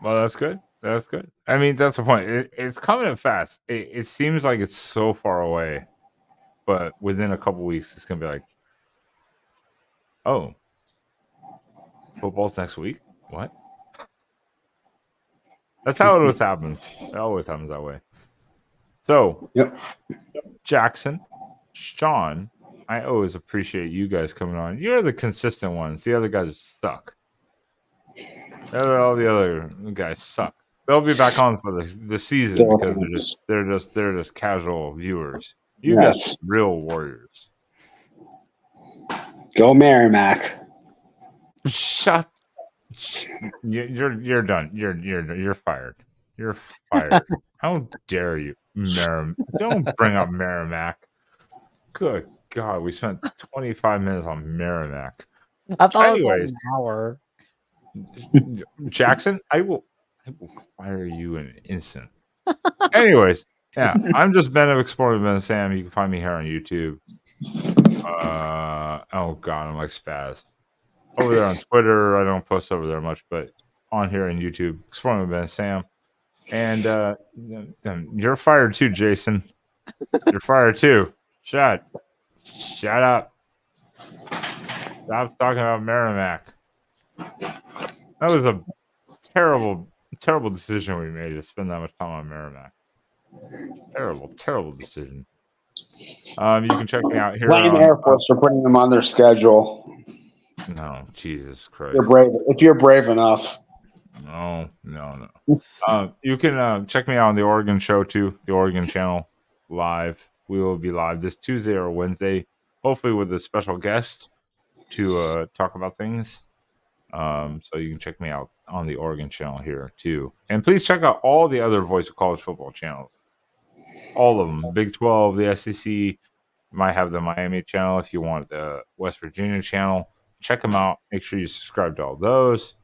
that's good. That's good. I mean, that's the point. It's coming up fast. It seems like it's so far away, but within a couple weeks, it's gonna be like, oh, football's next week. What? That's how it always happens. It always happens that way. So, Jackson, Sean, I always appreciate you guys coming on. You're the consistent ones. The other guys suck. All the other guys suck. They'll be back on for the season because they're just casual viewers. You guys are real warriors. Go Merrimack. Shut. You're done. You're fired. You're fired. How dare you, Merrimack? Don't bring up Merrimack. Good God, we spent 25 minutes on Merrimack. I thought it was like an hour. Jackson, I will fire you in an instant. Anyways, yeah, I'm just Ben of Exploring Ben Sam. You can find me here on YouTube. Oh God, I'm like spaz. Over there on Twitter, I don't post over there much, but on here on YouTube, Exploring Ben Sam. And you're fired too, Jason. You're fired too. Shut. Shut up. Stop talking about Merrimack. That was a terrible decision we made to spend that much time on Merrimack. Terrible decision. You can check me out here Blame on Air Force for putting them on their schedule. no, Jesus Christ. You're brave if you're brave enough. No. You can check me out on the Oregon show too, the Oregon channel live. We will be live this Tuesday or Wednesday, hopefully with a special guest to talk about things. So you can check me out on the Oregon channel here too. And please check out all the other Voice of College Football channels. All of them. Big 12, the SEC, might have the Miami channel if you want the West Virginia channel. Check them out. Make sure you subscribe to all those.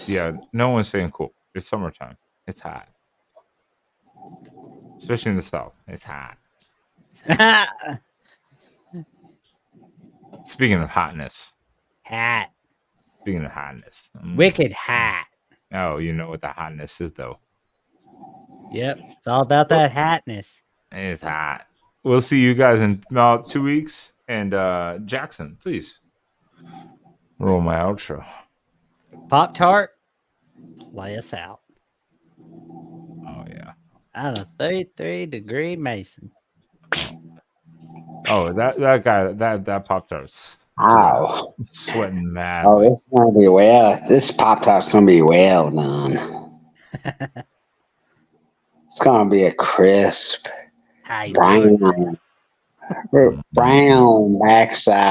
Yeah, no one's saying cool. It's summertime. It's hot. Especially in the South. It's hot. Speaking of hotness. Hat. Speaking of hotness. Wicked hat. Oh, you know what the hotness is, though. Yep. It's all about that hatness. It's hot. We'll see you guys in about 2 weeks. And Jackson, please roll my outro. Pop-Tart, play us out. Oh, yeah. I'm a 33-degree Mason. Oh, that guy, that Pop-Tart's Ow. sweating mad. Oh, it's gonna be well. This Pop-Tart's gonna be well done. It's gonna be a crisp How you doing? brown backside.